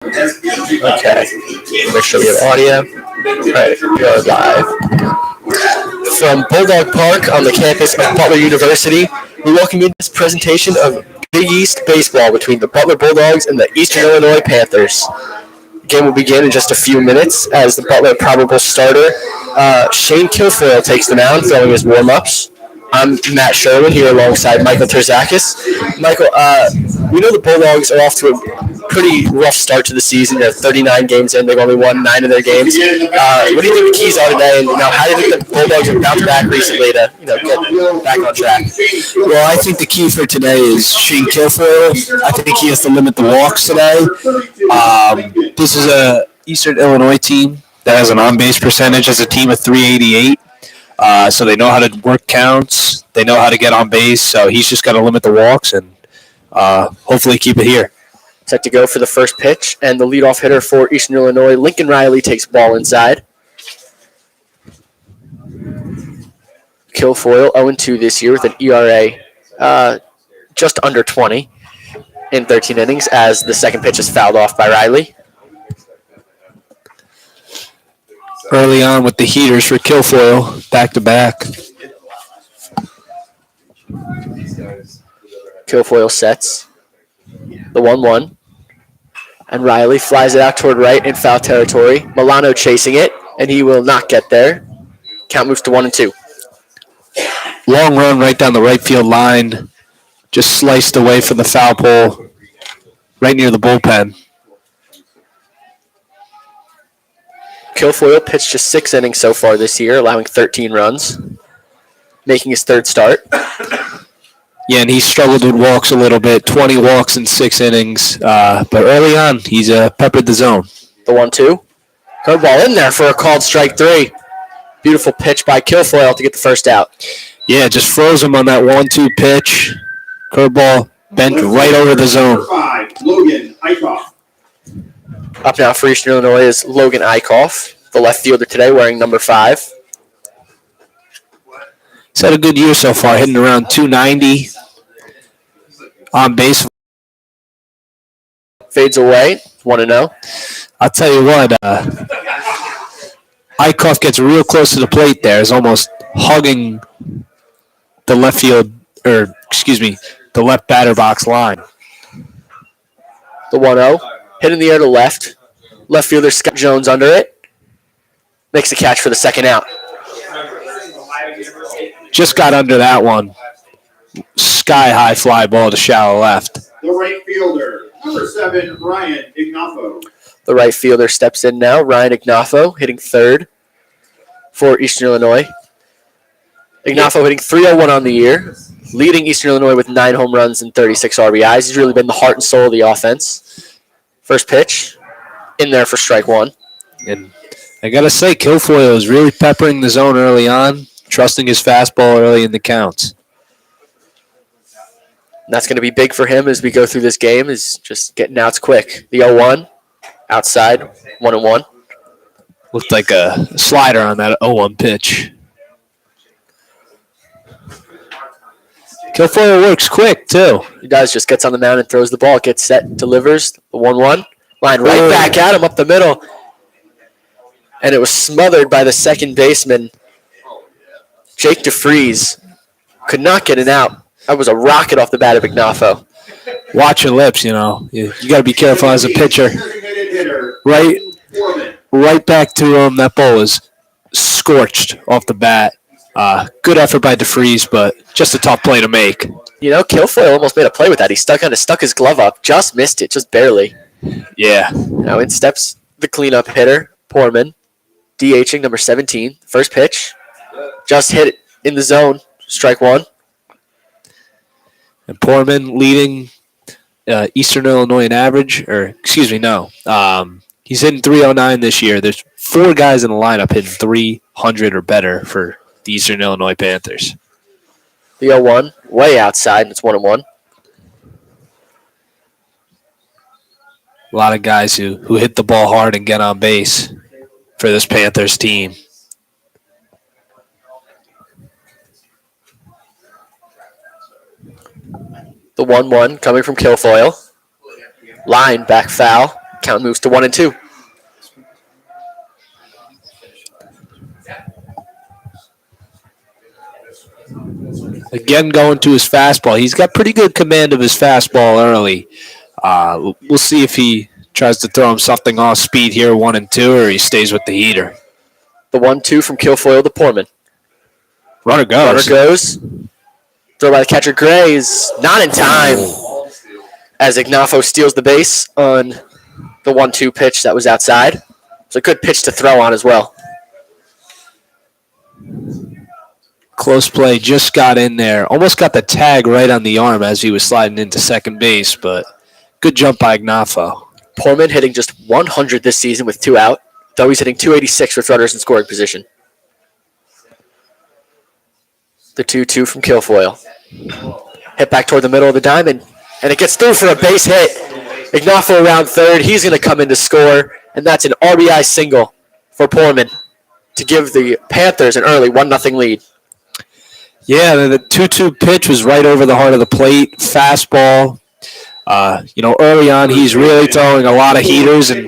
Okay. Make sure we have audio. All right, we are live. From Bulldog Park on the campus of Butler University, we welcome you to this presentation of Big East baseball between the Butler Bulldogs and the Eastern Illinois Panthers. The game will begin in just a few minutes as the Butler probable starter, Shane Kilfoyle, takes the mound, throwing his warm-ups. I'm Matt Sherwin here alongside Michael Terzakis. Michael, we know the Bulldogs are off to a pretty rough start to the season. They're 39 games in. They've only won 9 of their games. What do you think the keys are today? And how do you think the Bulldogs have bounced back recently to get back on track? Well, I think the key for today is Shane Kilfoyle. I think he has to limit the walks today. This is a Eastern Illinois team that has an on-base percentage as a team of 388. So they know how to work counts. They know how to get on base. So he's just got to limit the walks and hopefully keep it here. Set to go for the first pitch, and the leadoff hitter for Eastern Illinois, Lincoln Riley, takes ball inside. Kilfoyle 0-2 this year with an ERA just under 20 in 13 innings as the second pitch is fouled off by Riley. Early on with the heaters for Kilfoyle, back-to-back. Kilfoyle sets the 1-1. And Riley flies it out toward right in foul territory. Milano chasing it, and he will not get there. Count moves to 1-2. Long run right down the right field line. Just sliced away from the foul pole, right near the bullpen. Kilfoyle pitched just 6 innings so far this year, allowing 13 runs, making his third start. Yeah, and he struggled with walks a little bit, 20 walks in 6 innings. But early on, he's peppered the zone. The 1-2. Curveball in there for a called strike 3. Beautiful pitch by Kilfoyle to get the first out. Yeah, just froze him on that 1-2 pitch. Curveball bent right over the zone. Logan Eichhoff. Up now for Eastern Illinois is Logan Eichhoff, the left fielder today, wearing number 5. He's had a good year so far, hitting around 290 on base. Fades away, 1-0. I'll tell you what, Eichhoff gets real close to the plate there. Is almost hugging the left field, the left batter box line. The 1-0. Hit in the air to left. Left fielder Scott Jones under it. Makes the catch for the second out. Just got under that one. Sky-high fly ball to shallow left. The right fielder, number 7, Ryan Ignafo. The right fielder steps in now. Ryan Ignafo hitting third for Eastern Illinois. Ignafo hitting .301 on the year, leading Eastern Illinois with 9 home runs and 36 RBIs. He's really been the heart and soul of the offense. First pitch, in there for strike 1. And I got to say, Kilfoyle is really peppering the zone early on, trusting his fastball early in the counts. And that's going to be big for him as we go through this game, is just getting outs quick. The 0-1, outside, 1-1. Looked like a slider on that 0-1 pitch. Kilfoyle works quick, too. He does, just gets on the mound and throws the ball, gets set, delivers, the 1-1. Line right back at him up the middle. And it was smothered by the second baseman, Jake DeFries. Could not get it out. That was a rocket off the bat of Ignafo. Watch your lips, you know. You got to be careful as a pitcher. Right back to him. That ball was scorched off the bat. Good effort by DeFries, but just a tough play to make. You know, Kilfoyle almost made a play with that. He stuck his glove up, just missed it, just barely. Yeah. Now in steps the cleanup hitter, Poorman, DHing number 17. First pitch, just hit it in the zone, strike 1. And Poorman leading Eastern Illinois in average, he's hitting .309 this year. There's 4 guys in the lineup hitting 300 or better for the Eastern Illinois Panthers. The 0-1, way outside, and it's 1-1. A lot of guys who hit the ball hard and get on base for this Panthers team. The 1-1 coming from Kilfoyle. Line back foul. Count moves to 1-2. Again, going to his fastball. He's got pretty good command of his fastball early. We'll see if he tries to throw him something off speed here, 1-2, or he stays with the heater. The 1-2 from Kilfoyle to Portman. Runner goes. Runner goes. Throw by the catcher Gray is not in time as Ignafo steals the base on the 1-2 pitch that was outside. It's a good pitch to throw on as well. Close play, just got in there. Almost got the tag right on the arm as he was sliding into second base, but good jump by Ignafo. Portman hitting just 100 this season with 2 out, though he's hitting 286 with runners in scoring position. The 2-2 from Kilfoyle. Hit back toward the middle of the diamond, and it gets through for a base hit. Ignafo around third. He's going to come in to score, and that's an RBI single for Portman to give the Panthers an early 1-0 lead. Yeah, the 2-2 pitch was right over the heart of the plate. Fastball. Early on, he's really throwing a lot of heaters, and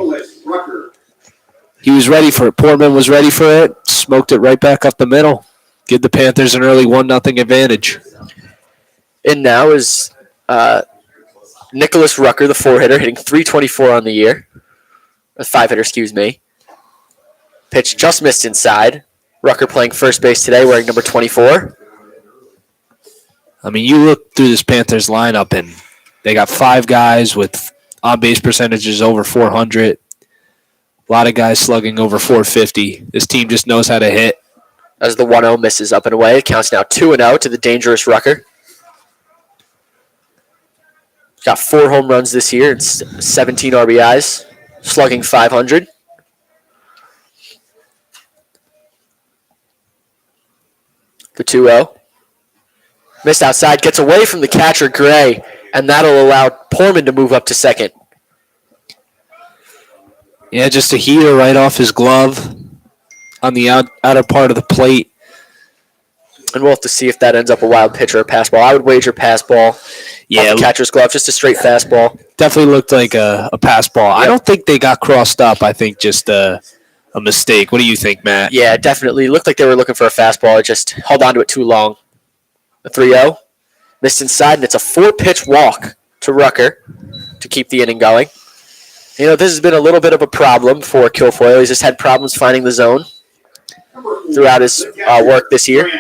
he was ready for it. Portman was ready for it. Smoked it right back up the middle. Give the Panthers an early 1-0 advantage. In now is Nicholas Rucker, the 4-hitter, hitting .324 on the year. A 5-hitter, excuse me. Pitch just missed inside. Rucker playing first base today, wearing number 24. I mean, you look through this Panthers lineup, and they got 5 guys with on-base percentages over 400. A lot of guys slugging over 450. This team just knows how to hit. As the 1-0 misses up and away, it counts now 2-0 to the dangerous Rucker. Got 4 home runs this year. It's 17 RBIs, slugging .500. The 2-0. Missed outside, gets away from the catcher, Gray, and that'll allow Portman to move up to second. Yeah, just a heater right off his glove on the outer part of the plate. And we'll have to see if that ends up a wild pitch or a pass ball. I would wager pass ball. Yeah, off the catcher's glove, just a straight fastball. Definitely looked like a pass ball. Yep. I don't think they got crossed up. I think just a mistake. What do you think, Matt? Yeah, definitely. Looked like they were looking for a fastball. It just held on to it too long. The 3-0. Missed inside, and it's a 4-pitch walk to Rucker to keep the inning going. This has been a little bit of a problem for Kilfoyle. He's just had problems finding the zone throughout his work this year.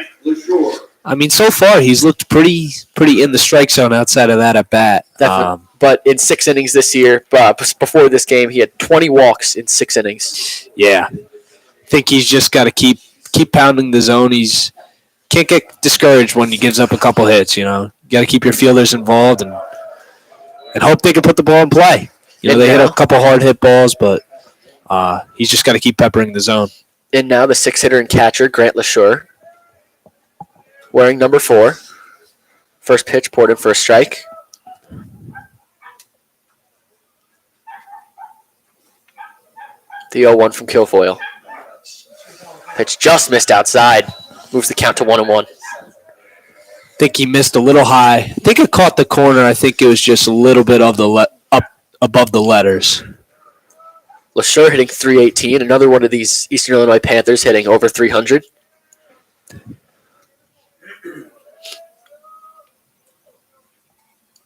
I mean, so far he's looked pretty in the strike zone outside of that at bat. Definitely. But in 6 innings this year, before this game, he had 20 walks in 6 innings. Yeah, I think he's just got to keep pounding the zone. He's can't get discouraged when he gives up a couple hits. You got to keep your fielders involved and hope they can put the ball in play. They hit a couple hard hit balls, but he's just got to keep peppering the zone. And now the 6-hitter and catcher, Grant LaSure, wearing number 4. First pitch, poured in for a strike. The 0-1 from Kilfoyle. Pitch just missed outside. Moves the count to 1-1. I think he missed a little high. I think it caught the corner. I think it was just a little bit of up above the letters. LaSure hitting .318. Another one of these Eastern Illinois Panthers hitting over 300.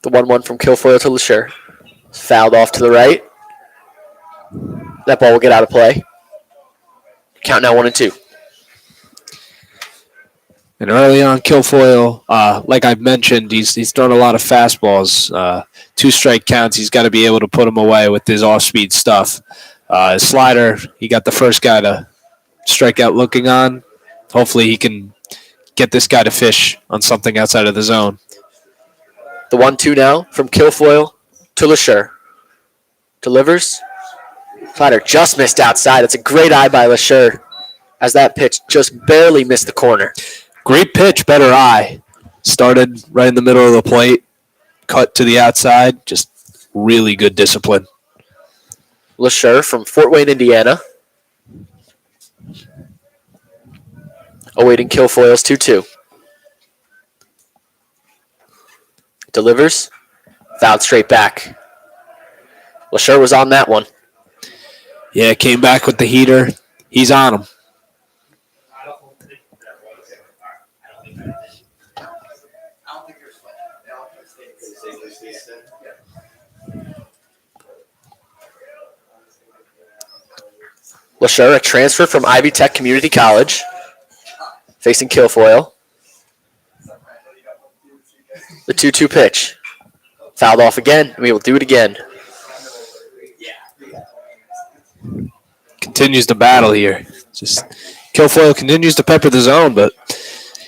The 1-1 from Kilfoyle to LaSure. Fouled off to the right. That ball will get out of play. Count now 1-2. And early on, Kilfoyle, like I've mentioned, he's thrown a lot of fastballs. 2 strike counts. He's got to be able to put them away with his off-speed stuff. His slider, he got the first guy to strike out looking on. Hopefully he can get this guy to fish on something outside of the zone. The 1-2 now from Kilfoyle to LaSure. Delivers. Slider just missed outside. It's a great eye by LaSure as that pitch just barely missed the corner. Great pitch, better eye. Started right in the middle of the plate. Cut to the outside. Just really good discipline. LaSure from Fort Wayne, Indiana. Awaiting Kilfoyle's 2-2. Delivers. Fouled straight back. LaSure was on that one. Yeah, came back with the heater. He's on him. LaSure, a transfer from Ivy Tech Community College, facing Kilfoyle. The 2-2 pitch. Fouled off again. We will do it again. Continues to battle here. Just Kilfoyle continues to pepper the zone, but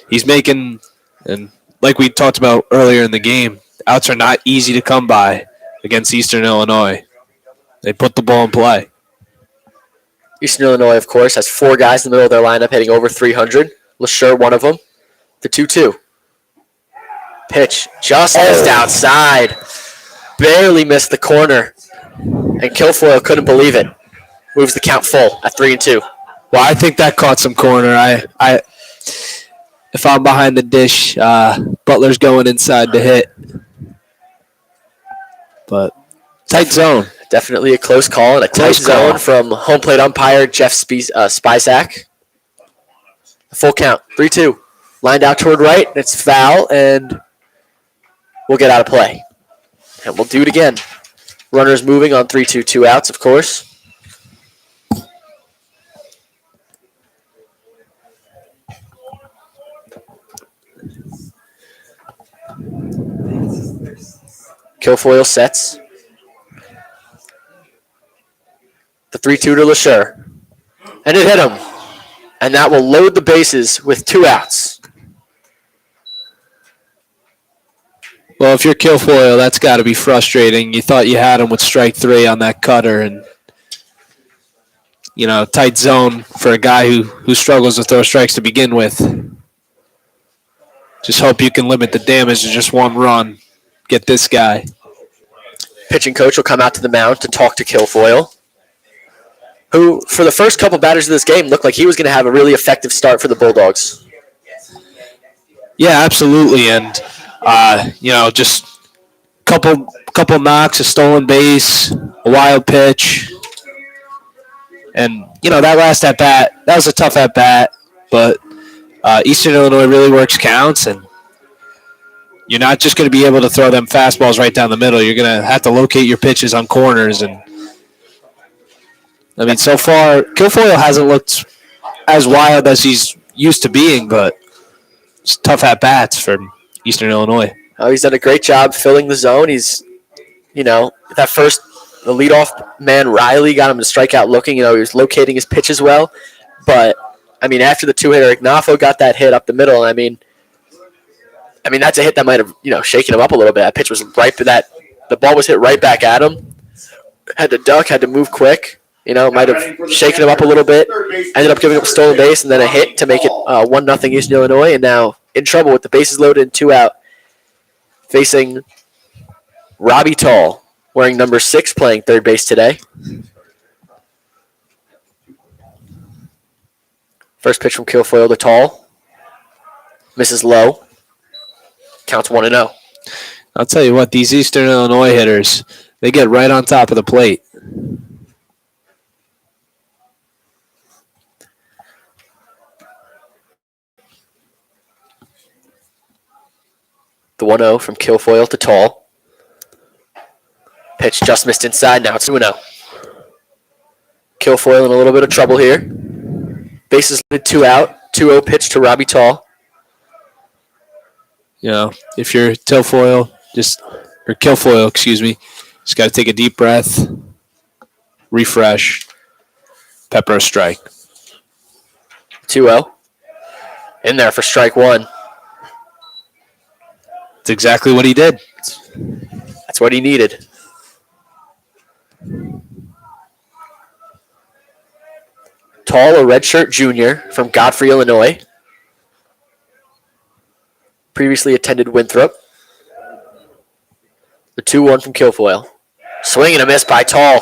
he's making, and like we talked about earlier in the game, outs are not easy to come by against Eastern Illinois. They put the ball in play. Eastern Illinois, of course, has 4 guys in the middle of their lineup hitting over 300. LaSure, one of them. The 2-2. Pitch just missed outside. Barely missed the corner. And Kilfoyle couldn't believe it. Moves the count full at 3-2. Well, I think that caught some corner. If I'm behind the dish, Butler's going inside to hit. But tight zone. Definitely a close call and a tight zone from home plate umpire Jeff Spisak. Full count, 3-2. Lined out toward right, and it's foul, and we'll get out of play. And we'll do it again. Runners moving on 3-2, 2 outs, of course. Kilfoyle sets. The 3-2 to LaSure. And it hit him. And that will load the bases with 2 outs. Well, if you're Kilfoyle, that's got to be frustrating. You thought you had him with strike 3 on that cutter, and tight zone for a guy who struggles to throw strikes to begin with. Just hope you can limit the damage to just 1 run. Get this guy. Pitching coach will come out to the mound to talk to Kilfoyle, who, for the first couple batters of this game, looked like he was going to have a really effective start for the Bulldogs. Yeah, absolutely, and just couple knocks, a stolen base, a wild pitch, and that last at bat, that was a tough at bat, but Eastern Illinois really works counts, and you're not just going to be able to throw them fastballs right down the middle. You're going to have to locate your pitches on corners, and so far, Kilfoyle hasn't looked as wild as he's used to being, but it's tough at-bats for Eastern Illinois. Oh, he's done a great job filling the zone. He's, that first, the leadoff man, Riley, got him to strike out looking. He was locating his pitches well. But, after the 2-hitter, Ignafo got that hit up the middle. That's a hit that might have, shaken him up a little bit. That pitch was the ball was hit right back at him. Had to duck, had to move quick. Might have shaken him up a little bit. Ended up giving up a stolen base and then a hit to make it 1-0 Eastern Illinois. And now in trouble with the bases loaded and 2 out. Facing Robbie Tall, wearing number 6, playing third base today. First pitch from Kilfoyle to Tall. Misses low. Counts 1-0. I'll tell you what, these Eastern Illinois hitters, they get right on top of the plate. The 1-0 from Kilfoyle to Tall. Pitch just missed inside. Now it's 2-0. Kilfoyle in a little bit of trouble here. Bases loaded, 2 out. 2-0 pitch to Robbie Tall. If you're Kilfoyle, just got to take a deep breath, refresh, pepper a strike. 2-0. In there for strike 1. That's exactly what he did. That's what he needed. Tall, a redshirt junior from Godfrey, Illinois. Previously attended Winthrop. The 2-1 from Kilfoyle. Swing and a miss by Tall.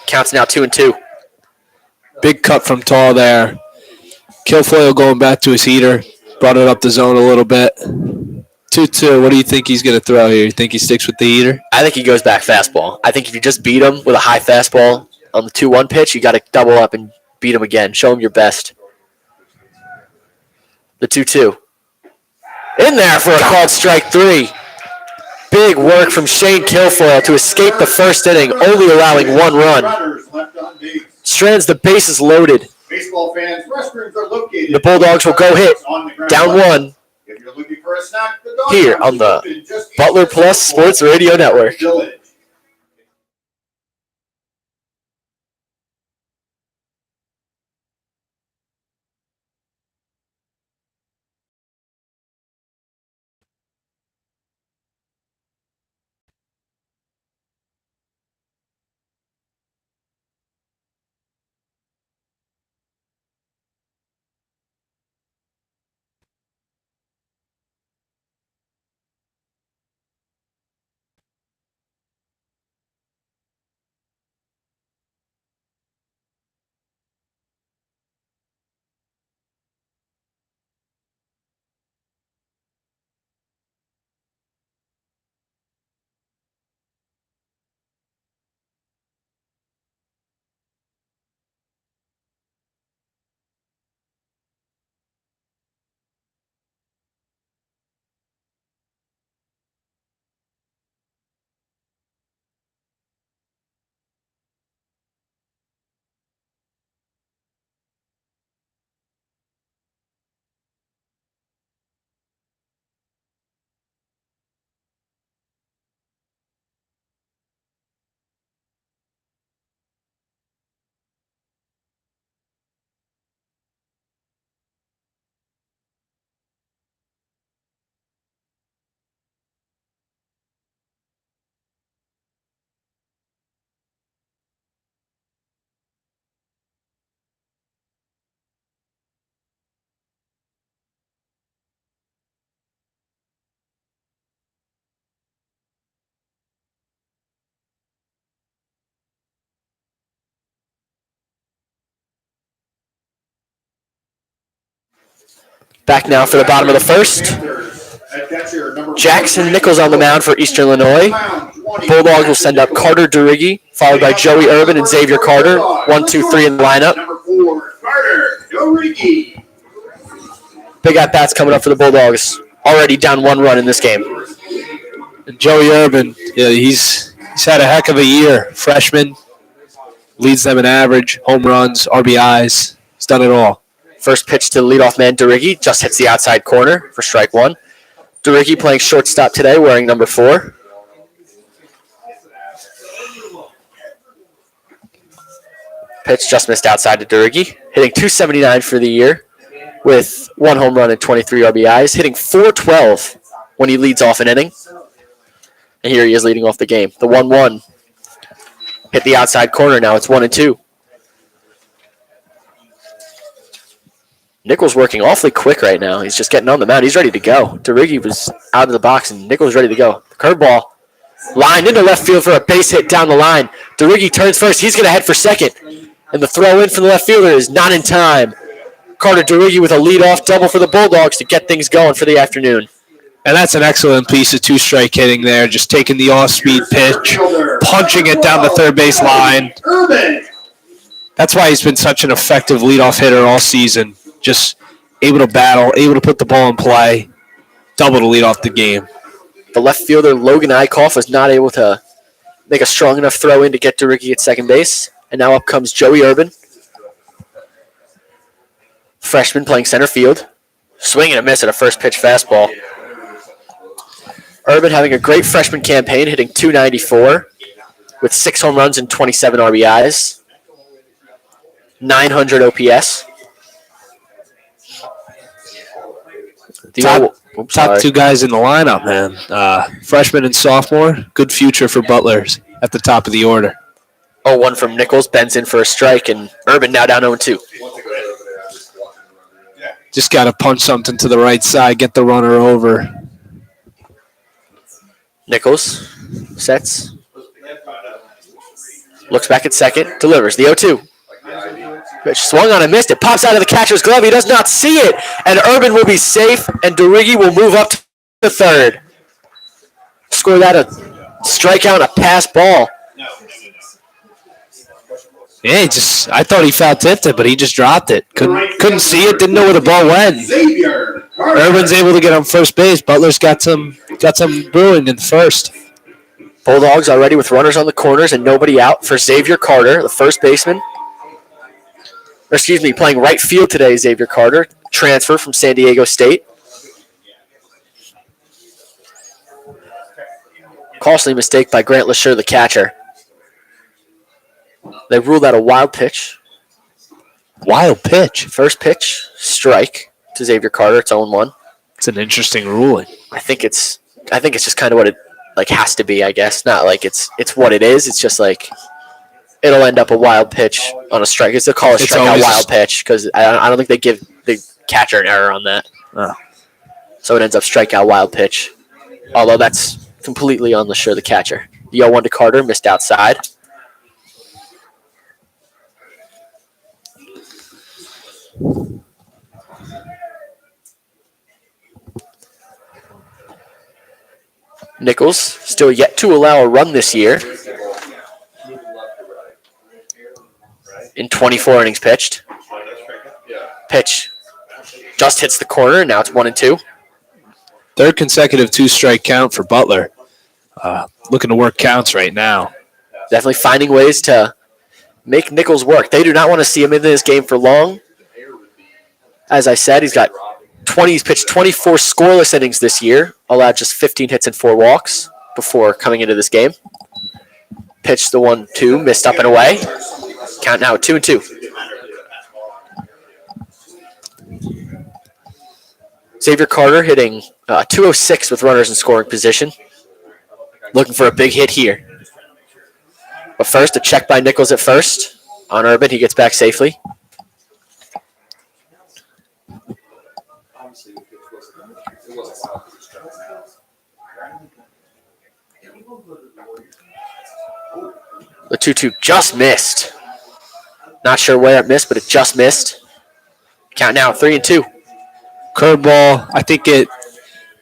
Counts now 2-2. Big cut from Tall there. Kilfoyle going back to his heater. Brought it up the zone a little bit. 2-2. What do you think he's going to throw here? You think he sticks with the heater? I think he goes back fastball. I think if you just beat him with a high fastball, on the 2-1 pitch, you got to double up and beat him again. Show him your best. The 2-2. In there for a called strike 3. Big work from Shane Kilfoyle to escape the first inning, only allowing 1 run. Strands, the base is loaded. Baseball fans, restrooms are located. The Bulldogs will go hit. Down 1. If you're looking for a snack, the dog Here house on is the open just Butler east of Plus Sports Radio Network. Village. Back now for the bottom of the first. Jackson Nichols on the mound for Eastern Illinois. Bulldogs will send up Carter Durigi, followed by Joey Urban and Xavier Carter. 1, 2, 3 in the lineup. Number 4, Carter Durigi. Big at-bats coming up for the Bulldogs. Already down 1 run in this game. And Joey Urban, yeah, he's had a heck of a year. Freshman, leads them in average, home runs, RBIs. He's done it all. First pitch to the leadoff man, Durigi, just hits the outside corner for strike 1. Durigi playing shortstop today, wearing number 4. Pitch just missed outside to Durigi, hitting .279 for the year with 1 home run and 23 RBIs, hitting .412 when he leads off an inning. And here he is leading off the game. The 1-1 hit the outside corner. Now it's 1-2. Nichols working awfully quick right now. He's just getting on the mound. He's ready to go. Durigi was out of the box, and Nichols ready to go. Curveball lined into left field for a base hit down the line. Durigi turns first. He's going to head for second. And the throw in from the left fielder is not in time. Carter Durigi with a leadoff double for the Bulldogs to get things going for the afternoon. And that's an excellent piece of 2-strike hitting there. Just taking the off-speed pitch, punching it down the third base line. That's why he's been such an effective leadoff hitter all season. Just able to battle, able to put the ball in play, double to lead off the game. The left fielder, Logan Eichhoff, was not able to make a strong enough throw in to get Durigi at second base. And now up comes Joey Urban. Freshman playing center field. Swing and a miss at a first pitch fastball. Urban having a great freshman campaign, hitting .294 with 6 home runs and 27 RBIs. 900 OPS. Top 2 guys in the lineup, man. Freshman and sophomore, good future for Butlers at the top of the order. 0-1 from Nichols, bends in for a strike, and Urban now down 0-2. Just got to punch something to the right side, get the runner over. Nichols sets. Looks back at second, delivers the 0-2. Pitch swung on and missed. It pops out of the catcher's glove. He does not see it. And Urban will be safe, and Durigi will move up to third. Score that a strikeout and a pass ball. Yeah, I thought he foul tipped it, but he just dropped it. Couldn't see it, didn't know where the ball went. Xavier Carter. Urban's able to get on first base. Butler's got some brewing in first. Bulldogs already with runners on the corners and nobody out for Xavier Carter, the first baseman. Playing right field today, Xavier Carter, transfer from San Diego State. Costly mistake by Grant LeSure, the catcher. They ruled out a wild pitch. Wild pitch. First pitch, strike to Xavier Carter. It's 0-1. It's an interesting ruling. I think it's just kind of what it has to be. I guess not like it's what it is. It's just like it'll end up a wild pitch on a strike. They'll call a strikeout wild pitch because I don't think they give the catcher an error on that. Oh. So it ends up strikeout wild pitch. Although that's completely on LeSure, the catcher. The 0-1 to Carter, missed outside. Nichols still yet to allow a run this year in 24 innings pitched. Pitch just hits the corner, and now it's 1-2. Third consecutive two-strike count for Butler. Looking to work counts right now. Definitely finding ways to make Nichols work. They do not want to see him in this game for long. As I said, he's pitched 24 scoreless innings this year, allowed just 15 hits and 4 walks before coming into this game. Pitched the 1-2, missed up and away. Count now at 2-2. Xavier Carter hitting 206 with runners in scoring position. Looking for a big hit here. But first, a check by Nichols at first. On Urban, he gets back safely. The 2-2 just missed. Not sure where it missed, but it just missed. Count now, 3-2. Curveball, I think it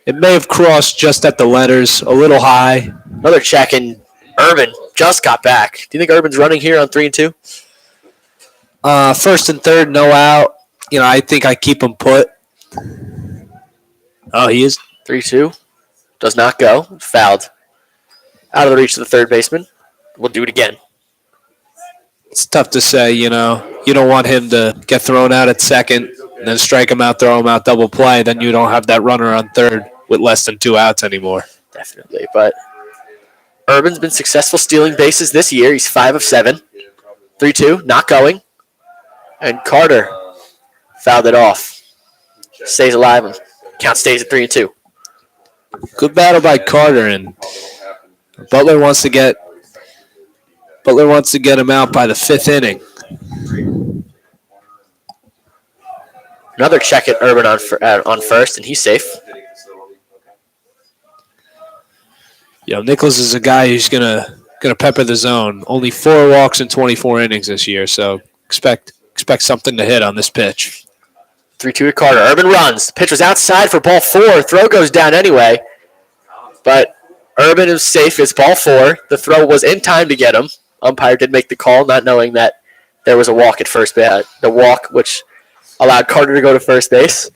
may have crossed just at the letters, a little high. Another check, and Urban just got back. Do you think Urban's running here on 3-2? First and third, no out. I think I keep him put. Oh, he is. 3-2. Does not go. Fouled. Out of the reach of the third baseman. We'll do it again. It's tough to say, You don't want him to get thrown out at second and then strike him out, throw him out, double play. Then you don't have that runner on third with less than 2 outs anymore. Definitely, but Urban's been successful stealing bases this year. He's 5 of 7. 3-2, not going. And Carter fouled it off. Stays alive, and count stays at 3-2. Good battle by Carter, and Butler wants to get him out by the 5th inning. Another check at Urban on first, and he's safe. Nichols is a guy who's gonna pepper the zone. Only 4 walks in 24 innings this year, so expect something to hit on this pitch. 3-2 to Carter. Urban runs. The pitch was outside for ball 4. Throw goes down anyway, but Urban is safe. It's ball 4. The throw was in time to get him. Umpire did make the call, not knowing that there was a walk at first base. The walk, which allowed Carter to go to first base.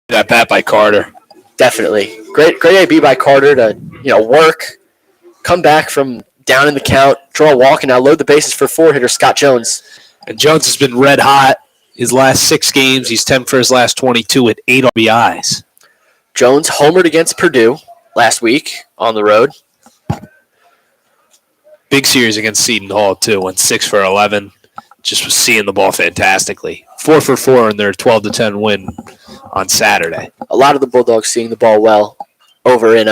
That bat by Carter. Definitely. Great AB by Carter to, work, come back from down in the count, draw a walk, and now load the bases for 4-hitter Scott Jones. And Jones has been red hot his last 6 games. He's 10 for his last 22 with 8 RBIs. Jones homered against Purdue last week on the road. Big series against Seton Hall, too. Went 6 for 11. Just was seeing the ball fantastically. 4 for 4 in their 12-10 win on Saturday. A lot of the Bulldogs seeing the ball well over in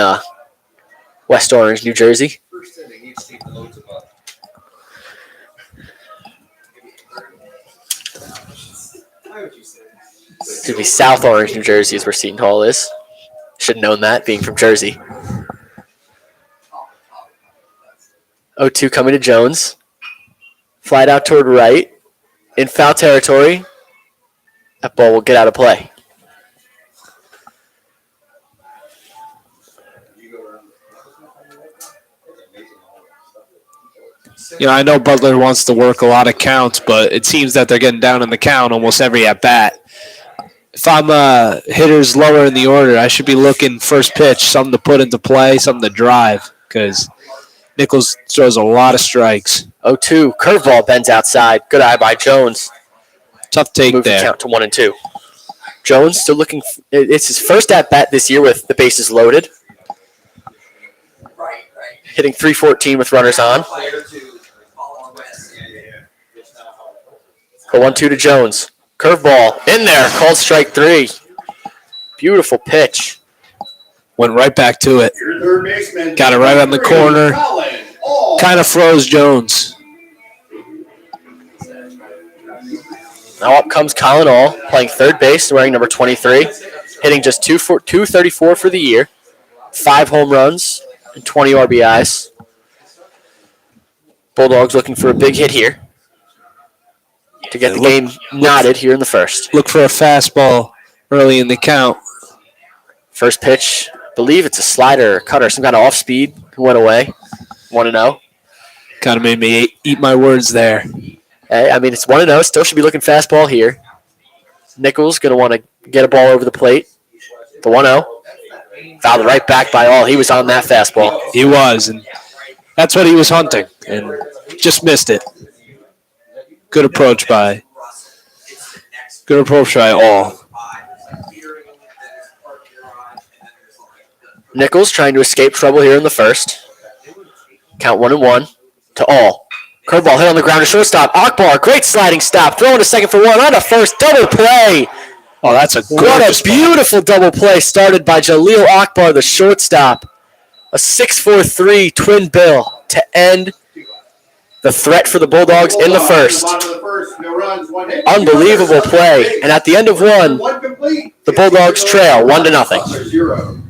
West Orange, New Jersey. Excuse me, South Orange, New Jersey is where Seton Hall is. Should have known that, being from Jersey. 0-2 coming to Jones. Flied out toward right. In foul territory. That ball will get out of play. I know Butler wants to work a lot of counts, but it seems that they're getting down in the count almost every at bat. If I'm hitters lower in the order, I should be looking first pitch, something to put into play, something to drive, because Nichols throws a lot of strikes. 0-2. Curveball bends outside. Good eye by Jones. Tough take Move there. the count to 1-2. Jones still looking. It's his first at bat this year with the bases loaded. Hitting .314 with runners on. The 1-2 to Jones. Curveball in there. Called strike 3. Beautiful pitch. Went right back to it. Your third baseman. Got it right on the corner. Kind of froze Jones. Now up comes Colin All, playing third base, wearing number 23, hitting just 234 for the year, 5 home runs and 20 RBIs. Bulldogs looking for a big hit here to get the game knotted here in the first. Look for a fastball early in the count. First pitch, I believe it's a slider or cutter, some kind of off speed, went away. 1-0. Kind of made me eat my words there. Hey, I mean, it's 1-0. Still should be looking fastball here. Nichols going to want to get a ball over the plate. The 1-0. Fouled right back by All. He was on that fastball. He was, and that's what he was hunting, and just missed it. Good approach by All. Nichols trying to escape trouble here in the first. Count 1-1 to All. Curveball hit on the ground to shortstop. Akbar, great sliding stop. Throwing to second for 1 on to first. Double play. Oh, that's a What a beautiful double play started by Jaleel Akbar, the shortstop. A 6-4-3 twin bill to end the threat for the Bulldogs in the first. Unbelievable play. And at the end of 1, the Bulldogs trail 1-0.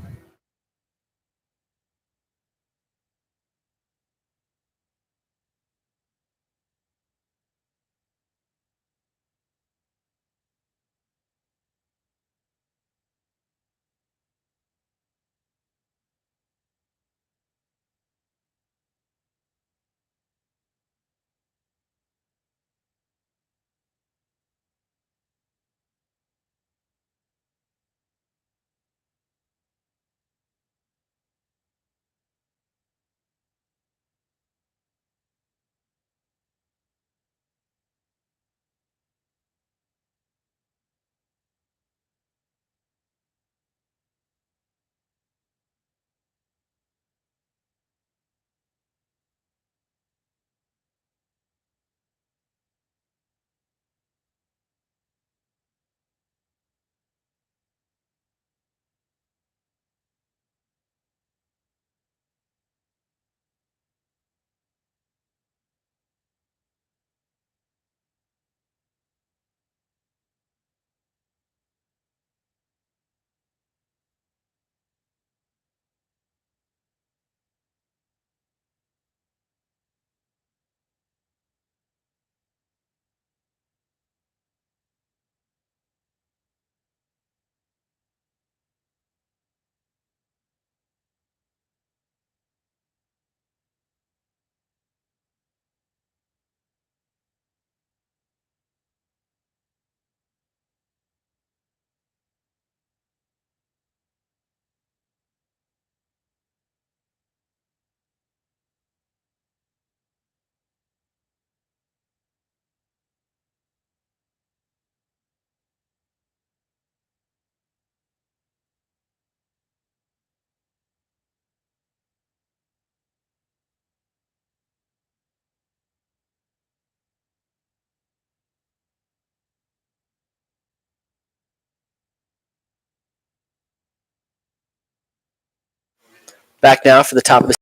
Back now for the top of the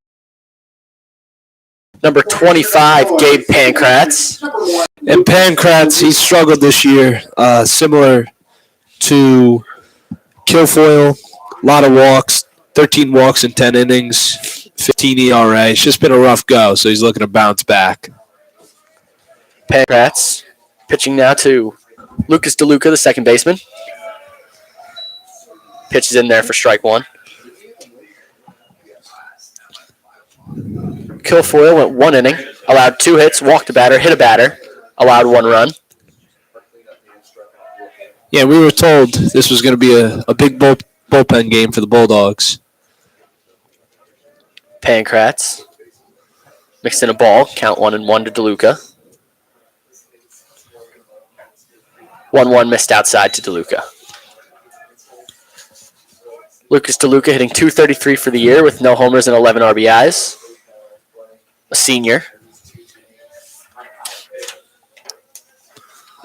number 25, Gabe Pancratz. And Pancratz, he struggled this year, similar to Kilfoyle. A lot of walks, 13 walks in 10 innings, 15 ERA. It's just been a rough go, so he's looking to bounce back. Pancratz pitching now to Lucas DeLuca, the second baseman. Pitch is in there for strike 1. Kilfoyle went 1 inning, Allowed 2 hits, walked a batter, hit a batter. Allowed 1 run. Yeah, we were told this was going to be a big bullpen game for the Bulldogs. Pancrats. Mixed in a ball. Count 1-1 to DeLuca. 1-1 missed outside to DeLuca. Lucas DeLuca hitting .233 for the year with no homers and 11 RBIs. A senior.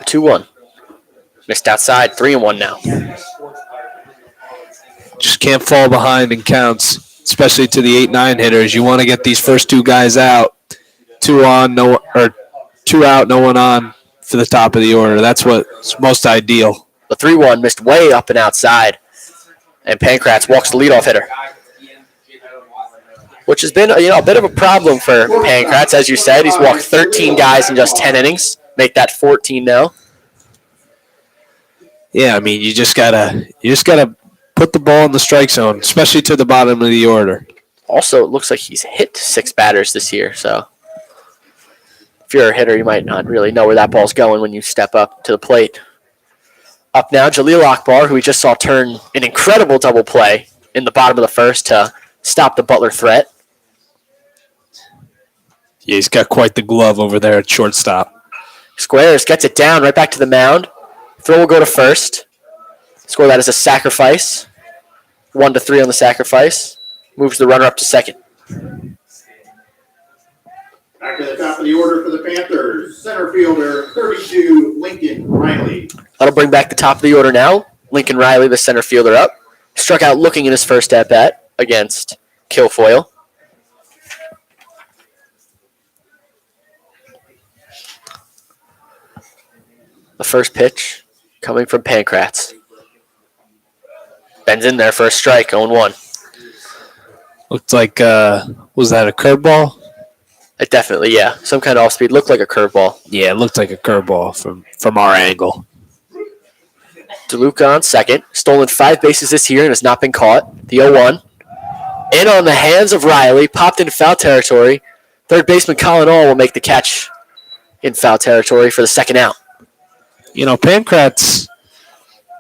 2-1. Missed outside. 3-1 now. Just can't fall behind in counts, especially to the 8-9 hitters. You want to get these first 2 guys out. 2 out, no one on for the top of the order. That's what's most ideal. The 3-1 missed way up and outside. And Pancrats walks the leadoff hitter, which has been a bit of a problem for Pancrats. As you said, he's walked 13 guys in just 10 innings. Make that 14 now. Yeah, I mean, you just gotta put the ball in the strike zone, especially to the bottom of the order. Also, it looks like he's hit 6 batters this year. So if you're a hitter, you might not really know where that ball's going when you step up to the plate. Up now, Jaleel Akbar, who we just saw turn an incredible double play in the bottom of the first to stop the Butler threat. Yeah, he's got quite the glove over there at shortstop. Squares gets it down right back to the mound. Throw will go to first. Score that as a sacrifice. 1-3 on the sacrifice. Moves the runner up to second. Back to the top of the order for the Panthers. Center fielder, 32, Lincoln Riley. That'll bring back the top of the order now. Lincoln Riley, the center fielder, up. Struck out looking in his first at-bat against Kilfoyle. The first pitch coming from Pancrats. Bends in there for a strike, 0-1. Looked like, was that a curveball? It definitely, yeah. Some kind of off-speed. Looked like a curveball. Yeah, it looked like a curveball from our angle. DeLuca on second. Stolen 5 bases this year and has not been caught. The 0-1. In on the hands of Riley. Popped into foul territory. Third baseman Colin All will make the catch in foul territory for the second out. You know, Pancrats,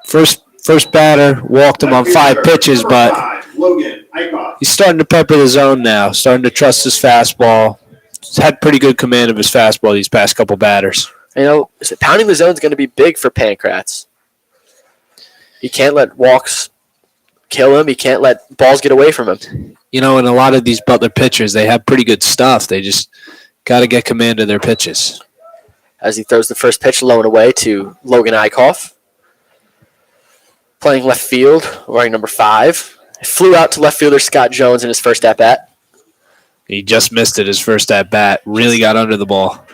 first batter, walked him on 5 pitches, but he's starting to pepper the zone now, starting to trust his fastball. He's had pretty good command of his fastball these past couple batters. You know, pounding the zone is going to be big for Pancrats. He can't let walks kill him. He can't let balls get away from him. You know, and a lot of these Butler pitchers, they have pretty good stuff. They just got to get command of their pitches. As he throws the first pitch low and away to Logan Eichhoff. Playing left field, wearing number 5. Flew out to left fielder Scott Jones in his first at-bat. He just missed it his first at-bat. Really got under the ball.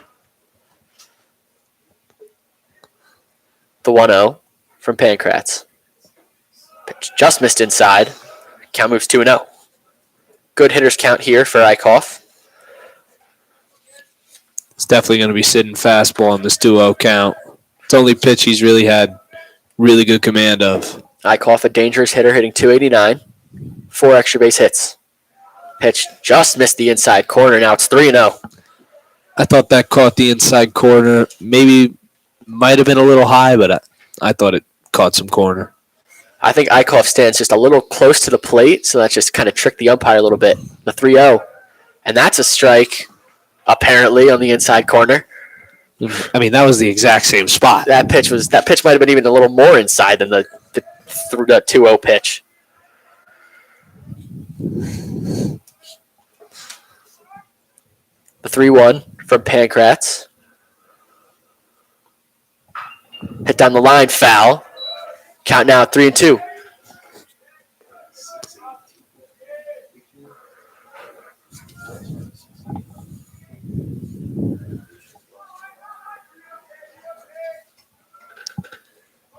The 1-0 from Pancrats. Pitch just missed inside. Count moves 2-0. Good hitters count here for Eichhoff. It's definitely going to be sitting fastball on this 2-0 count. It's the only pitch he's really had really good command of. Eichhoff, a dangerous hitter, hitting .289. 4 extra base hits. Pitch just missed the inside corner. Now it's 3-0. I thought that caught the inside corner. Maybe might have been a little high, but I thought it caught some corner. I think Eichhoff stands just a little close to the plate, so that just kind of tricked the umpire a little bit. The 3-0. And that's a strike, apparently, on the inside corner. I mean, that was the exact same spot. That pitch might have been even a little more inside than the 2-0 pitch. The 3-1 from Pancrats. Hit down the line, foul. Count now 3-2.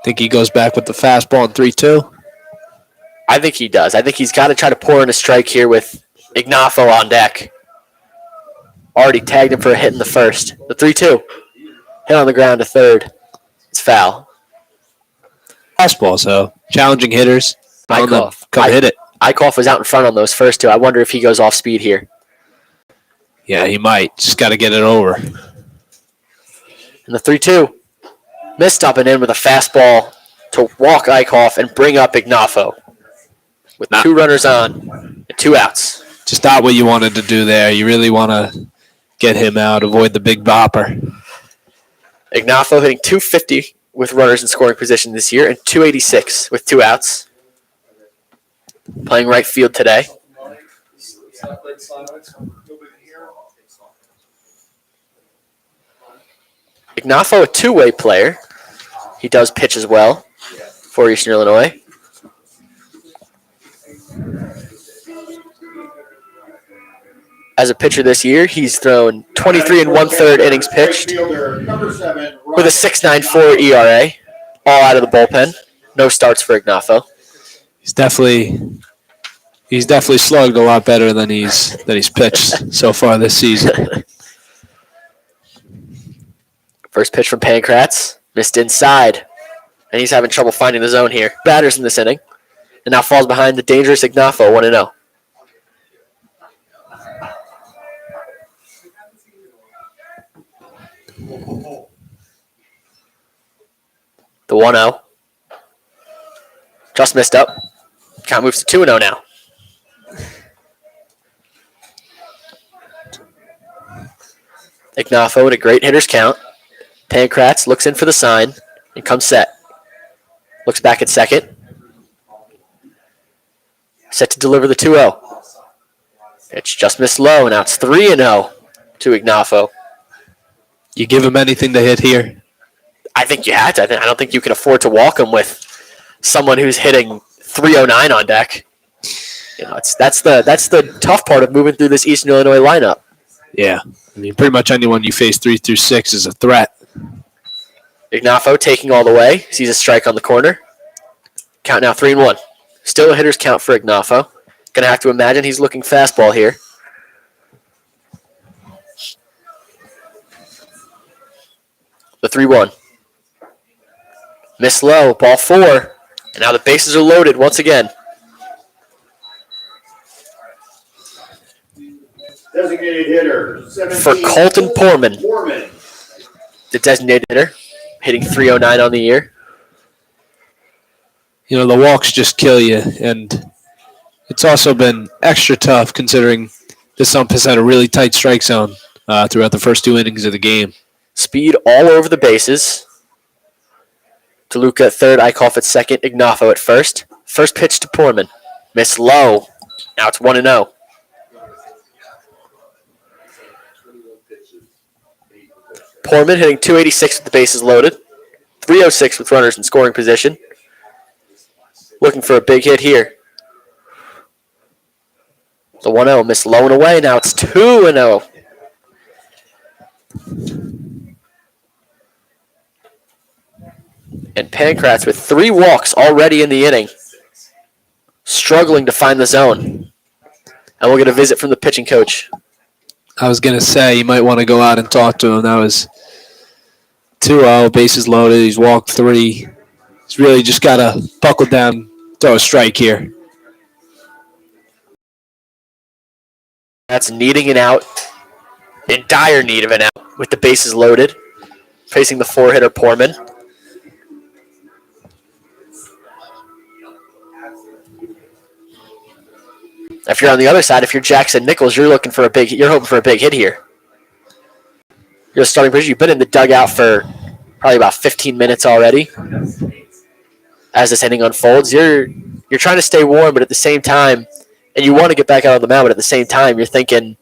Think he goes back with the fastball in 3-2? I think he does. I think he's got to try to pour in a strike here with Ignacio on deck. Already tagged him for a hit in the first. The 3-2. Hit on the ground to third. It's foul. Fastball, so challenging hitters. Eichhoff. Come hit it. Eichhoff was out in front on those first 2. I wonder if he goes off speed here. Yeah, he might. Just got to get it over. And the 3-2. Missed up and in with a fastball to walk Eichhoff and bring up Ignafo. With 2 runners on and 2 outs. Just not what you wanted to do there. You really want to get him out, avoid the big bopper. Ignafo hitting .250 with runners in scoring position this year and .286 with 2 outs. Playing right field today. Ignafo, a two-way player. He does pitch as well for Eastern Illinois. As a pitcher this year, he's thrown 23 1/3 innings pitched with a 6.94 ERA, all out of the bullpen. No starts for Ignafo. He's definitely slugged a lot better than he's pitched so far this season. First pitch from Pankratz, missed inside, and he's having trouble finding the zone here. Batters in this inning, and now falls behind the dangerous Ignafo, 1-0. The 1-0. Just missed up. Count moves to 2-0 now. Ignafo with a great hitter's count. Pankratz looks in for the sign and comes set. Looks back at second. Set to deliver the 2-0. It's just missed low, and now it's 3-0 to Ignafo. You give him anything to hit here? I think you have to. I don't think you can afford to walk him with someone who's hitting 309 on deck. You know, that's the tough part of moving through this Eastern Illinois lineup. Yeah. I mean, pretty much anyone you face 3 through 6 is a threat. Ignafo taking all the way. Sees a strike on the corner. Count now 3-1. Still a hitter's count for Ignafo. Going to have to imagine he's looking fastball here. The 3-1. Miss low, ball 4. And now the bases are loaded once again. Designated hitter, For Colton Porman, the designated hitter, hitting 309 on the year. You know, the walks just kill you, and it's also been extra tough considering this ump has had a really tight strike zone throughout the first 2 innings of the game. Speed all over the bases. DeLuca at third, Eichhoff at second, Ignafo at first. First pitch to Porman. Miss low. Now it's 1-0. Porman hitting 286 with the bases loaded. 306 with runners in scoring position. Looking for a big hit here. The 1-0 missed low and away. Now it's 2-0. And Pankratz with 3 walks already in the inning. Struggling to find the zone. And we'll get a visit from the pitching coach. I was going to say, you might want to go out and talk to him. That was 2-0, bases loaded. He's walked 3. He's really just got to buckle down, throw a strike here. That's needing an out. In dire need of an out with the bases loaded. Facing the 4-hitter Porman. If you're on the other side, if you're Jackson Nichols, you're hoping for a big hit here. You're a starting pitcher. You've been in the dugout for probably about 15 minutes already. As this inning unfolds, you're trying to stay warm, but at the same time, and you want to get back out on the mound, but at the same time, you're thinking,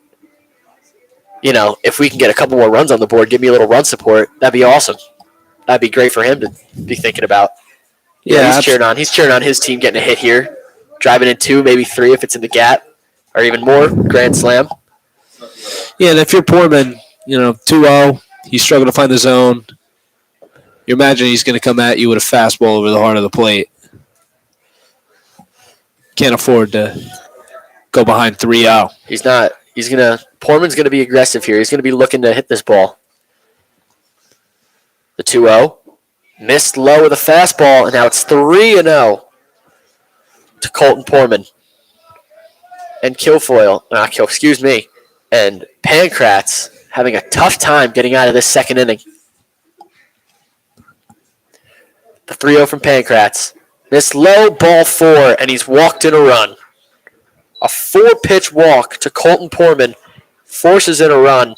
you know, if we can get a couple more runs on the board, give me a little run support, that'd be awesome. That'd be great for him to be thinking about. Yeah, he's cheering on. He's cheering on his team getting a hit here. Driving in 2, maybe 3 if it's in the gap, or even more. Grand slam. Yeah, and if you're Porman, you know, 2-0, he's struggling to find the zone. You imagine he's going to come at you with a fastball over the heart of the plate. Can't afford to go behind 3-0. He's not. Porman's going to be aggressive here. He's going to be looking to hit this ball. The 2-0. Missed low with a fastball, and now it's 3-0. To Colton Porman. And And Pancrats having a tough time getting out of this second inning. The 3-0 from Pancrats. This low ball 4, and he's walked in a run. A 4-pitch walk to Colton Portman forces in a run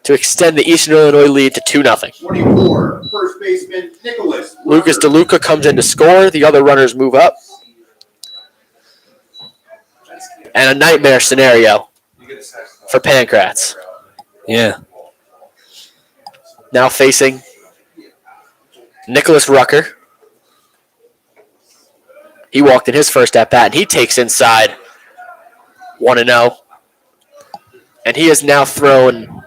to extend the Eastern Illinois lead to 2-0. 24, first baseman Nicholas Lucas DeLuca comes in to score. The other runners move up. And a nightmare scenario for Pancrats. Yeah. Now facing Nicholas Rucker. He walked in his first at-bat, and he takes inside 1-0. And he has now thrown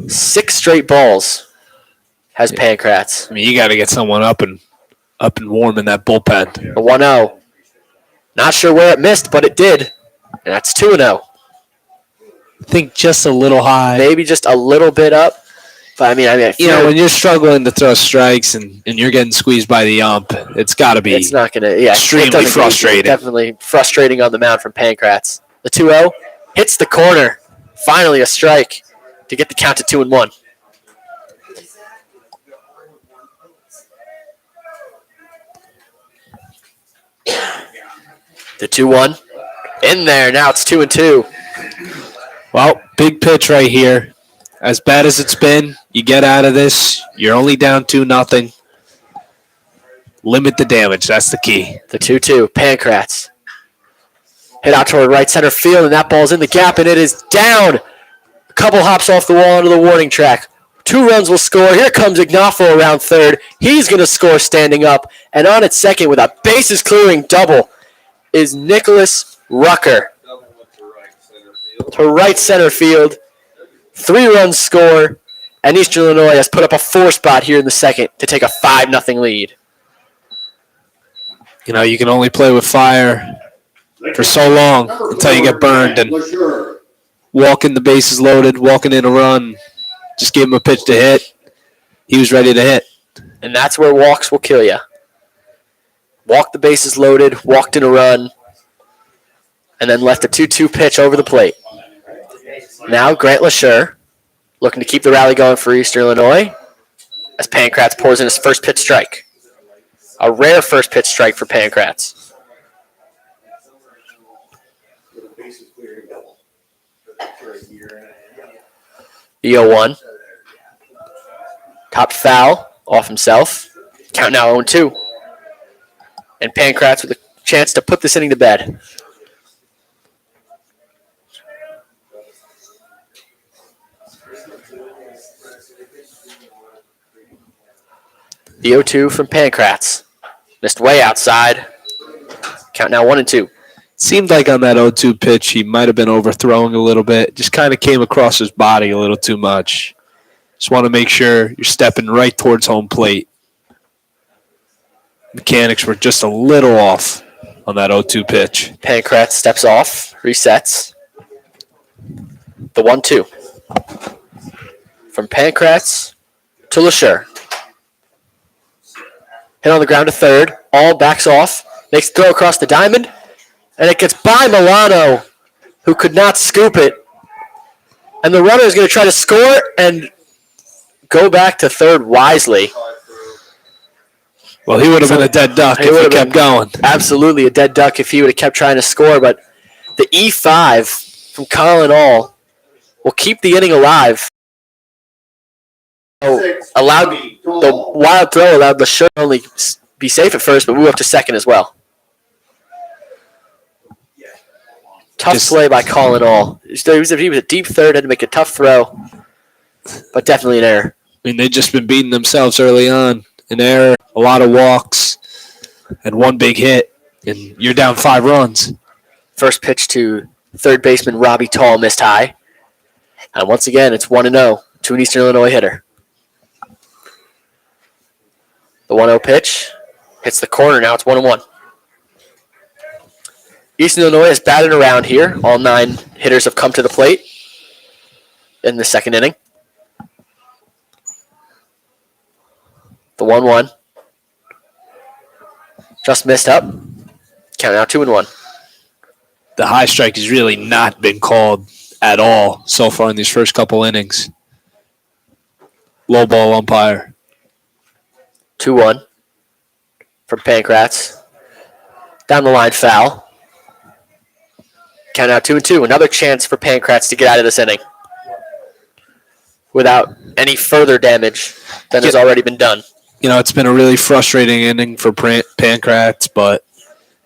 6 straight balls, has Pancrats. I mean, you got to get someone up and warm in that bullpen. A 1-0. Not sure where it missed, but it did. And that's 2-0. I think just a little high. Maybe just a little bit up. But I feel when you're struggling to throw strikes and you're getting squeezed by the ump, it's got to be it's not going to, extremely frustrating. Definitely frustrating on the mound from Pancrats. The 2-0 hits the corner. Finally a strike to get the count to 2-1. The 2-1 in there. Now it's 2-2. Well, big pitch right here. As bad as it's been, you get out of this. You're only down 2-0. Limit the damage. That's the key. The 2-2. Pancrats hit out toward right center field, and that ball's in the gap, and it is down. A couple hops off the wall onto the warning track. 2 runs will score. Here comes Ignafo around third. He's going to score standing up, and on at second with a bases-clearing double is Nicholas Rucker. To right center field. 3 runs score, and Eastern Illinois has put up a 4 spot here in the second to take a 5-0 lead. You can only play with fire for so long until you get burned, and walking the bases loaded, walking in a run, just gave him a pitch to hit. He was ready to hit. And that's where walks will kill you. Walked the bases loaded, walked in a run, and then left a 2-2 pitch over the plate. Now Grant LaSure looking to keep the rally going for Eastern Illinois as Pancrats pours in his first pitch strike. A rare first pitch strike for Pancrats. The 0-1. Top foul off himself. Count now 0-2. And Pancrats with a chance to put this inning to bed. The 0-2 from Pancrats. Missed way outside. Count now 1-2. Seemed like on that 0-2 pitch, he might have been overthrowing a little bit. Just kind of came across his body a little too much. Just want to make sure you're stepping right towards home plate. Mechanics were just a little off on that 0-2 pitch. Pancrats steps off, resets. The 1-2. From Pancrats to LaSure. Hit on the ground to third. All backs off. Makes the throw across the diamond. And it gets by Milano, who could not scoop it. And the runner is going to try to score and go back to third wisely. Well, he would have been a dead duck if he kept going. Absolutely a dead duck if he would have kept trying to score. But the E5 from Colin All will keep the inning alive. Allowed the wild throw allowed LaSure only be safe at first, but move up to second as well. Tough play by Colin All. He was a deep third, had to make a tough throw, but definitely an error. I mean, they've just been beating themselves early on. An error, a lot of walks, and one big hit, and you're down 5 runs. First pitch to third baseman Robbie Tall missed high. And once again, it's 1-0 to an Eastern Illinois hitter. The 1-0 pitch hits the corner. Now it's 1-1. Eastern Illinois has batted around here. All 9 hitters have come to the plate in the second inning. The 1-1. Just missed up. Count now 2-1. the high strike has really not been called at all so far in these first couple innings. Low ball umpire. 2-1 from Pancrats. Down the line, foul. Count out 2-2. Another chance for Pancrats to get out of this inning without any further damage than has already been done. You know, it's been a really frustrating inning for Pancrats, but,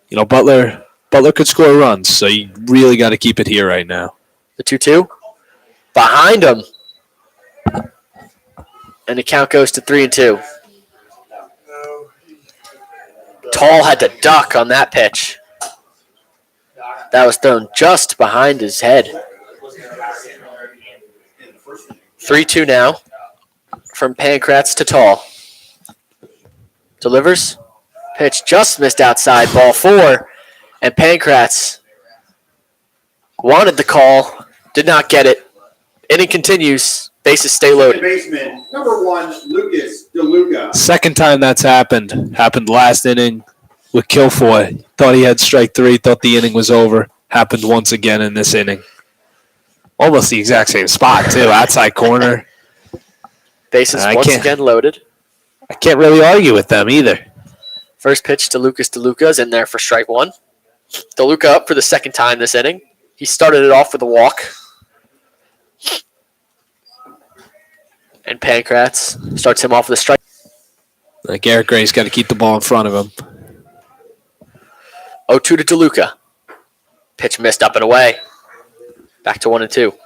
you know, Butler could score runs, so you really got to keep it here right now. The 2-2. Behind him. And the count goes to 3-2. Tall had to duck on that pitch. That was thrown just behind his head. 3-2 now from Pancrats to Tall. Delivers. Pitch just missed outside. Ball 4. And Pancrats wanted the call. Did not get it. Inning continues. Bases stay loaded. Baseman, number 1, Lucas DeLuca. Second time that's happened. Happened last inning with Kilfoy. Thought he had strike 3. Thought the inning was over. Happened once again in this inning. Almost the exact same spot, too. Outside corner. Bases once again loaded. I can't really argue with them either. First pitch to Lucas DeLuca is in there for strike 1. DeLuca up for the second time this inning. He started it off with a walk. And Pancrats starts him off with a strike. Like Garrett Gray's got to keep the ball in front of him. 0-2 to DeLuca. Pitch missed up and away. Back to 1-2.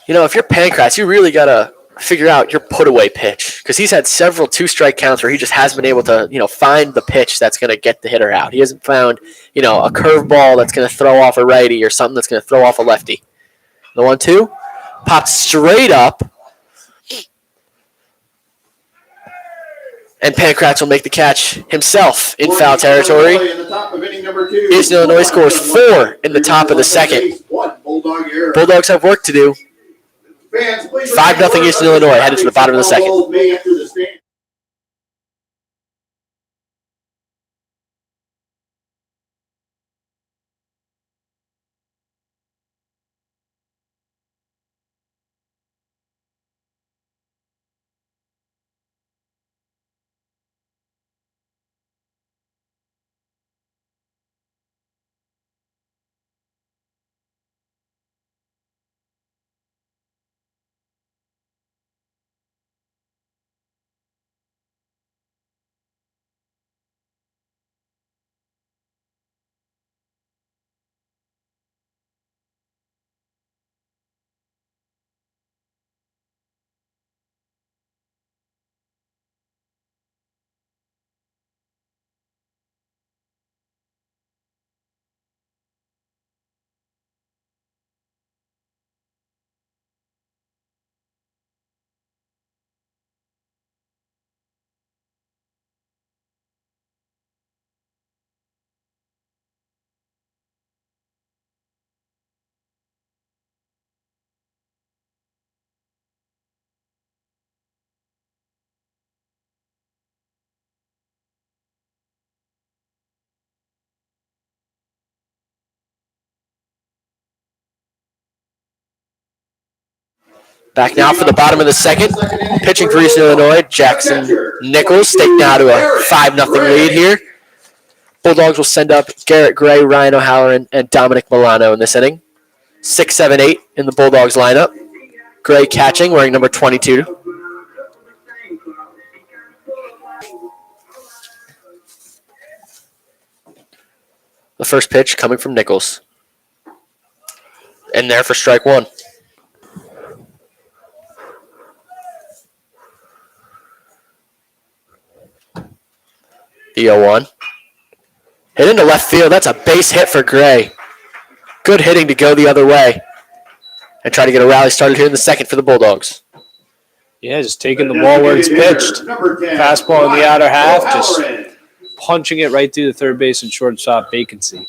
You know, if you're Pancrats, you really got to figure out your put-away pitch. Because he's had several two-strike counts where he just hasn't been able to, find the pitch that's going to get the hitter out. He hasn't found, a curveball that's going to throw off a righty or something that's going to throw off a lefty. The 1-2 popped straight up. And Pancrats will make the catch himself in foul territory. Eastern Illinois scores 4 in the top of the second. Bulldogs have work to do. 5-0 Eastern Illinois headed to the bottom of the second. Back now for the bottom of the second. Pitching for Eastern Illinois, Jackson Nichols, staked now to a 5-0 lead here. Bulldogs will send up Garrett Gray, Ryan O'Halloran, and Dominic Milano in this inning. 6, 7, 8 in the Bulldogs lineup. Gray catching, wearing number 22. The first pitch coming from Nichols. And there for strike 1. The 0-1. Hit into left field. That's a base hit for Gray. Good hitting to go the other way. And try to get a rally started here in the second for the Bulldogs. Yeah, just taking the ball where it's pitched. Fastball in the outer half, just punching it right through the third base and shortstop vacancy.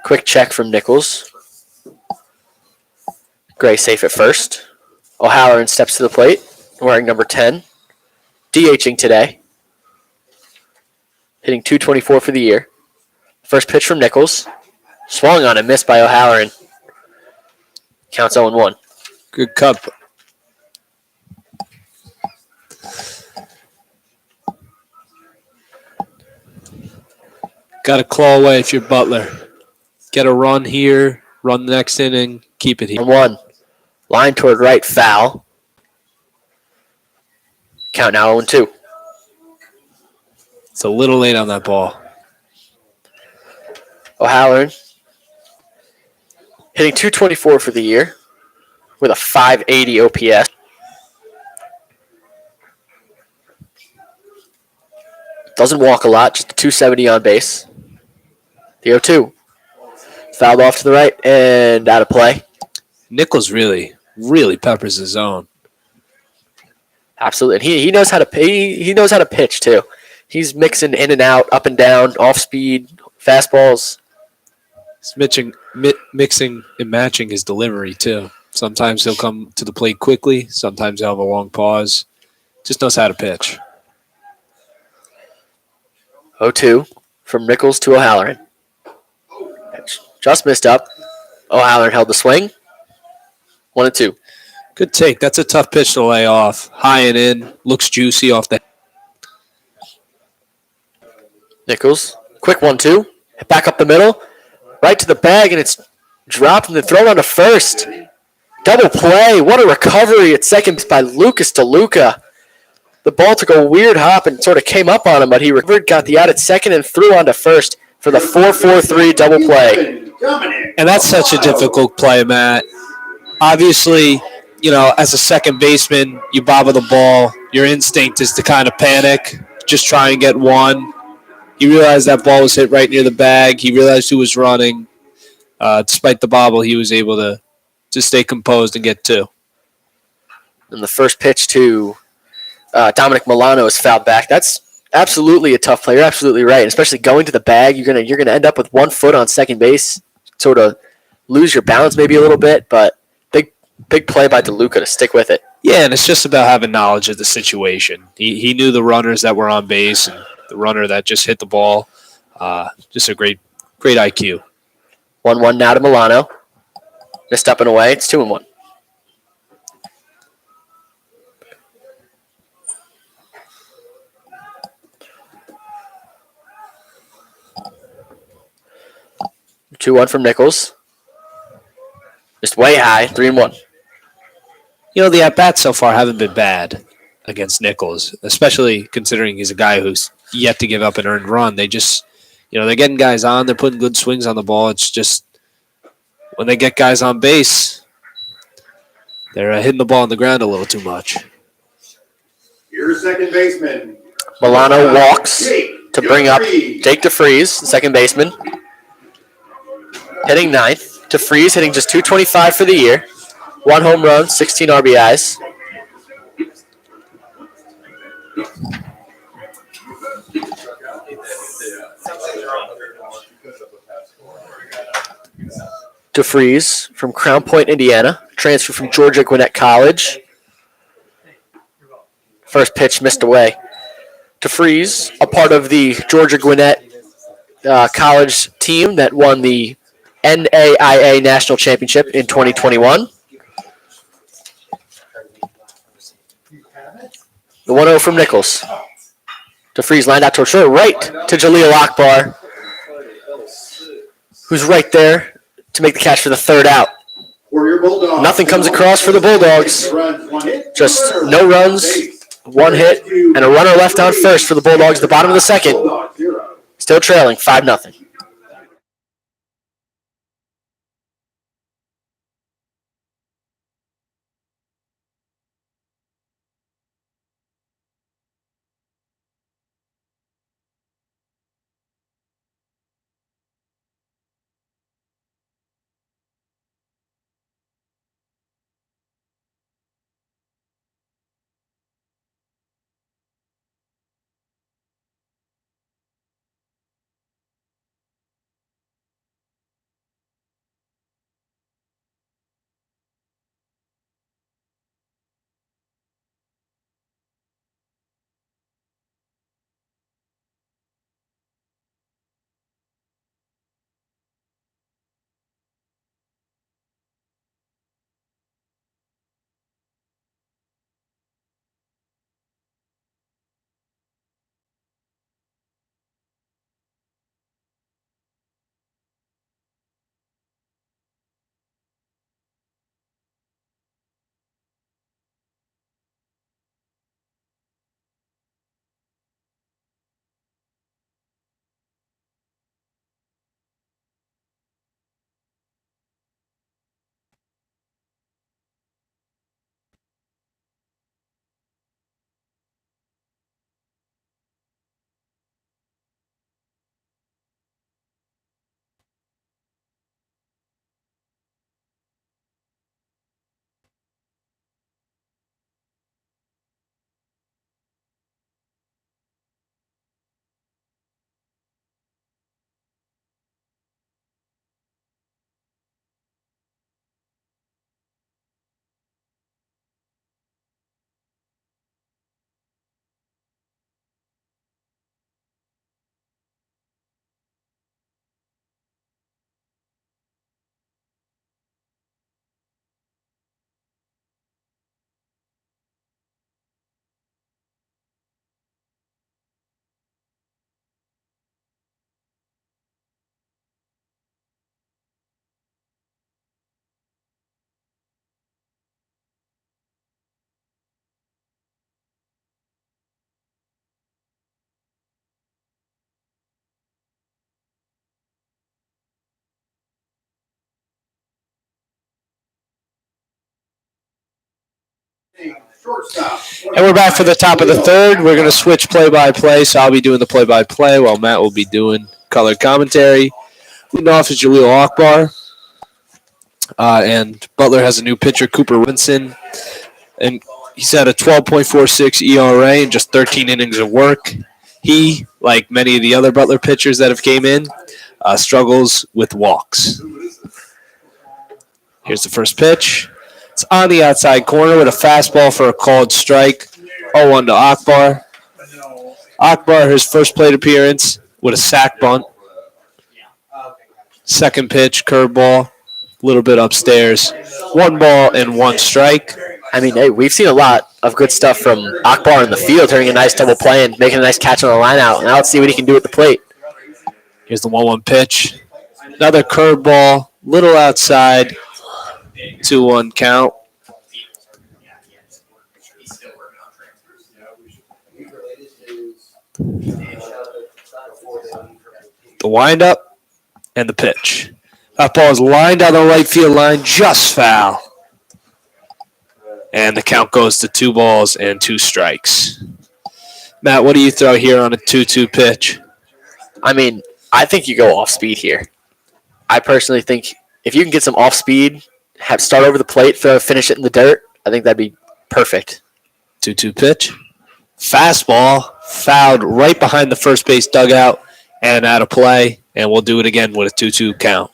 Quick check from Nichols. Gray safe at first. O'Halloran steps to the plate, wearing number 10. DHing today. Hitting .224 for the year. First pitch from Nichols. Swung on and missed by O'Halloran. Counts 0-1. Good cup. Got to claw away if you're Butler. Get a run here, run the next inning, keep it here. 1-1. Line toward right, foul. Count now 0-2. It's a little late on that ball. O'Halloran hitting .224 for the year with a .580 OPS. Doesn't walk a lot, just a .270 on base. The 0-2. Fouled off to the right and out of play. Nichols really peppers his zone. Absolutely. And he knows how to he knows how to pitch too. He's mixing in and out, up and down, off speed, fastballs. He's mixing and matching his delivery too. Sometimes he'll come to the plate quickly. Sometimes he'll have a long pause. Just knows how to pitch. 0-2 from Nichols to O'Halloran. Just missed up. O'Halloran held the swing. 1-2. Good take. That's a tough pitch to lay off. High and in. Looks juicy off the. Nichols. Quick 1-2. Back up the middle. Right to the bag, and it's dropped and then thrown on to first. Double play. What a recovery at second by Lucas DeLuca. The ball took a weird hop and sort of came up on him, but he recovered, got the out at second, and threw on to first for the 4-4-3 double play. And that's such a difficult play, Matt. Obviously, you know, as a second baseman, you bobble the ball. Your instinct is to kind of panic, just try and get one. He realized that ball was hit right near the bag. He realized who was running. Despite the bobble, he was able to stay composed and get two. And the first pitch to Dominic Milano is fouled back. That's absolutely a tough play. You're absolutely right. Especially going to the bag, you're gonna end up with 1 foot on second base. Sort of lose your balance maybe a little bit, but big play by DeLuca to stick with it. Yeah, and it's just about having knowledge of the situation. He knew the runners that were on base and the runner that just hit the ball. Just a great IQ. 1-1 now to Milano. Missed up and away. It's 2-1. Two one from Nichols. Just way high. 3-1. You know, the at-bats so far haven't been bad against Nichols, especially considering he's a guy who's yet to give up an earned run. They just, you know, they're getting guys on. They're putting good swings on the ball. It's just when they get guys on base, they're hitting the ball on the ground a little too much. Your second baseman. Milano walks to bring up Jake DeFries, the second baseman. Hitting ninth. DeFries hitting just .225 for the year. 1 home run, 16 RBIs. DeFries from Crown Point, Indiana. Transferred from Georgia Gwinnett College. First pitch missed away. DeFries, a part of the Georgia Gwinnett College team that won the NAIA National Championship in 2021. The 1-0 from Nichols. DeFries lined out toward short, right to Jaleel Akbar, who's right there to make the catch for the third out. Nothing comes across for the Bulldogs. Just no runs, 1 hit, and a runner left on first for the Bulldogs at the bottom of the second. Still trailing 5-0. Shortstop. And we're back for the top of the third. We're going to switch play-by-play, so I'll be doing the play-by-play while Matt will be doing color commentary. Leading off is Jaleel Akbar. And Butler has a new pitcher, Cooper Robinson. And he's had a 12.46 ERA in just 13 innings of work. He, like many of the other Butler pitchers that have came in, struggles with walks. Here's the first pitch. It's on the outside corner with a fastball for a called strike. 0-1 to Akbar. Akbar, his first plate appearance with a sac bunt. Second pitch, curveball, a little bit upstairs. 1 ball and 1 strike. I mean, hey, we've seen a lot of good stuff from Akbar in the field, turning a nice double play and making a nice catch on the line out. Now let's see what he can do at the plate. Here's the 1-1 pitch. Another curveball, little outside. 2-1 count. The windup and the pitch. That ball is lined on the right field line, just foul. And the count goes to 2 balls and 2 strikes. Matt, what do you throw here on a 2-2 pitch? I mean, I think you go off speed here. I personally think if you can get some off speed, start over the plate, finish it in the dirt, I think that'd be perfect. 2-2 pitch. Fastball fouled right behind the first base dugout and out of play. And we'll do it again with a 2-2 count.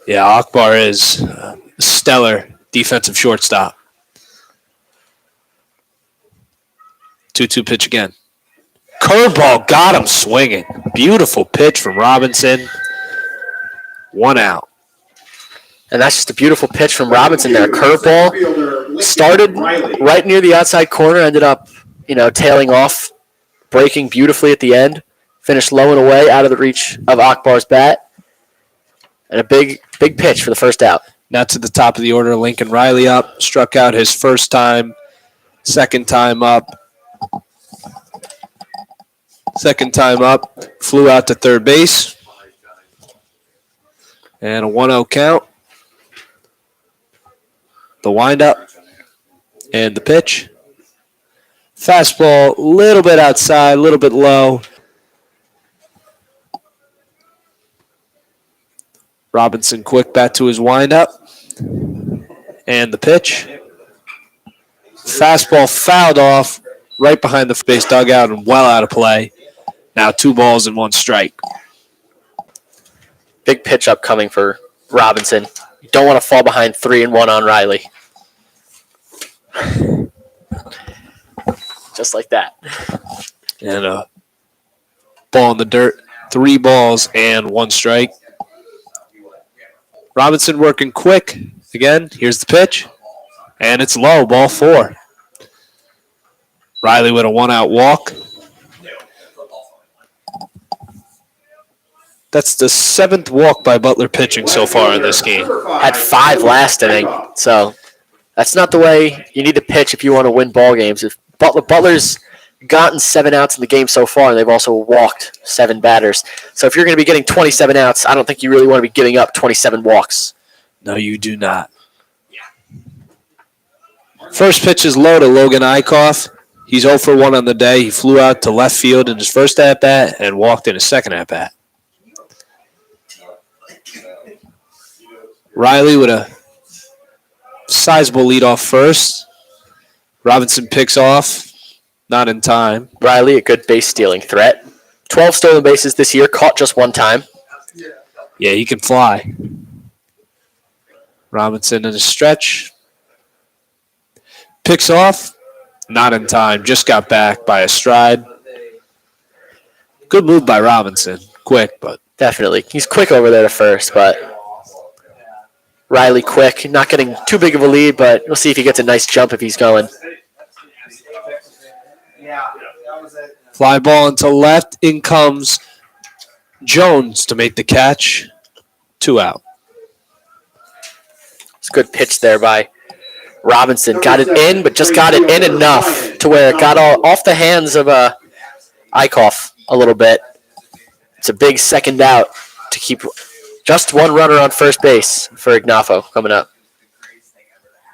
Yeah, Akbar is a stellar defensive shortstop. 2-2 pitch again. Curveball got him swinging. Beautiful pitch from Robinson. 1 out. And that's just a beautiful pitch from Robinson there. Curveball started right near the outside corner, ended up, tailing off, breaking beautifully at the end, finished low and away out of the reach of Akbar's bat. And a big pitch for the first out. Now to the top of the order, Lincoln Riley up. Struck out his first time. Second time up. Flew out to third base. And a 1-0 count. The windup. And the pitch. Fastball, a little bit outside, a little bit low. Robinson quick back to his windup. And the pitch. Fastball fouled off right behind the base dugout and well out of play. Now 2 balls and 1 strike. Big pitch upcoming for Robinson. You don't want to fall behind 3-1 on Riley. Just like that. And a ball in the dirt. 3 balls and 1 strike. Robinson working quick. Again, here's the pitch. And it's low, ball 4. Riley with a 1-out walk. That's the 7th walk by Butler pitching so far in this game. Had 5 last inning. So that's not the way you need to pitch if you want to win ball games. If Butler's gotten 7 outs in the game so far, and they've also walked 7 batters. So if you're going to be getting 27 outs, I don't think you really want to be giving up 27 walks. No, you do not. First pitch is low to Logan Eichhoff. He's 0 for 1 on the day. He flew out to left field in his first at-bat and walked in his second at-bat. Riley with a sizable lead off first. Robinson picks off. Not in time. Riley, a good base stealing threat. 12 stolen bases this year, caught just 1 time. Yeah, he can fly. Robinson in a stretch. Picks off. Not in time. Just got back by a stride. Good move by Robinson. Quick, but. Definitely. He's quick over there to first, but Riley quick. Not getting too big of a lead, but we'll see if he gets a nice jump if he's going. Fly ball into left. In comes Jones to make the catch. 2 out. It's a good pitch there by Robinson. Got it in, but just got it in enough to where it got off the hands of Eichhoff a little bit. It's a big second out to keep just 1 runner on first base for Ignafo coming up.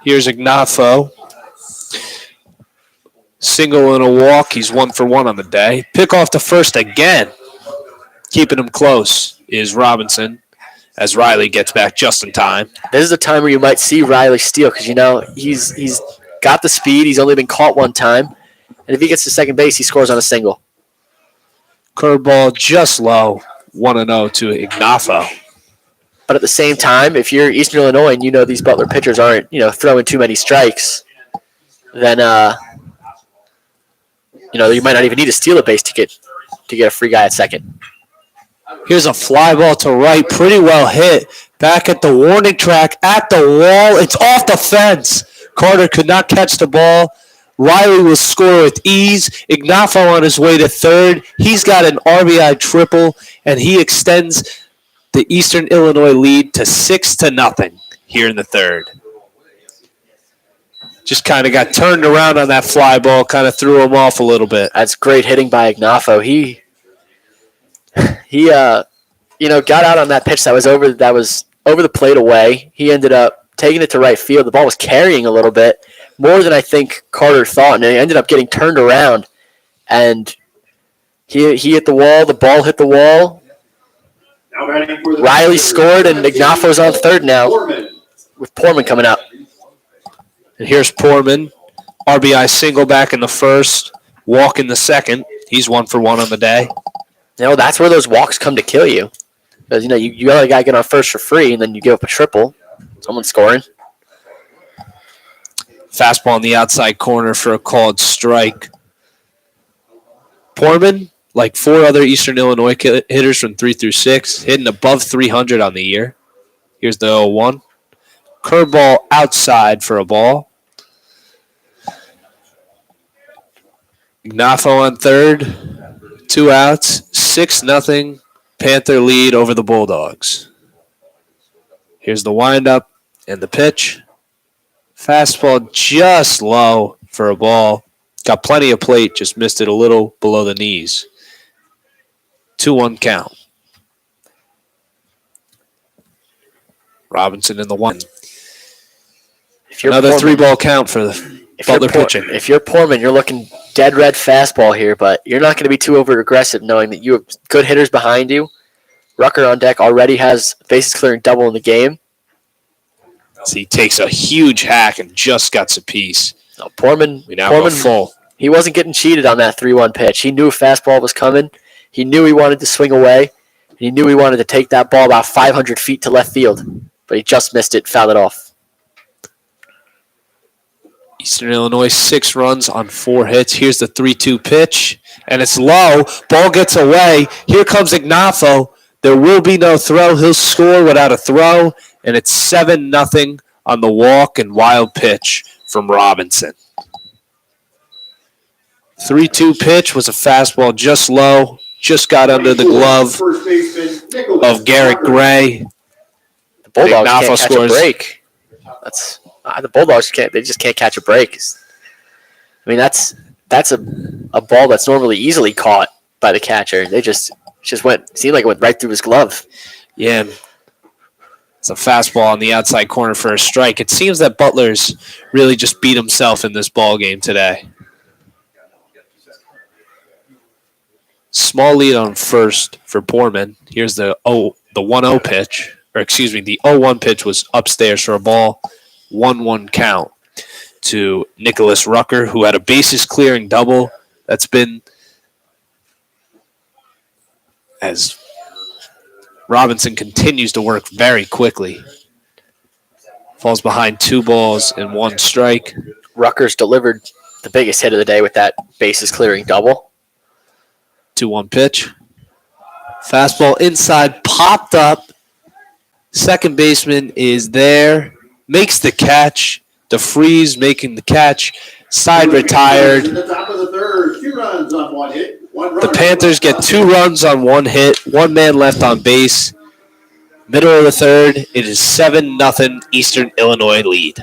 Here's Ignafo. Single and a walk. He's 1 for 1 on the day. Pick off the first again. Keeping him close is Robinson as Riley gets back just in time. This is a time where you might see Riley steal because, he's got the speed. He's only been caught one time. And if he gets to second base, he scores on a single. Curveball just low. 1-0 to Ignafo. But at the same time, if you're Eastern Illinois and you know these Butler pitchers aren't, throwing too many strikes, then you might not even need to steal a base to get a free guy at second. Here's a fly ball to right, pretty well hit. Back at the warning track, at the wall. It's off the fence. Carter could not catch the ball. Riley will score with ease. Ignafo on his way to third. He's got an RBI triple, and he extends the Eastern Illinois lead to 6-0 here in the third. Just kind of got turned around on that fly ball, kind of threw him off a little bit. That's great hitting by Ignafo. He got out on that pitch that was over the plate away. He ended up taking it to right field. The ball was carrying a little bit, more than I think Carter thought, and it ended up getting turned around. And he hit the wall. The ball hit the wall. Riley scored, and Ignafo's on third now with Poorman coming up. And here's Poorman. RBI single back in the first, walk in the second. He's 1 for 1 on the day. That's where those walks come to kill you. Because, you let a guy get on first for free, and then you give up a triple. Someone's scoring. Fastball on the outside corner for a called strike. Poorman, like 4 other Eastern Illinois hitters from 3 through 6, hitting above 300 on the year. Here's the 0-1. Curveball outside for a ball. Ignafo on third. 2 outs. 6-0. Panther lead over the Bulldogs. Here's the windup and the pitch. Fastball just low for a ball. Got plenty of plate, just missed it a little below the knees. 2-1 count. Robinson in the 1. Another 3-ball count for the Butler pitching. If you're Poorman, you're looking dead red fastball here, but you're not going to be too over aggressive knowing that you have good hitters behind you. Rucker on deck already has bases clearing double in the game. So he takes a huge hack and just got a piece. No, Poorman full. He wasn't getting cheated on that 3-1 pitch. He knew a fastball was coming. He knew he wanted to swing away. And he knew he wanted to take that ball about 500 feet to left field. But he just missed it, fouled it off. Eastern Illinois, 6 runs on 4 hits. Here's the 3-2 pitch, and it's low. Ball gets away. Here comes Ignafo. There will be no throw. He'll score without a throw, and it's 7-0 on the walk and wild pitch from Robinson. 3-2 pitch was a fastball just low, just got under the glove of Garrett Gray. The Bulldogs can't catch a break. The Bulldogs just can't catch a break. I mean, that's a ball that's normally easily caught by the catcher. They just seemed like it went right through his glove. Yeah. It's a fastball on the outside corner for a strike. It seems that Butler's really just beat himself in this ball game today. Small lead on first for Poorman. Here's the 1-0 pitch. The 0-1 pitch was upstairs for a ball. 1-1 count to Nicholas Rucker, who had a bases clearing double. That's been, as Robinson continues to work very quickly. Falls behind 2 balls and 1 strike. Rucker's delivered the biggest hit of the day with that bases clearing double. 2-1 pitch. Fastball inside, popped up. Second baseman is there. Makes the catch. DeFreeze making the catch. Side retired. The Panthers get 2 runs on 1 hit. 1 man left on base. Middle of the third. It is 7-0 Eastern Illinois lead.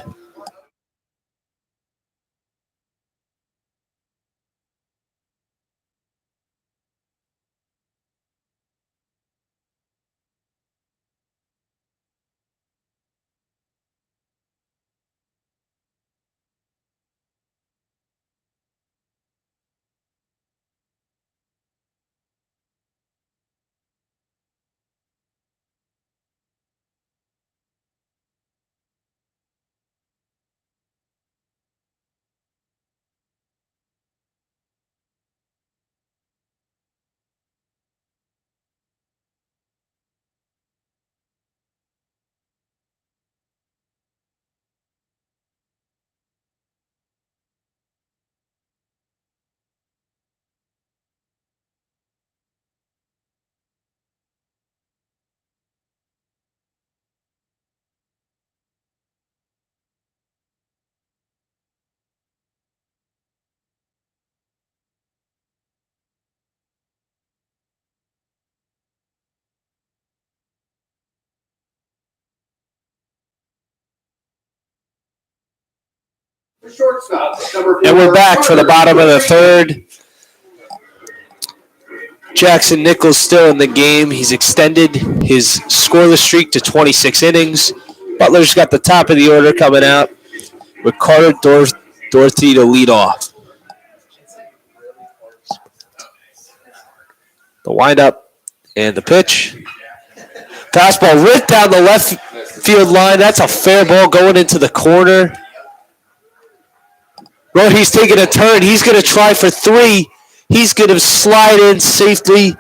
The shortstop, number 4. And we're back for the bottom of the third. Jackson Nichols still in the game. He's extended his scoreless streak to 26 innings. Butler's got the top of the order coming out with Carter Dorothy to lead off. The windup and the pitch. Fastball ripped down the left field line. That's a fair ball going into the corner. Rohi's taking a turn. He's going to try for 3. He's going to slide in safely.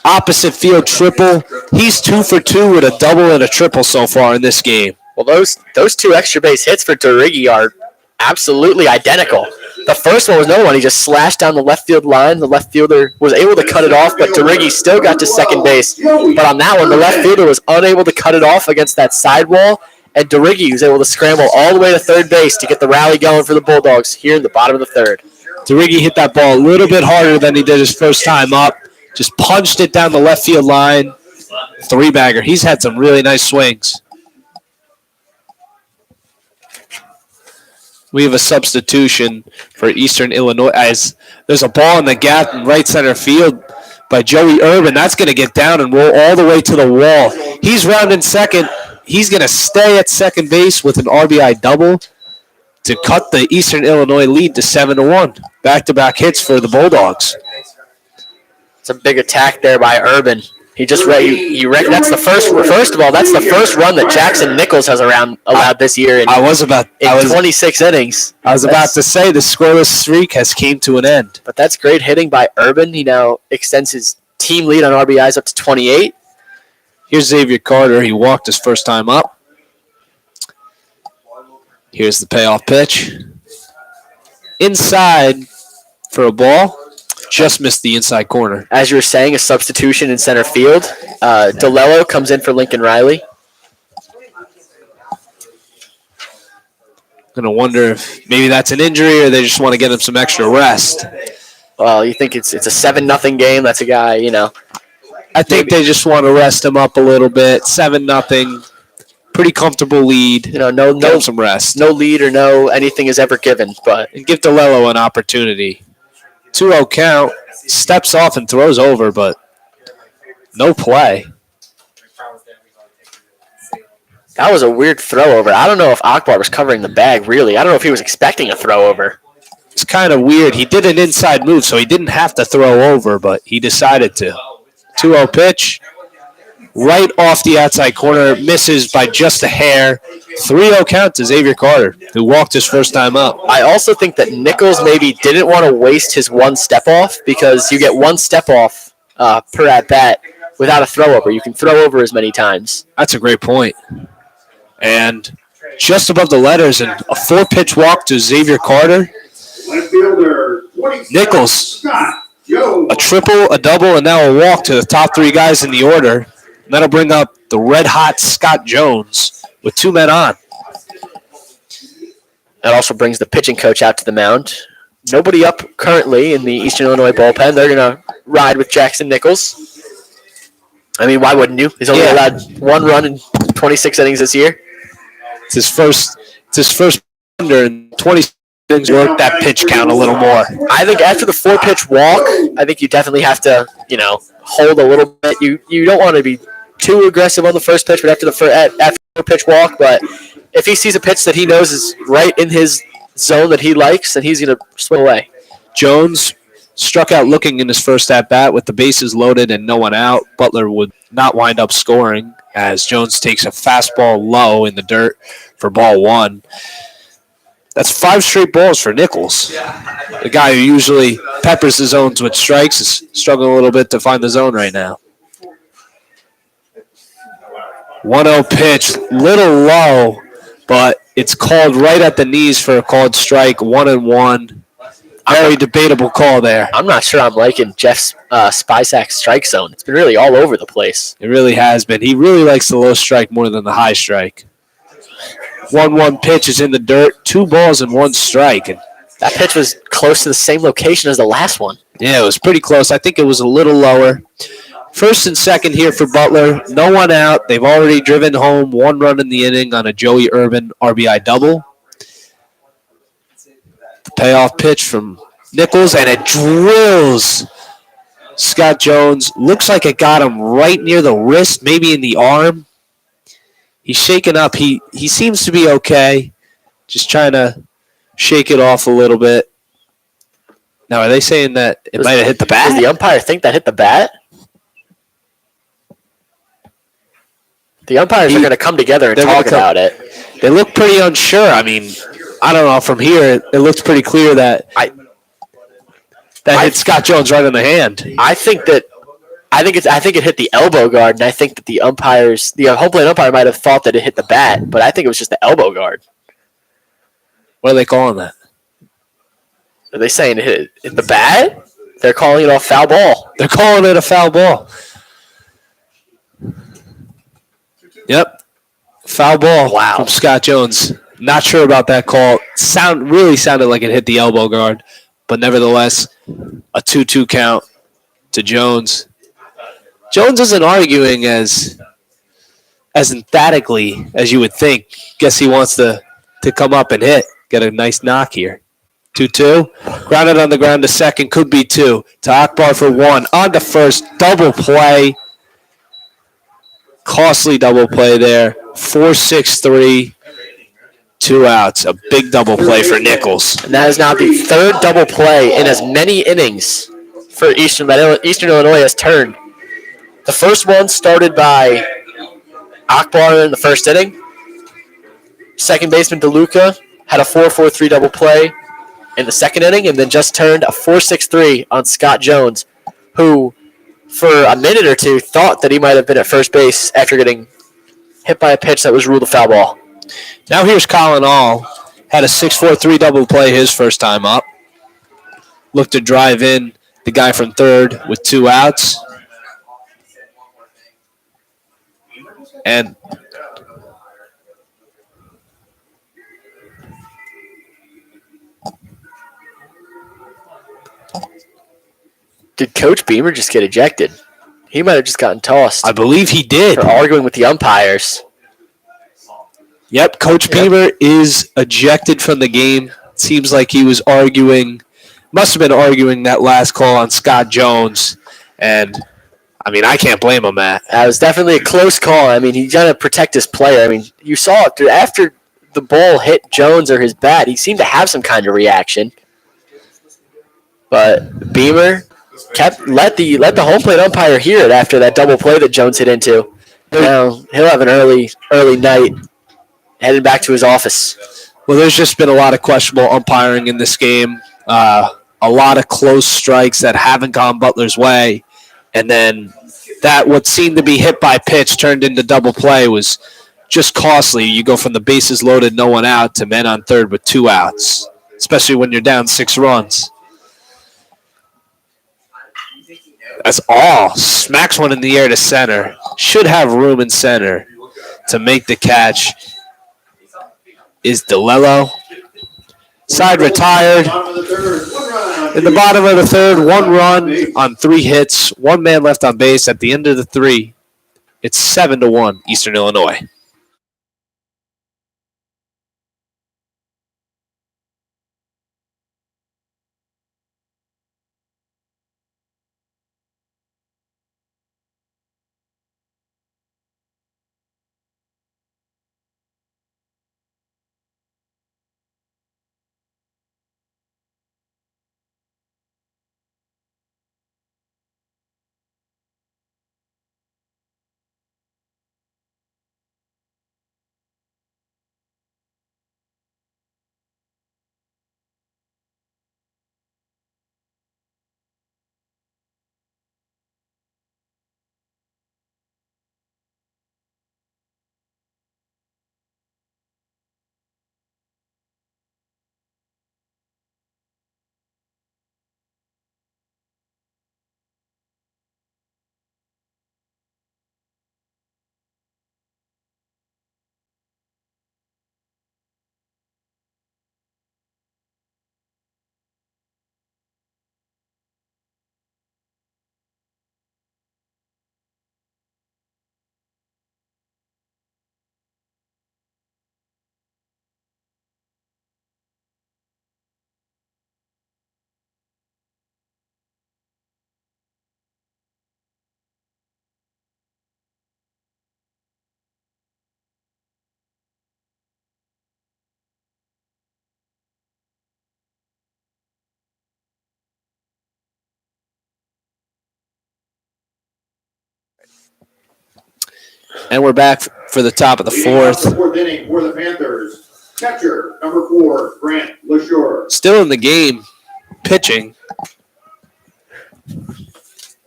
Opposite field triple. He's 2 for 2 with a double and a triple so far in this game. Well, those 2 extra base hits for Durigi are absolutely identical. The first one was no one. He just slashed down the left field line. The left fielder was able to cut it off, but Durigi still got to second base. But on that one, the left fielder was unable to cut it off against that sidewall, and Durigi was able to scramble all the way to third base to get the rally going for the Bulldogs here in the bottom of the third. Durigi hit that ball a little bit harder than he did his first time up. Just punched it down the left field line. 3-bagger. He's had some really nice swings. We have a substitution for Eastern Illinois as there's a ball in the gap in right center field by Joey Urban. That's going to get down and roll all the way to the wall. He's rounding second. He's going to stay at second base with an RBI double to cut the Eastern Illinois lead to 7-1. Back-to-back hits for the Bulldogs. It's a big attack there by Urban. He just that's the first of all, that's the first run that Jackson Nichols has allowed this year in 26 innings. I was about to say the scoreless streak has came to an end. But that's great hitting by Urban. He now extends his team lead on RBIs up to 28. Here's Xavier Carter. He walked his first time up. Here's the payoff pitch. Inside for a ball. Just missed the inside corner. As you were saying, a substitution in center field. DeLello comes in for Lincoln Riley. Going to wonder if maybe that's an injury or they just want to get him some extra rest. Well, you think it's a 7-0 game. That's a guy, I think they just want to rest him up a little bit. 7-0. Pretty comfortable lead. No, Get him some rest. No lead or no anything is ever given. And give DeLello an opportunity. 2-0 count. Steps off and throws over, but no play. That was a weird throw over. I don't know if Akbar was covering the bag, really. I don't know if he was expecting a throw over. It's kind of weird. He did an inside move, so he didn't have to throw over, but he decided to. 2-0 pitch. Right off the outside corner. Misses by just a hair. 3-0 count to Xavier Carter, who walked his first time up. I also think that Nichols maybe didn't want to waste his one step off because you get one step off per at-bat without a throw over. You can throw over as many times. That's a great point. And just above the letters, and a 4-pitch walk to Xavier Carter. Left fielder, Nichols, a triple, a double, and now a walk to the top 3 guys in the order. And that'll bring up the red-hot Scott Jones with 2 men on. That also brings the pitching coach out to the mound. Nobody up currently in the Eastern Illinois bullpen. They're going to ride with Jackson Nichols. I mean, why wouldn't you? He's only allowed 1 run in 26 innings this year. It's his first under in 26 innings. Work that pitch count a little more. I think after the 4-pitch walk, I think you definitely have to, hold a little bit. You don't want to be too aggressive on the first pitch, but after the 4-pitch walk. But if he sees a pitch that he knows is right in his zone that he likes, then he's going to swing away. Jones struck out looking in his first at-bat with the bases loaded and no one out. Butler would not wind up scoring as Jones takes a fastball low in the dirt for ball 1. That's 5 straight balls for Nichols. The guy who usually peppers the zones with strikes is struggling a little bit to find the zone right now. 1-0 pitch, little low, but it's called right at the knees for a called strike, 1-1. Very debatable call there. I'm not sure I'm liking Jeff Spicak's strike zone. It's been really all over the place. It really has been. He really likes the low strike more than the high strike. 1-1 pitch is in the dirt. 2 balls and 1 strike. And that pitch was close to the same location as the last one. Yeah, it was pretty close. I think it was a little lower. First and second here for Butler. No one out. They've already driven home 1 run in the inning on a Joey Urban RBI double. payoff pitch from Nichols, and it drills Scott Jones. Looks like it got him right near the wrist, maybe in the arm. He's shaken up. He seems to be okay. Just trying to shake it off a little bit. Now, are they saying that it might have hit the bat? Does the umpire think that hit the bat? The umpires are going to come together and talk about it. They look pretty unsure. I mean, I don't know. From here, it looks pretty clear that hit Scott Jones right in the hand. I think it hit the elbow guard, and I think that the home plate umpire might have thought that it hit the bat, but I think it was just the elbow guard. What are they calling that? Are they saying it hit the bat? They're calling it a foul ball. They're calling it a foul ball. Yep. Foul ball from Scott Jones. Not sure about that call. Really sounded like it hit the elbow guard, but nevertheless, a 2-2 count to Jones. Jones isn't arguing as emphatically as you would think. Guess he wants to come up and get a nice knock here. 2-2. Grounded on the ground to second. Could be 2. To Akbar for 1. On to first. Double play. Costly double play there. 4-6-3. 2 outs. A big double play for Nichols. And that is now the third double play in as many innings for Eastern Illinois has turned. The first one started by Akbar in the first inning. Second baseman DeLuca had a 4-4-3 double play in the second inning, and then just turned a 4-6-3 on Scott Jones, who for a minute or two thought that he might have been at first base after getting hit by a pitch that was ruled a foul ball. Now here's Colin All. Had a 6-4-3 double play his first time up. Looked to drive in the guy from third with 2 outs. And did Coach Beamer just get ejected? He might have just gotten tossed. I believe he did. For arguing with the umpires. Yep, Coach Beamer is ejected from the game. Seems like he was must have been arguing that last call on Scott Jones. And, I mean, I can't blame him, Matt. That was definitely a close call. I mean, he's trying to protect his player. I mean, you saw it. After the ball hit Jones or his bat, he seemed to have some kind of reaction. But Beamer let the home plate umpire hear it after that double play that Jones hit into. Now he'll have an early night heading back to his office. Well, there's just been a lot of questionable umpiring in this game. A lot of close strikes that haven't gone Butler's way. And then that what seemed to be hit by pitch turned into double play was just costly. You go from the bases loaded, no one out, to men on third with 2 outs, especially when you're down 6 runs. That's All. Smacks one in the air to center. Should have room in center to make the catch. Is DeLello. Side retired. In the bottom of the third, 1 run on 3 hits. 1 man left on base at the end of the 3. It's 7-1 Eastern Illinois. And we're back for the top of the Leading off fourth. the fourth inning for the Panthers, catcher number 4, Grant LaSure. Still in the game, pitching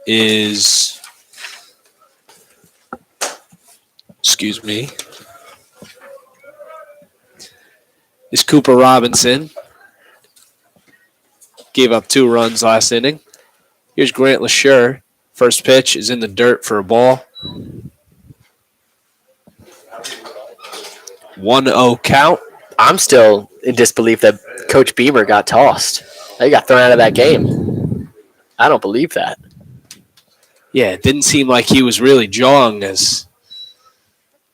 is, is Cooper Robinson. Gave up 2 runs last inning. Here's Grant LaSure. First pitch is in the dirt for a ball. 1-0 count. I'm still in disbelief that Coach Beamer got tossed. He got thrown out of that game. I don't believe that. Yeah, it didn't seem like he was really jawing as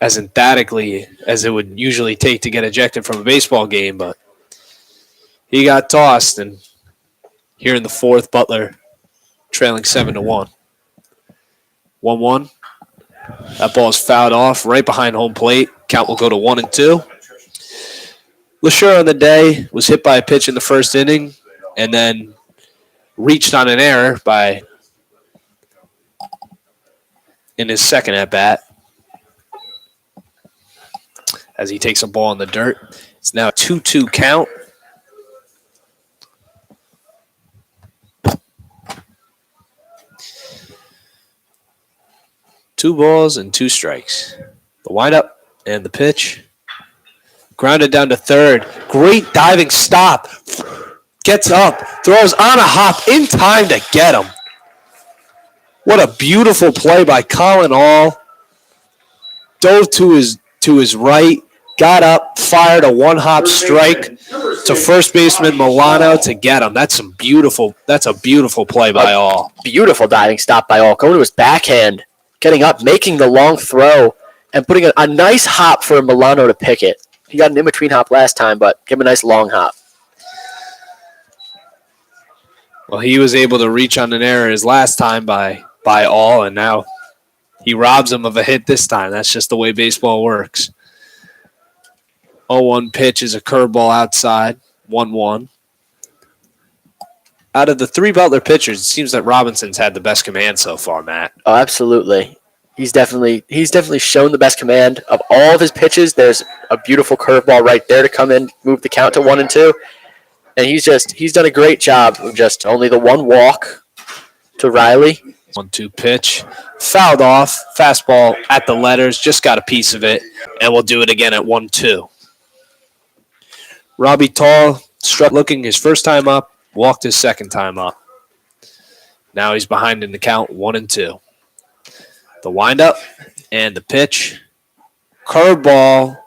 emphatically as it would usually take to get ejected from a baseball game, but he got tossed, and here in the fourth, Butler trailing 7-1. 1-1. That ball is fouled off right behind home plate. Count will go to 1-2. LaSure on the day was hit by a pitch in the first inning and then reached on an error in his second at-bat as he takes a ball in the dirt. It's now a 2-2 count. Two balls and 2 strikes. The windup and the pitch. Grounded down to third. Great diving stop. Gets up. Throws on a hop in time to get him. What a beautiful play by Colin All. Dove to his right. Got up. Fired a 1-hop strike to first baseman Milano to get him. That's a beautiful play by All. Beautiful diving stop by All. Going to his backhand. Getting up, making the long throw, and putting a nice hop for Milano to pick it. He got an in-between hop last time, but give him a nice long hop. Well, he was able to reach on an error his last time by All, and now he robs him of a hit this time. That's just the way baseball works. 0-1 pitch is a curveball outside. 1-1. Out of the 3 Butler pitchers, it seems that Robinson's had the best command so far, Matt. Oh, absolutely. He's definitely shown the best command of all of his pitches. There's a beautiful curveball right there to come in, move the count to 1-2. And he's done a great job of just only the 1 walk to Riley. 1-2 pitch. Fouled off. Fastball at the letters. Just got a piece of it. And we'll do it again at 1-2. Robbie Tall struck looking his first time up. Walked his second time up. Now he's behind in the count, 1-2. The windup and the pitch. Curveball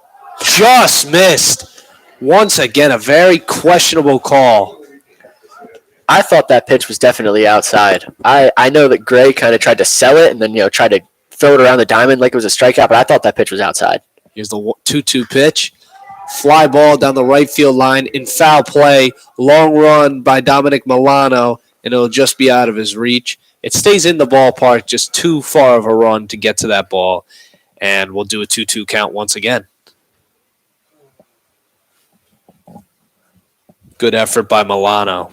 just missed. Once again, a very questionable call. I thought that pitch was definitely outside. I know that Gray kind of tried to sell it and then tried to throw it around the diamond like it was a strikeout, but I thought that pitch was outside. Here's the 2-2 pitch. Fly ball down the right field line in foul play. Long run by Dominic Milano, and it'll just be out of his reach. It stays in the ballpark, just too far of a run to get to that ball, and we'll do a 2-2 count once again. Good effort by Milano.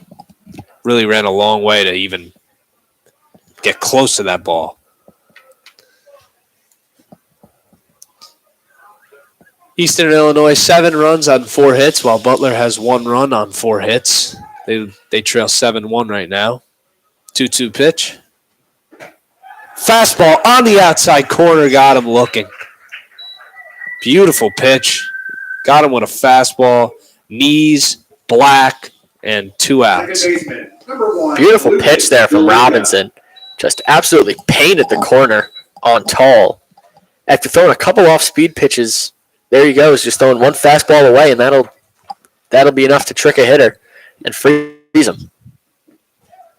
Really ran a long way to even get close to that ball. Eastern Illinois, 7 runs on 4 hits, while Butler has 1 run on 4 hits. They trail 7-1 right now. 2-2 pitch. Fastball on the outside corner, got him looking. Beautiful pitch. Got him with a fastball. Knees, black, and 2 outs. Beautiful pitch there from Robinson. Just absolutely painted the corner on Tall. After throwing a couple off-speed pitches, there he goes, just throwing 1 fastball away, and that'll be enough to trick a hitter and freeze him.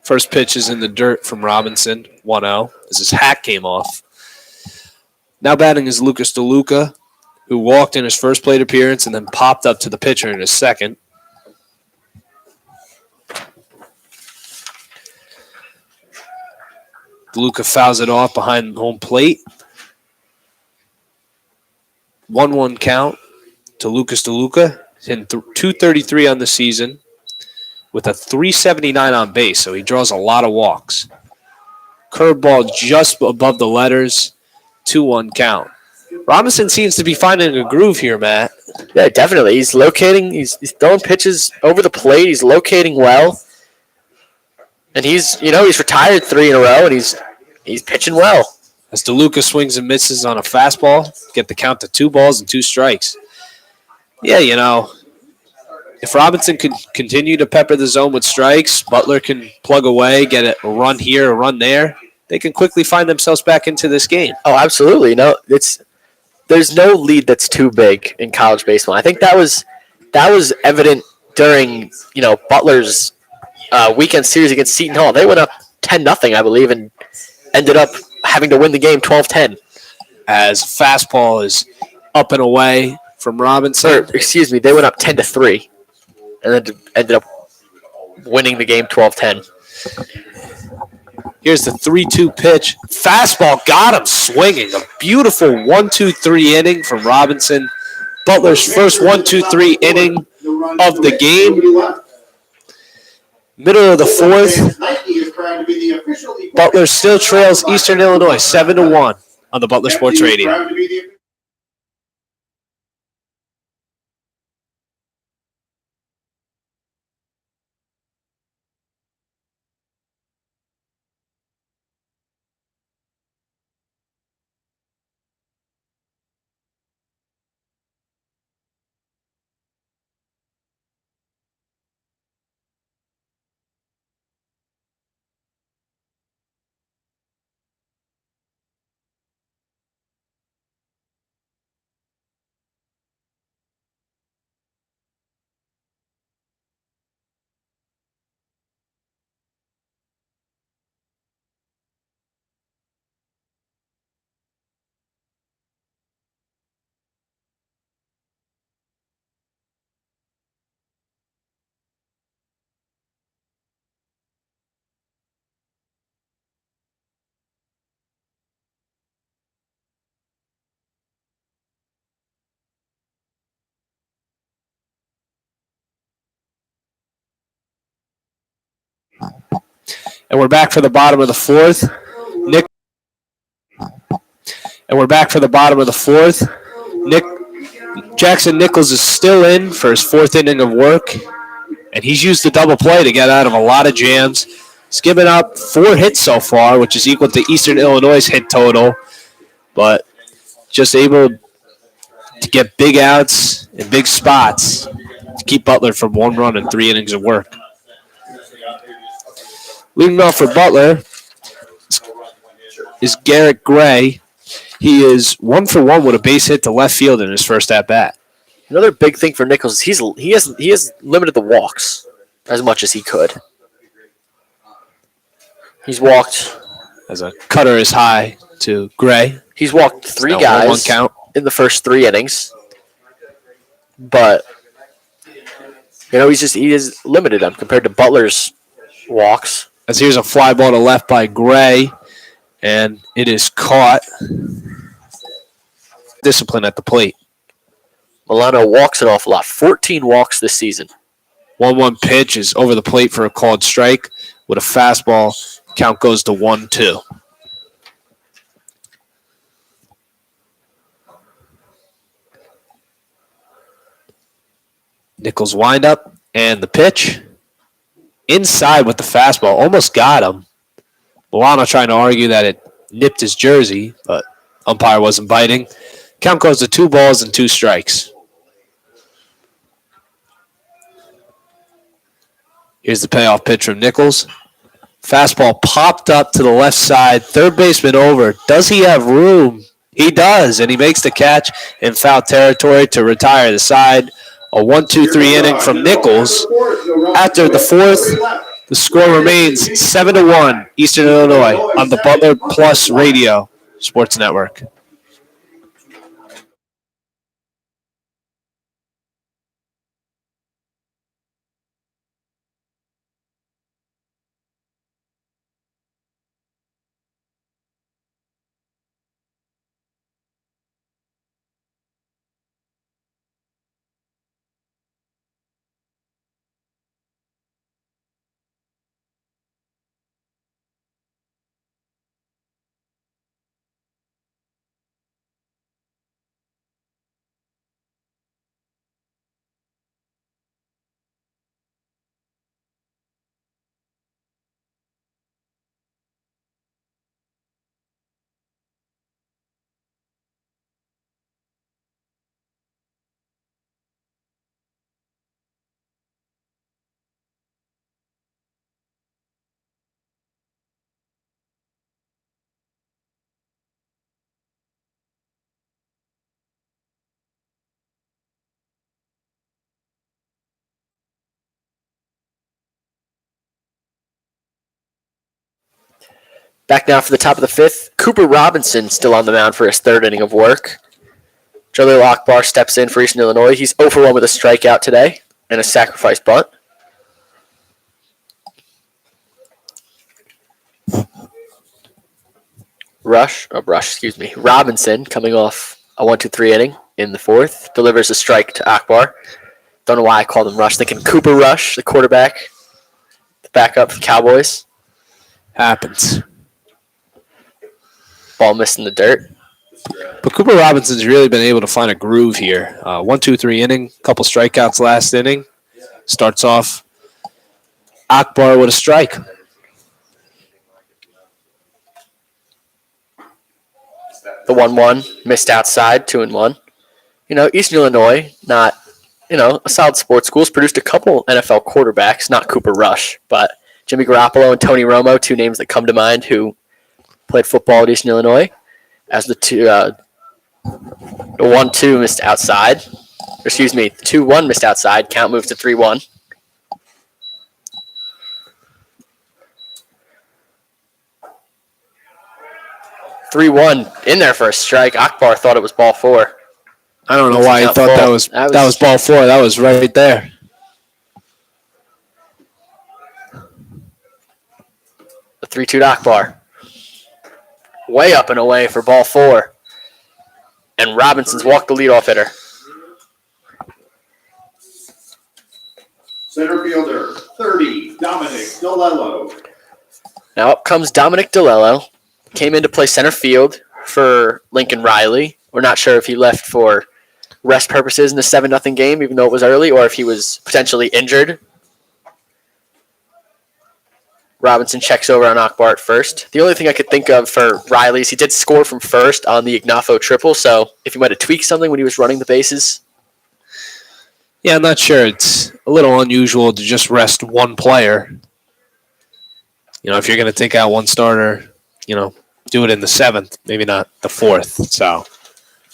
First pitch is in the dirt from Robinson, 1-0, as his hat came off. Now batting is Lucas DeLuca, who walked in his first plate appearance and then popped up to the pitcher in his second. DeLuca fouls it off behind home plate. 1-1 count to Lucas DeLuca. He's hitting .233 on the season with a .379 on base, so he draws a lot of walks. Curveball just above the letters, 2-1 count. Robinson seems to be finding a groove here, Matt. Yeah, definitely. He's locating. He's throwing pitches over the plate. He's locating well, and he's retired 3 in a row, and he's pitching well. As DeLuca swings and misses on a fastball, get the count to 2 balls and 2 strikes. Yeah, if Robinson could continue to pepper the zone with strikes, Butler can plug away, get a run here, a run there. They can quickly find themselves back into this game. Oh, absolutely. No, there's no lead that's too big in college baseball. I think that was evident during Butler's weekend series against Seton Hall. They went up 10-0, I believe, and ended up having to win the game 12-10. As fastball is up and away from Robinson. Or, excuse me, they went up 10-3, and then ended up winning the game 12-10. Here's the 3-2 pitch. Fastball got him swinging. A beautiful 1-2-3 inning from Robinson. Butler's first 1-2-3 inning of the game. Middle of the fourth. Butler still trails Eastern Illinois 7-1 on the Butler Sports Radio. And we're back for the bottom of the fourth. Jackson Nichols is still in for his fourth inning of work, and he's used the double play to get out of a lot of jams. He's given up 4 hits so far, which is equal to Eastern Illinois' hit total, but just able to get big outs in big spots to keep Butler from 1 run in 3 innings of work. Leading off for Butler is Garrett Gray. He is 1-for-1 with a base hit to left field in his first at bat. Another big thing for Nichols is he has limited the walks as much as he could. He's walked As a cutter is high to Gray. He's walked 3 guys count in the first 3 innings, but he is limited them compared to Butler's walks. As here's a fly ball to left by Gray, and it is caught. Discipline at the plate. Milano walks an awful lot. 14 walks this season. 1-1 pitch is over the plate for a called strike. With a fastball, count goes to 1-2. Nichols windup and the pitch. Inside with the fastball. Almost got him. Milano trying to argue that it nipped his jersey, but umpire wasn't biting. Count goes to 2 balls and 2 strikes. Here's the payoff pitch from Nichols. Fastball popped up to the left side. Third baseman over. Does he have room? He does, and he makes the catch in foul territory to retire the side. A 1-2-3 inning from Nichols. After the fourth, the score remains 7-1 Eastern Illinois on the Butler Plus Radio Sports Network. Back now for the top of the fifth. Cooper Robinson still on the mound for his third inning of work. Jaleel Akbar steps in for Eastern Illinois. He's 0 for 1 with a strikeout today and a sacrifice bunt. Robinson coming off a 1-2-3 inning in the fourth delivers a strike to Akbar. Don't know why I called him Rush. Thinking Cooper Rush, the quarterback, the backup for the Cowboys. Happens. Ball missed in the dirt. But Cooper Robinson's really been able to find a groove here. 1-2-3 inning, couple strikeouts last inning. Starts off Akbar with a strike. The 1-1 missed outside, 2-1. Eastern Illinois, not a solid sports school, has produced a couple NFL quarterbacks, not Cooper Rush, but Jimmy Garoppolo and Tony Romo, two names that come to mind who played football at Eastern Illinois. As the 1-2 missed outside. The 2-1 missed outside. Count moves to 3-1. In there for a strike. Akbar thought it was ball 4. I don't know why he thought that was ball 4. That was right there. The 3-2 to Akbar. Way up and away for ball 4. And Robinson's walked the leadoff hitter. Center fielder, 30, Dominic DeLello. Now up comes Dominic DeLello. Came in to play center field for Lincoln Riley. We're not sure if he left for rest purposes in the 7-0 game, even though it was early, or if he was potentially injured. Robinson checks over on Akbar at first. The only thing I could think of for Riley is he did score from first on the Ignafo triple, so if he might have tweaked something when he was running the bases. Yeah, I'm not sure. It's a little unusual to just rest one player. If you're going to take out one starter, do it in the 7th, maybe not the 4th. So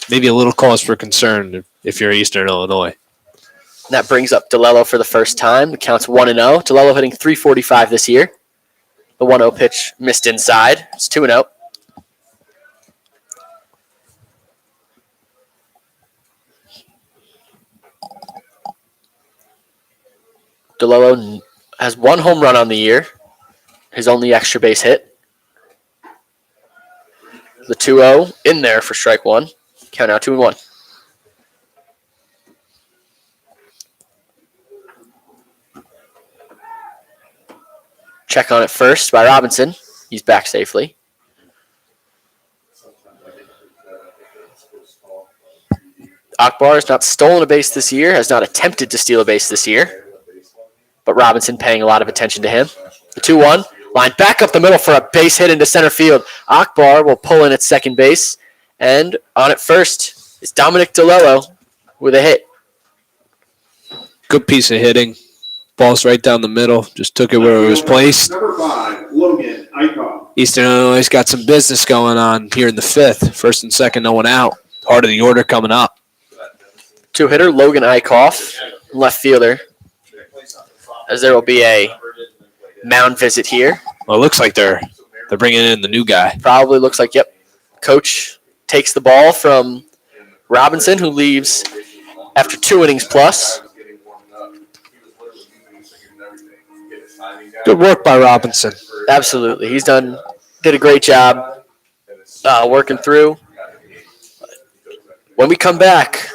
maybe a little cause for concern if you're Eastern Illinois. And that brings up DeLello for the first time. The count's 1-0. DeLello hitting .345 this year. The 1-0 pitch missed inside. It's 2-0. DeLello has 1 home run on the year. His only extra base hit. The 2-0 in there for strike 1. Count now 2-1. Check on it first by Robinson. He's back safely. Akbar has not stolen a base this year, has not attempted to steal a base this year. But Robinson paying a lot of attention to him. The 2-1, line back up the middle for a base hit into center field. Akbar will pull in at second base. And on at first is Dominic DeLello with a hit. Good piece of hitting. Ball's right down the middle. Just took it where it was placed. Number 5, Logan Eichhoff. Eastern Illinois got some business going on here in the 5th. First and second, no one out. Heart of the order coming up. 2-hitter, Logan Eichhoff, left fielder. As there will be a mound visit here. Well, it looks like they're bringing in the new guy. Probably looks like, yep. Coach takes the ball from Robinson, who leaves after 2 innings plus. Good work by Robinson. Absolutely. Did a great job working through. When we come back,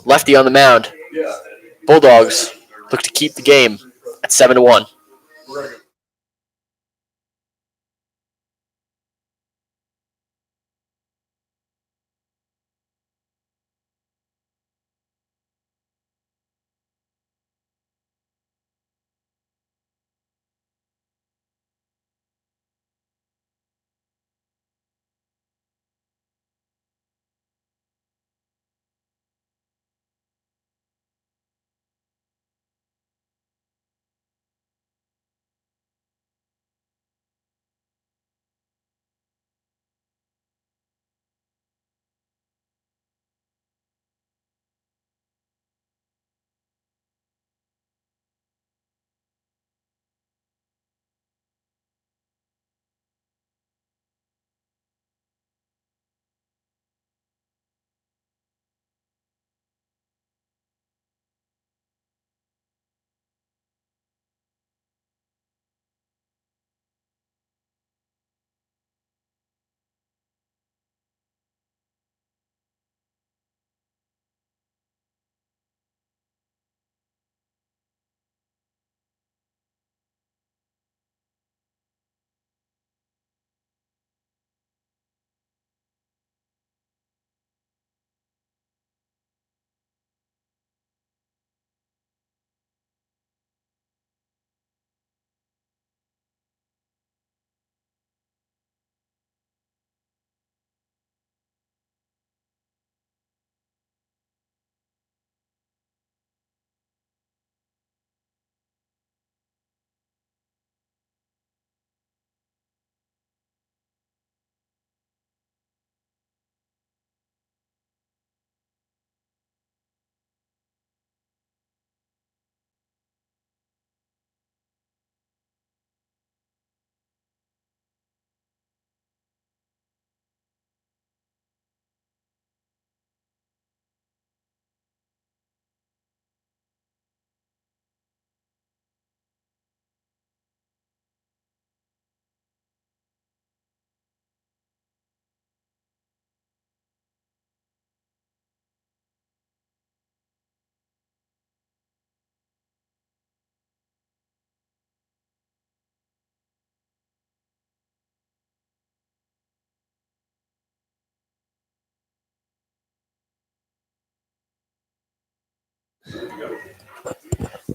lefty on the mound. Bulldogs look to keep the game at 7-1.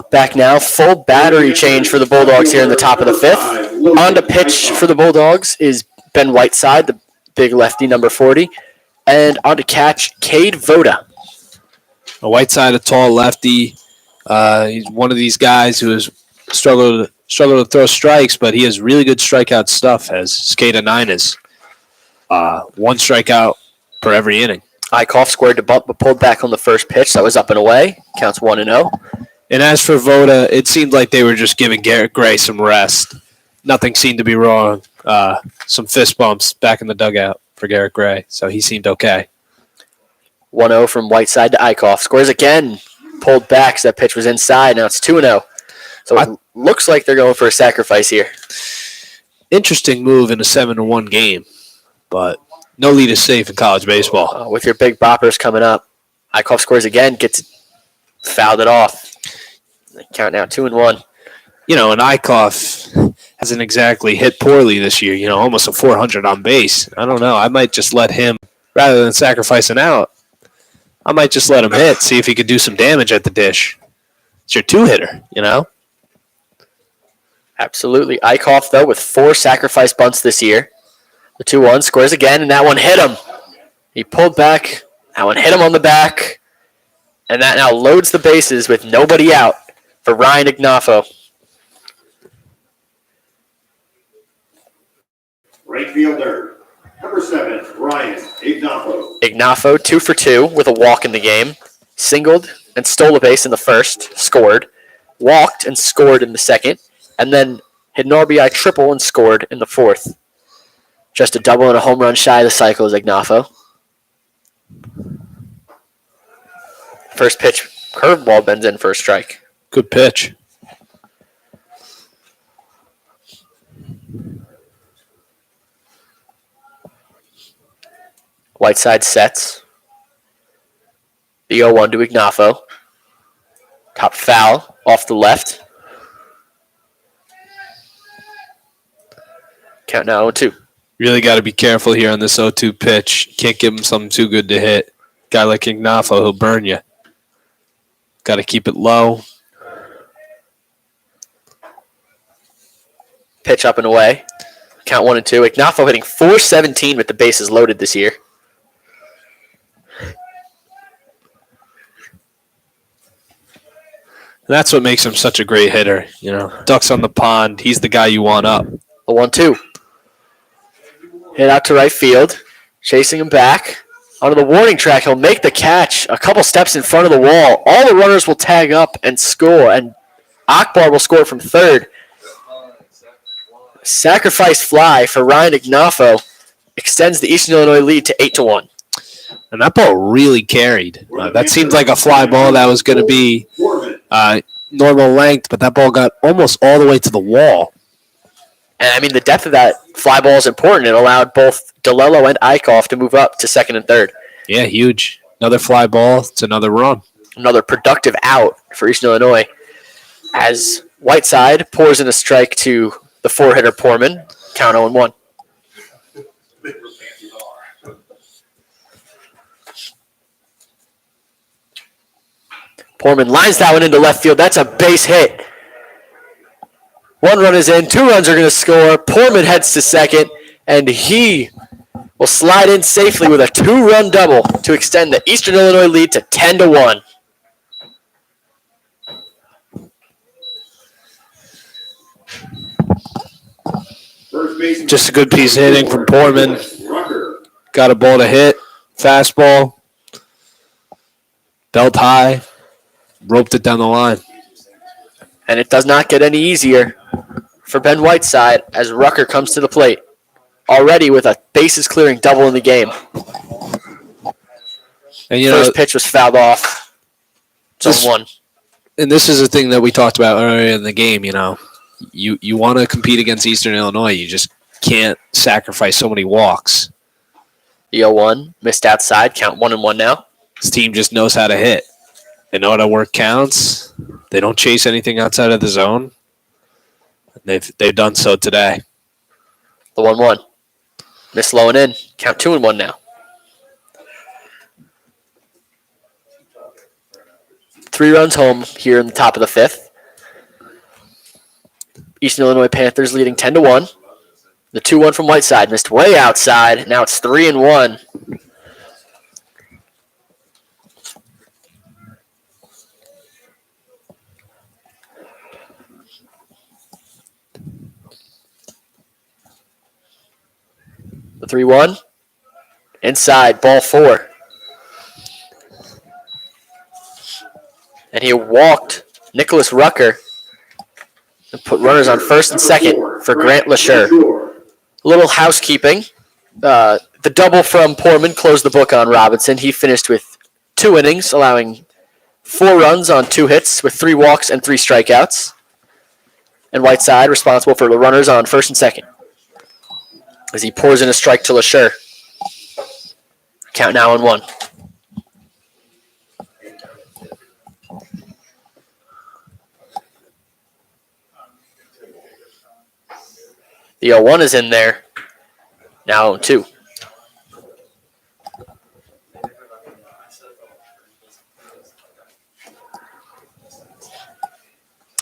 Back now, full battery change for the Bulldogs here in the top of the fifth. On to pitch for the Bulldogs is Ben Whiteside, the big lefty, number 40. And on to catch, Cade Voda. Whiteside, a tall lefty. He's one of these guys who has struggled to throw strikes, but he has really good strikeout stuff, as Skata 9 is. One strikeout per every inning. Eichhoff squared to bunt, but pulled back on the first pitch. That was up and away. Counts 1-0. And as for Voda, it seemed like they were just giving Garrett Gray some rest. Nothing seemed to be wrong. Some fist bumps back in the dugout for Garrett Gray, so he seemed okay. 1-0 from Whiteside to Eichhoff. Scores again. Pulled back, so that pitch was inside. Now it's 2-0. So it looks like they're going for a sacrifice here. Interesting move in a 7-1 game, but no lead is safe in college baseball. With your big boppers coming up, Eichhoff scores again, fouled it off. They count now 2-1. And Eichhoff hasn't exactly hit poorly this year, almost a 400 on base. I don't know. I might just let him, rather than sacrificing out, I might just let him hit, see if he could do some damage at the dish. It's your two-hitter, Absolutely. Eichhoff, though, with 4 sacrifice bunts this year. The 2-1 scores again, and that one hit him. He pulled back. That one hit him on the back. And that now loads the bases with nobody out for Ryan Ignafo. Right fielder, number 7, Ryan Ignafo. Ignafo, 2 for 2 with a walk in the game. Singled and stole a base in the first, scored. Walked and scored in the second. And then hit an RBI triple and scored in the fourth. Just a double and a home run shy of the cycle is Ignafo. First pitch, curveball bends in for a strike. Good pitch. Whiteside sets. The 0-1 to Ignafo. Top foul off the left. Count now 0-2. Really got to be careful here on this 0-2 pitch. Can't give him something too good to hit. Guy like Ignafo, he'll burn you. Got to keep it low. Pitch up and away. Count 1-2. Ignafo hitting .417 with the bases loaded this year. That's what makes him such a great hitter. Ducks on the pond. He's the guy you want up. A 1-2. Hit out to right field. Chasing him back. Onto the warning track. He'll make the catch a couple steps in front of the wall. All the runners will tag up and score. And Akbar will score from third. Sacrifice fly for Ryan Ignafo extends the Eastern Illinois lead to 8-1. And that ball really carried. That seemed like a fly ball that was going to be normal length, but that ball got almost all the way to the wall. And, the depth of that fly ball is important. It allowed both DeLello and Eichhoff to move up to second and third. Yeah, huge. Another fly ball. It's another run. Another productive out for Eastern Illinois as Whiteside pours in a strike to the 4-hitter Poorman. Count 0-1. Poorman lines that one into left field. That's a base hit. 1 run is in. 2 runs are going to score. Poorman heads to second, and he will slide in safely with a 2-run double to extend the Eastern Illinois lead to 10-1. Just a good piece of hitting from Poorman. Got a ball to hit. Fastball. Belt high. Roped it down the line. And it does not get any easier for Ben Whiteside as Rucker comes to the plate. Already with a bases clearing double in the game. And First pitch was fouled off. It's 0-1. And this is a thing that we talked about earlier in the game, You want to compete against Eastern Illinois. You just can't sacrifice so many walks. The 0-1 missed outside. Count 1-1 now. This team just knows how to hit. They know how to work counts. They don't chase anything outside of the zone. They've done so today. The 1-1. Missed low and in. Count 2-1 now. 3 runs home here in the top of the 5th. Eastern Illinois Panthers leading 10-1. The 2-1 from Whiteside missed way outside. Now it's 3-1. The 3-1. Inside, ball 4. And he walked Nicholas Rucker and put runners on first and second for Grant LaSure. A little housekeeping. The double from Poorman closed the book on Robinson. He finished with 2 innings, allowing 4 runs on 2 hits with 3 walks and 3 strikeouts. And Whiteside responsible for the runners on first and second as he pours in a strike to LaSure. Count now on 1. The 0-1 is in there. Now 2.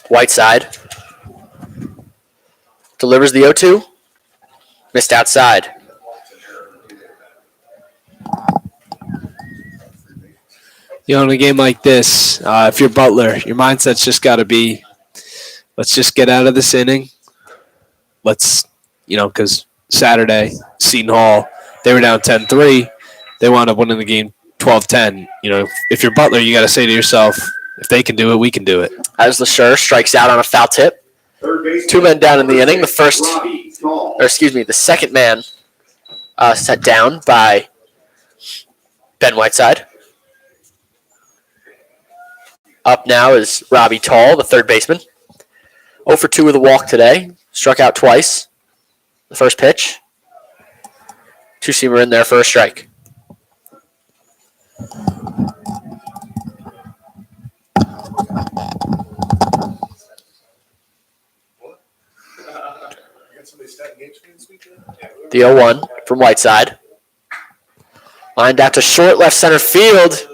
Whiteside delivers the 0-2. Missed outside. You know, in a game like this, if you're Butler, your mindset's just got to be, let's just get out of this inning. Let's, because Saturday, Seton Hall, they were down 10-3. They wound up winning the game 12-10. If you're Butler, you got to say to yourself, if they can do it, we can do it. As LaSure strikes out on a foul tip. 2 men down in the inning. The second man set down by Ben Whiteside. Up now is Robbie Tall, the third baseman. 0 for 2 with a walk today. Struck out twice. The first pitch. 2-seamer in there for a strike. The 0-1 from Whiteside. Lined out to short left center field.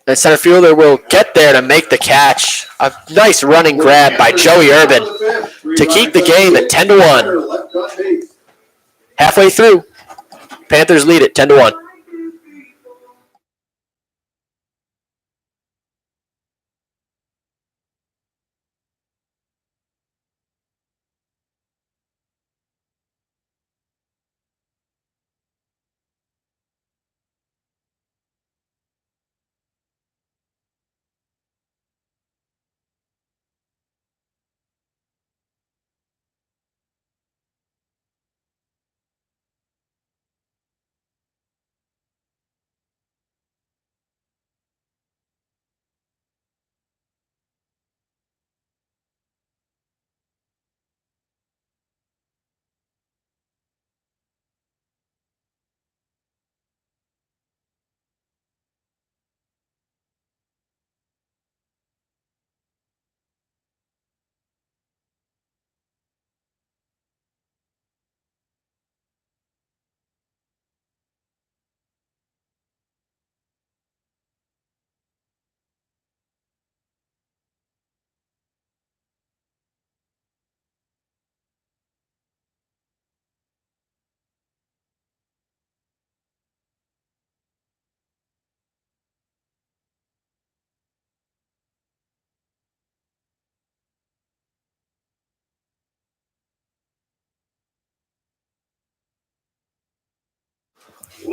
And center fielder will get there to make the catch. A nice running grab by Joey Urban to keep the game at 10-1. Halfway through, Panthers lead it 10-1.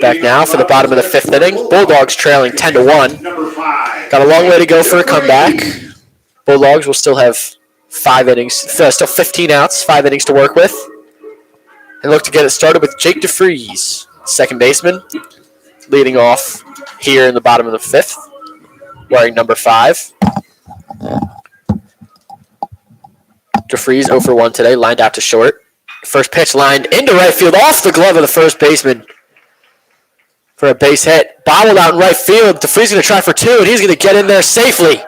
Back now for the bottom of the 5th inning. Bulldogs trailing 10-1. Got a long way to go for a comeback. Bulldogs will still have 5 innings, still 15 outs, 5 innings to work with. And look to get it started with Jake DeFries, second baseman, leading off here in the bottom of the 5th, wearing number 5. DeFries 0 for 1 today, lined out to short. First pitch lined into right field, off the glove of the first baseman for a base hit. Bobbled out in right field. DeFries going to try for 2, and he's going to get in there safely.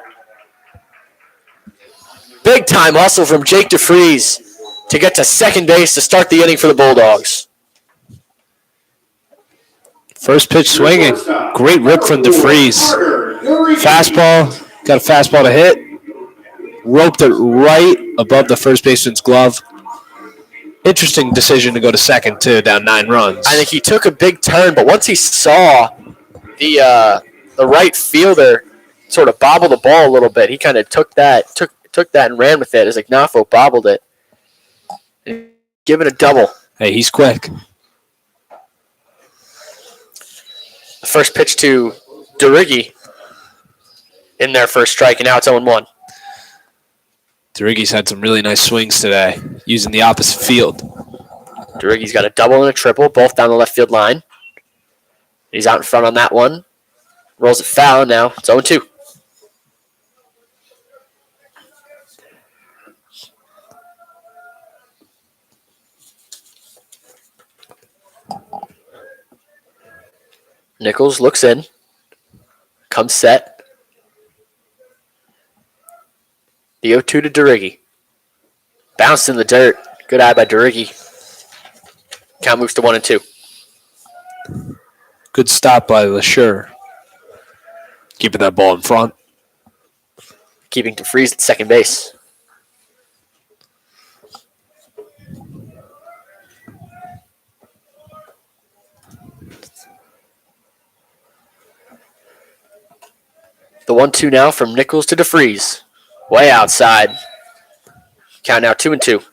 Big time hustle from Jake DeFries to get to second base to start the inning for the Bulldogs. First pitch swinging. Great rip from DeFries. Fastball Got a fastball to hit. Roped it right above the first baseman's glove. Interesting decision to go to second, too, down 9 runs. I think he took a big turn, but once he saw the right fielder sort of bobble the ball a little bit, he kind of took that and ran with it as Ignafo bobbled it. Give it a double. Hey, he's quick. The first pitch to DeRiggi in their first strike, and now it's 0-1. DeRiggi's had some really nice swings today, using the opposite field. DeRiggi's got a double and a triple, both down the left field line. He's out in front on that one. Rolls it foul, and now it's 0-2. Nichols looks in, comes set. The 0-2 to DeRiggi. Bounced in the dirt. Good eye by DeRiggi. Count moves to 1-2. Good stop by LeSure. Keeping that ball in front. Keeping DeFries at second base. The 1-2 now from Nichols to DeFries. Way outside. Count now 2-2.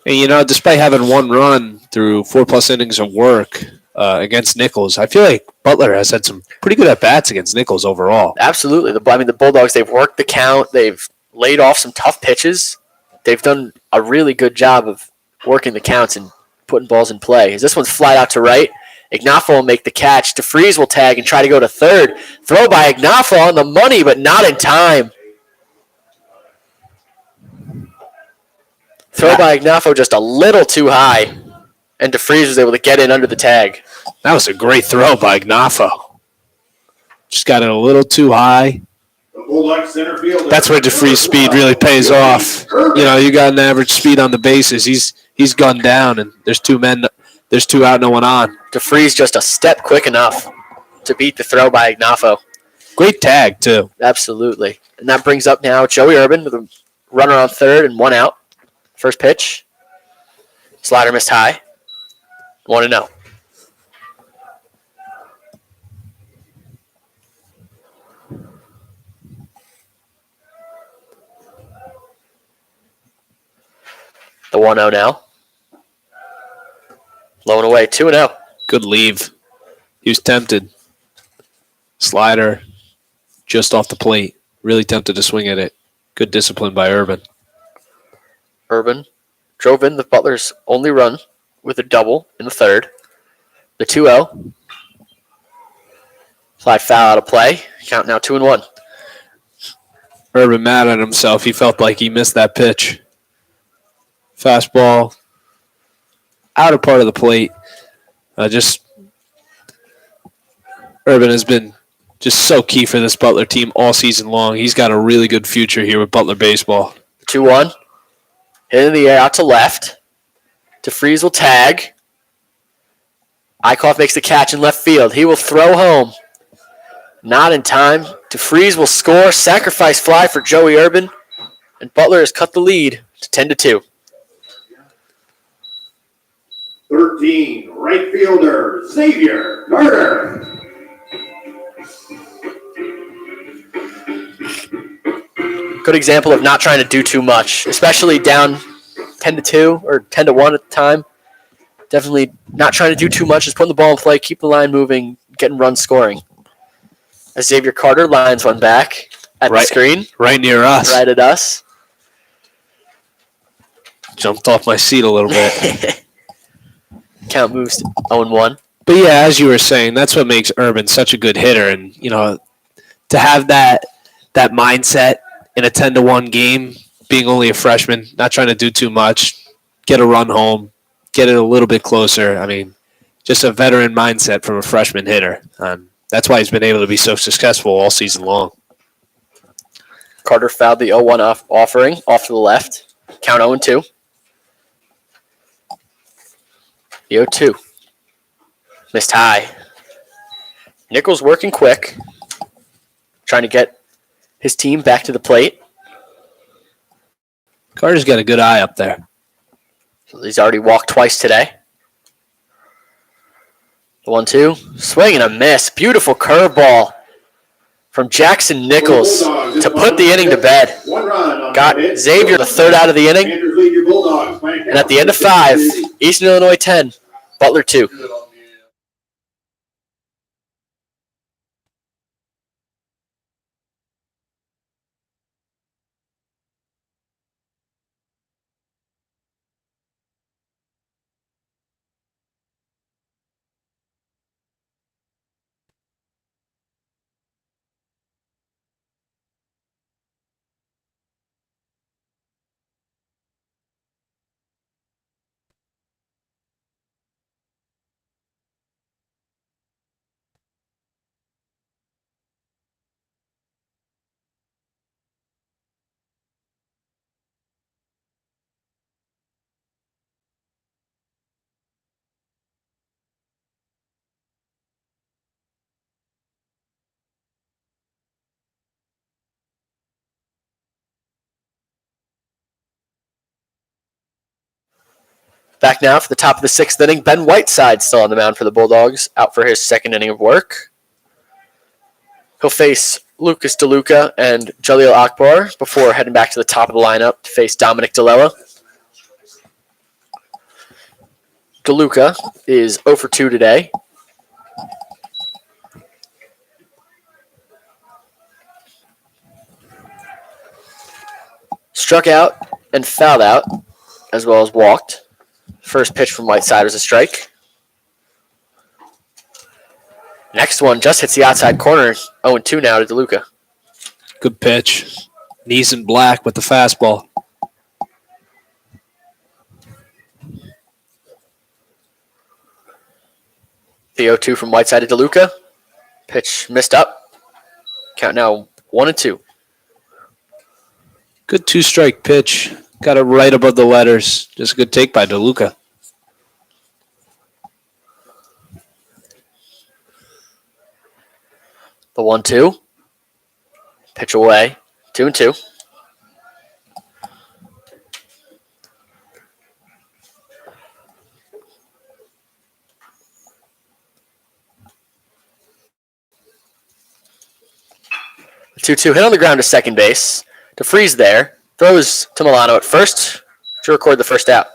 And, despite having 1 run through 4+ innings of work against Nichols, I feel like Butler has had some pretty good at-bats against Nichols overall. Absolutely. The Bulldogs, they've worked the count. They've laid off some tough pitches. They've done a really good job of working the counts and putting balls in play. As this one's flied out to right, Ignafo will make the catch. DeFries will tag and try to go to third. Throw by Ignafo on the money, but not in time. Throw by Ignafo just a little too high, and DeFries was able to get in under the tag. That was a great throw by Ignafo. Just got it a little too high. That's where DeFries' speed really pays off. You got an average speed on the bases. He's gunned down, and there's 2 men. There's 2 out, no one on. DeFries just a step quick enough to beat the throw by Ignafo. Great tag, too. Absolutely. And that brings up now Joey Urban with a runner on third and 1 out. First pitch. Slider missed high. 1-0. The 1-0 now. Low and away, 2-0. Good leave. He was tempted. Slider just off the plate. Really tempted to swing at it. Good discipline by Urban. Urban drove in the Butler's only run with a double in the third. The 2-0. Fly foul out of play. Count now 2-1. Urban mad at himself. He felt like he missed that pitch. Fastball. Outer part of the plate. Urban has been just so key for this Butler team all season long. He's got a really good future here with Butler baseball. 2-1. Hit in the air out to left. DeFries will tag. Eichhoff makes the catch in left field. He will throw home. Not in time. DeFries will score. Sacrifice fly for Joey Urban. And Butler has cut the lead to 10-2. 13, right fielder, Xavier Carter. Good example of not trying to do too much, especially down 10-2 or 10-1 at the time. Definitely not trying to do too much, just putting the ball in play, keep the line moving, getting runs scoring. As Xavier Carter lines one back at the screen. Right near us. Right at us. Jumped off my seat a little bit. Count moves to 0-1. But yeah, as you were saying, that's what makes Urban such a good hitter. And, to have that mindset in a 10-1 game, being only a freshman, not trying to do too much, get a run home, get it a little bit closer. I mean, just a veteran mindset from a freshman hitter. That's why he's been able to be so successful all season long. Carter fouled the 0-1 offering off to the left. Count 0-2. The 0-2. Missed high. Nichols working quick. Trying to get his team back to the plate. Carter's got a good eye up there. So he's already walked twice today. The 1-2. Swing and a miss. Beautiful curveball from Jackson Nichols to put the inning to bed. Got Xavier the third out of the inning. And at the end of 5, Eastern Illinois 10, Butler 2. Back now for the top of the 6th inning, Ben Whiteside still on the mound for the Bulldogs, out for his second inning of work. He'll face Lucas DeLuca and Jaleel Akbar before heading back to the top of the lineup to face Dominic DeLello. DeLuca is 0 for 2 today. Struck out and fouled out, as well as walked. First pitch from Whiteside was a strike. Next one just hits the outside corner. 0-2 now to DeLuca. Good pitch. Knees in black with the fastball. The 0-2 from Whiteside to DeLuca. Pitch missed up. Count now 1-2. Good 2-strike pitch. Got it right above the letters. Just a good take by DeLuca. The 1-2. Pitch away. 2-2. The 2-2 hit on the ground to second base. DeFreeze there. Throws to Milano at first to record the first out.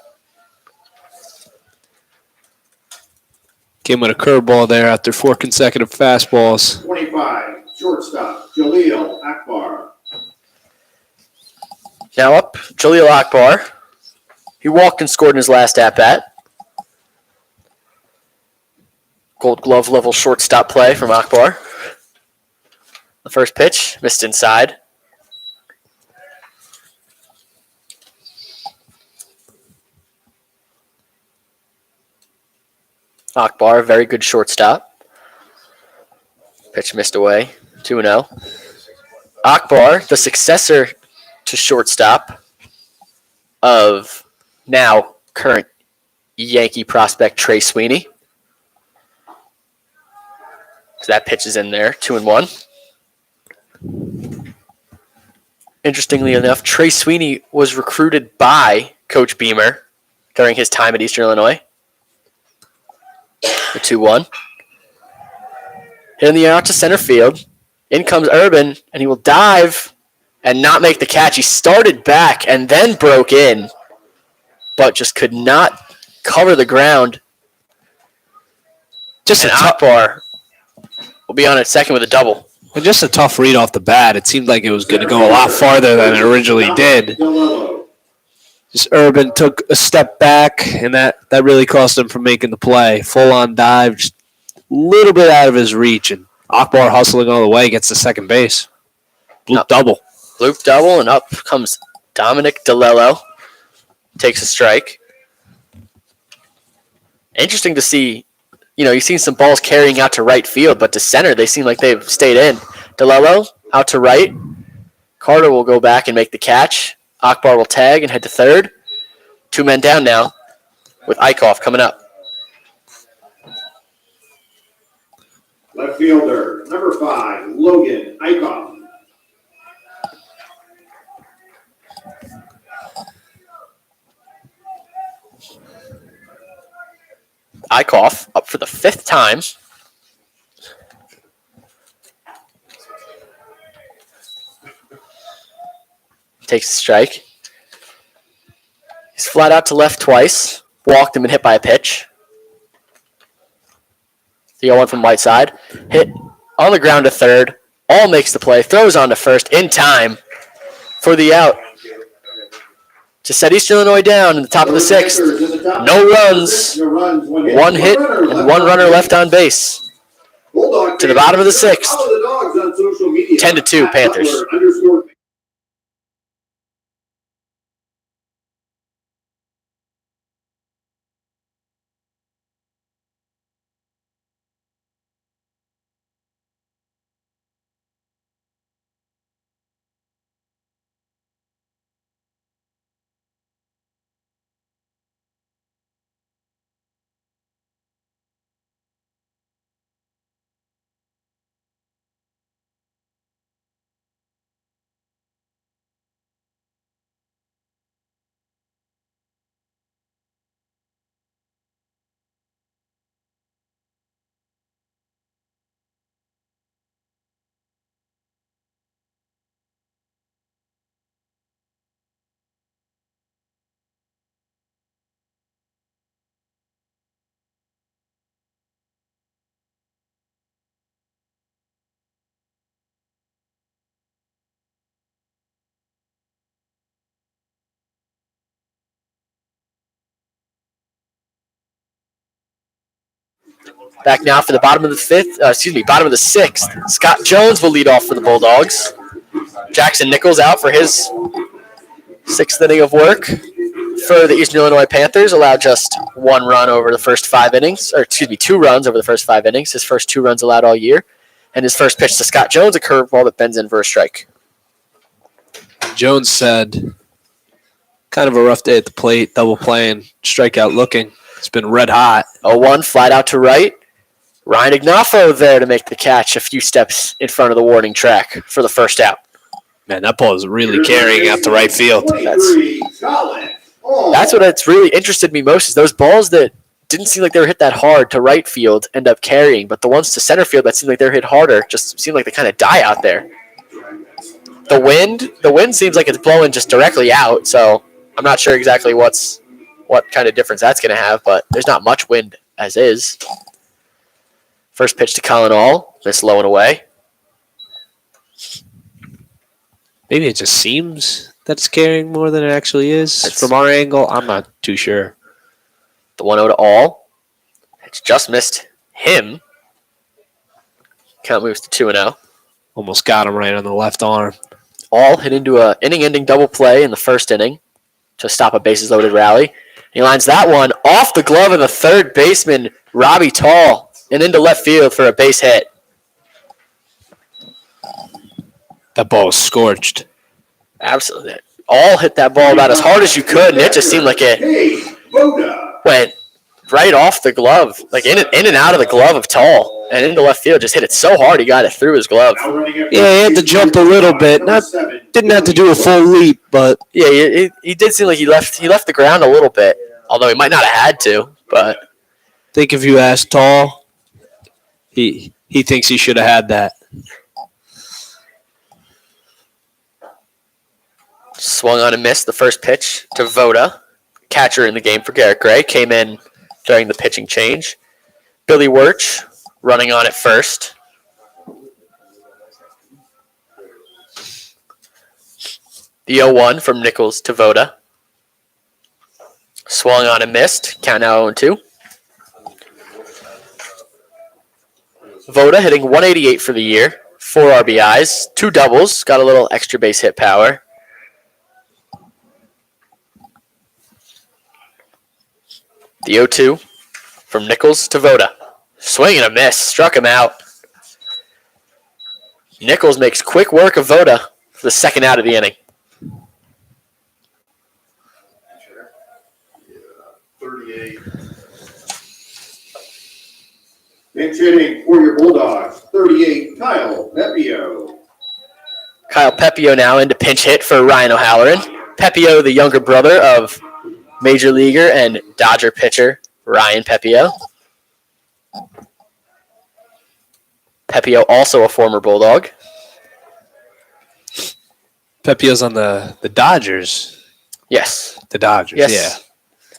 Came with a curveball there after 4 consecutive fastballs. 25, shortstop, Jaleel Akbar. Now up, Jaleel Akbar. He walked and scored in his last at-bat. Gold glove level shortstop play from Akbar. The first pitch, missed inside. Akbar, very good shortstop. Pitch missed away, 2-0. Akbar, the successor to shortstop of now current Yankee prospect Trey Sweeney. So that pitch is in there, 2-1. Interestingly enough, Trey Sweeney was recruited by Coach Beamer during his time at Eastern Illinois. The 2-1. Hit in the air out to center field. In comes Urban, and he will dive and not make the catch. He started back and then broke in, but just could not cover the ground. Just and a Akbar will be on at second with a double. And just a tough read off the bat. It seemed like it was going to go a lot farther than it originally did. Just Urban took a step back, and that really cost him from making the play. Full-on dive, just a little bit out of his reach, and Akbar hustling all the way, gets to second base. Bloop double. Bloop double, and up comes Dominic DeLello. Takes a strike. Interesting to see, you've seen some balls carrying out to right field, but to center, they seem like they've stayed in. DeLello out to right. Carter will go back and make the catch. Akbar will tag and head to third. 2 men down now with Eichhoff coming up. Left fielder, number 5, Logan Eichhoff. Eichhoff up for the 5th time. Takes the strike. He's flat out to left twice. Walked and been hit by a pitch. The 0-1 from Whiteside. Hit on the ground to third. All makes the play. Throws on to first in time for the out. To set Eastern Illinois down in the top of the 6th. No runs. 1 hit and 1 runner left on base. To the bottom of the 6th. 10-2 Panthers. Back now for the bottom of the 6th. Scott Jones will lead off for the Bulldogs. Jackson Nichols out for his 6th inning of work for the Eastern Illinois Panthers. Allowed just 1 run over the first 5 innings, 2 runs over the first 5 innings. His first 2 runs allowed all year. And his first pitch to Scott Jones, a curveball that bends in for a strike. Jones said, kind of a rough day at the plate, double playing, strikeout looking. It's been red hot. 0-1, flat out to right. Ryan Ignafo there to make the catch a few steps in front of the warning track for the first out. Man, that ball is really carrying out to right field. That's what it's really interested me most is those balls that didn't seem like they were hit that hard to right field end up carrying, but the ones to center field that seem like they're hit harder just seem like they kind of die out there. The wind seems like it's blowing just directly out, so I'm not sure exactly what kind of difference that's going to have, but there's not much wind as is. First pitch to Colin All, missed low and away. Maybe it just seems that it's carrying more than it actually is. From our angle, I'm not too sure. The 1-0 to All. It's just missed him. Count moves to 2-0. Almost got him right on the left arm. All hit into a inning-ending double play in the first inning to stop a bases-loaded rally. He lines that one off the glove of the third baseman, Robbie Tall, and into left field for a base hit. That ball was scorched. Absolutely. All hit that ball about as hard as you could, and it just seemed like it went right off the glove, like in and out of the glove of Tall, and into left field. Just hit it so hard he got it through his glove. Yeah, he had to jump a little bit. Didn't have to do a full leap, but yeah, he did seem like he left the ground a little bit, although he might not have had to. But I think if you ask Tall, he thinks he should have had that. Swung on and missed the first pitch to Voda. Catcher in the game for Garrett Gray. Came in during the pitching change. Billy Wirch running on at first. The 0-1 from Nichols to Voda. Swung on and missed. Count now 0-2. Voda hitting 188 for the year. 4 RBIs. 2 doubles. Got a little extra base hit power. The 0-2 from Nichols to Voda. Swing and a miss. Struck him out. Nichols makes quick work of Voda for the second out of the inning. 38. Pinch hitting for your Bulldogs, 38, Kyle Pepio. Kyle Pepio now into pinch hit for Ryan O'Halloran. Pepio, the younger brother of Major Leaguer and Dodger pitcher Ryan Pepio. Pepio, also a former Bulldog. Pepio's on the Dodgers. Yes. The Dodgers, Yes. yeah.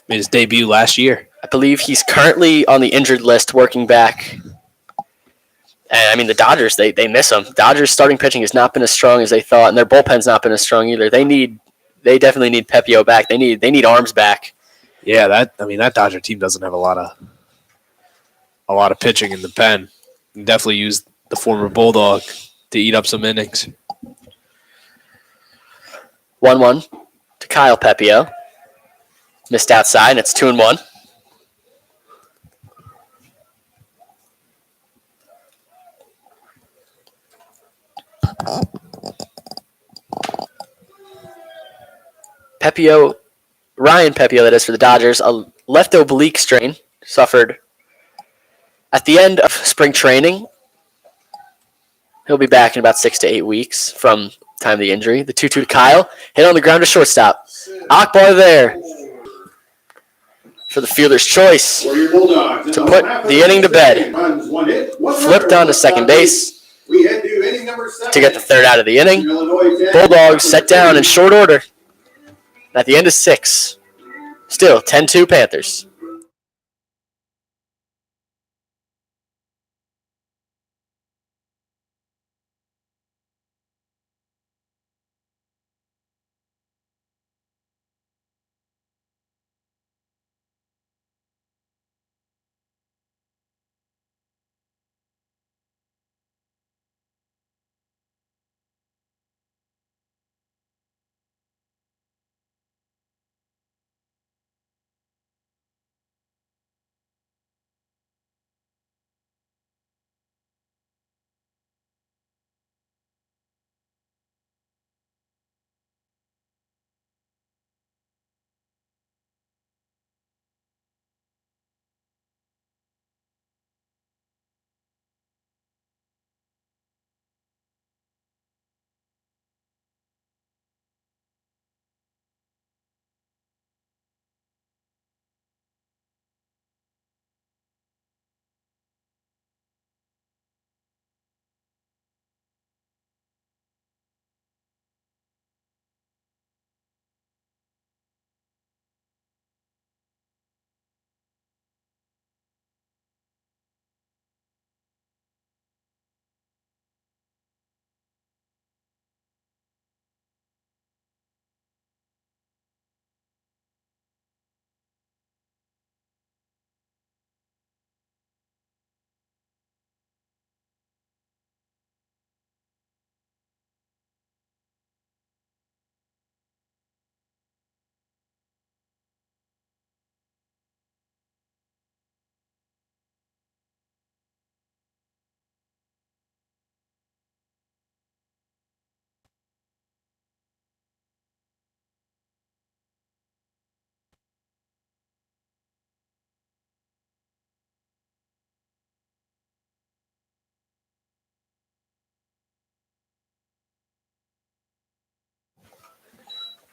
Made his debut last year. I believe he's currently on the injured list working back. And, I mean, the Dodgers, they miss him. Dodgers starting pitching has not been as strong as they thought, and their bullpen's not been as strong either. They definitely need Pepio back. They need arms back. Yeah, that Dodger team doesn't have a lot of pitching in the pen. You definitely use the former Bulldog to eat up some innings. 1-1 to Kyle Pepio. Missed outside, and it's 2-1. Ryan Pepio, that is, for the Dodgers, a left oblique strain, suffered at the end of spring training. He'll be back in about 6 to 8 weeks from time of the injury. The 2-2 to Kyle, hit on the ground to shortstop. Akbar there for the fielder's choice to put the inning to bed. Flipped on to second base to get the third out of the inning. Bulldogs set down in short order. At the end of 6, still 10-2 Panthers.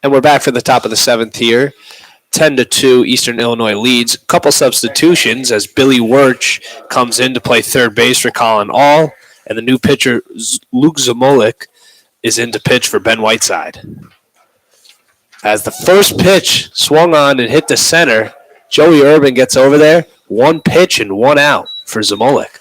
And we're back for the top of the 7th here. 10-2, Eastern Illinois leads. Couple substitutions as Billy Wirch comes in to play third base for Colin All, and the new pitcher Luke Zamolik is in to pitch for Ben Whiteside. As the first pitch swung on and hit the center, Joey Urban gets over there. 1 pitch and 1 out for Zamolik.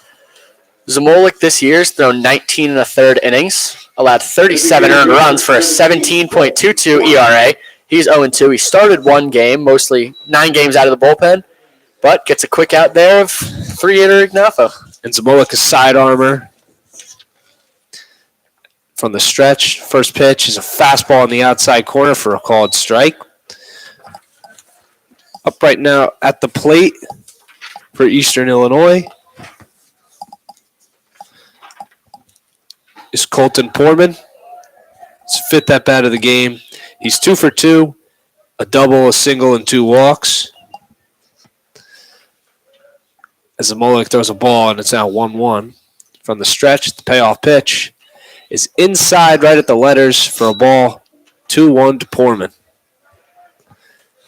Zamolik this year has thrown 19 1/3 innings, allowed 37 earned runs for a 17.22 ERA. He's 0-2. He started 1 game, mostly 9 games out of the bullpen, but gets a quick out there of 3-hitter Ignafo. And Zamolik is side armor from the stretch. First pitch is a fastball on the outside corner for a called strike. Up right now at the plate for Eastern Illinois is Colton Portman. It's 5th at bat of the game. He's 2 for 2, a double, a single, and 2 walks. As Zamolik throws a ball, and it's now 1-1. From the stretch, the payoff pitch is inside right at the letters for a ball. 2-1 to Portman.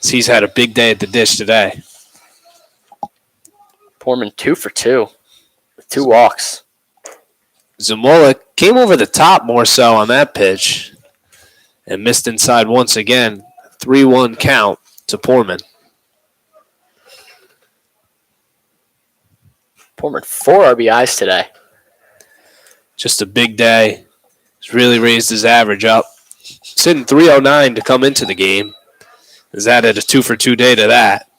He's had a big day at the dish today. Portman 2 for 2 with 2 walks. Zamola came over the top more so on that pitch and missed inside once again. 3-1 count to Poorman. Poorman, 4 RBIs today. Just a big day. He's really raised his average up. Sitting 309 to come into the game. Has added a 2-for-2 day to that.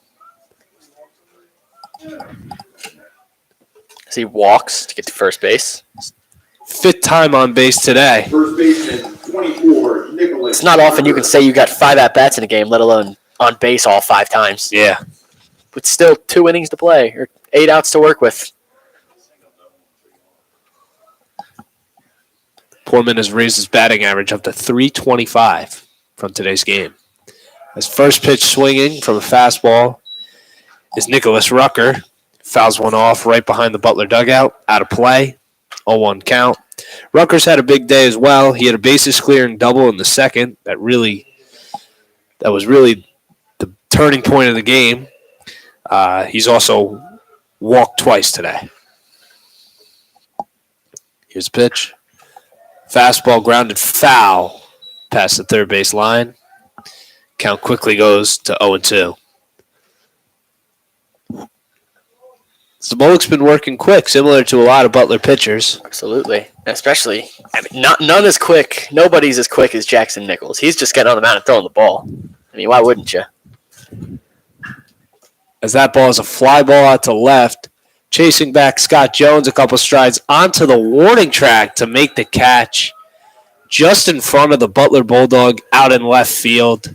As he walks to get to first base. 5th time on base today. First baseman, 24, Nicholas. It's not often you can say you got 5 at-bats in a game, let alone on base all 5 times. Yeah. But still 2 innings to play, or 8 outs to work with. Poorman has raised his batting average up to 325 from today's game. His first pitch swinging from a fastball is Nicholas Rucker. Fouls one off right behind the Butler dugout. Out of play. 0-1 count. Rucker's had a big day as well. He had a bases clearing double in the second. That was really the turning point of the game. He's also walked twice today. Here's a pitch. Fastball grounded foul past the third base line. Count quickly goes to 0-2. Zamolik's been working quick, similar to a lot of Butler pitchers. Absolutely. Especially, none as quick. Nobody's as quick as Jackson Nichols. He's just getting on the mound and throwing the ball. I mean, why wouldn't you? As that ball is a fly ball out to left, chasing back Scott Jones a couple strides onto the warning track to make the catch just in front of the Butler Bulldog out in left field.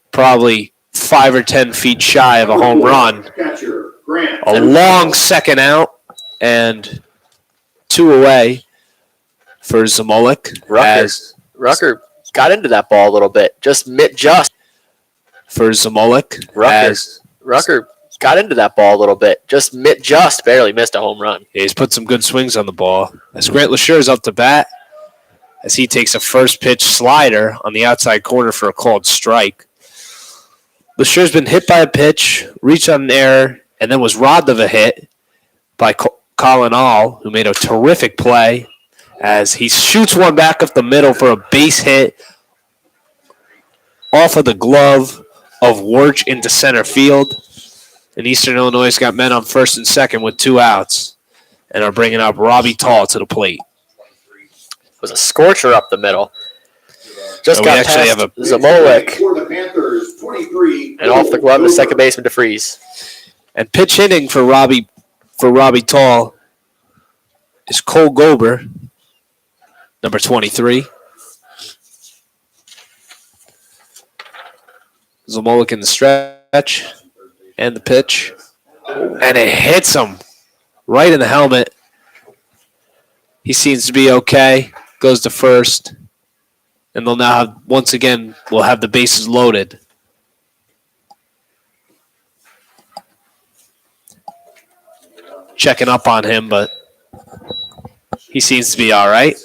Probably 5 or 10 feet shy of a home run. A long second out and 2 away for Zamolik. Rucker got into that ball a little bit. Just for Zamolik. Rucker got into that ball a little bit. Just barely missed a home run. Yeah, he's put some good swings on the ball. As Grant Lashur's up to bat, as he takes a first pitch slider on the outside corner for a called strike. Lashur's been hit by a pitch, reached on an error, and then was robbed of a hit by Colin All, who made a terrific play as he shoots one back up the middle for a base hit off of the glove of Wirch into center field. And Eastern Illinois has got men on first and second with 2 outs and are bringing up Robbie Tall to the plate. It was a scorcher up the middle. Just got past Zamolik and off the glove to second baseman DeFries. And pitch hitting for Robbie Tall is Cole Gober, number 23. Zamolik in the stretch and the pitch. And it hits him right in the helmet. He seems to be okay. Goes to first. And they'll now have, once again, we'll have the bases loaded. Checking up on him, but he seems to be all right.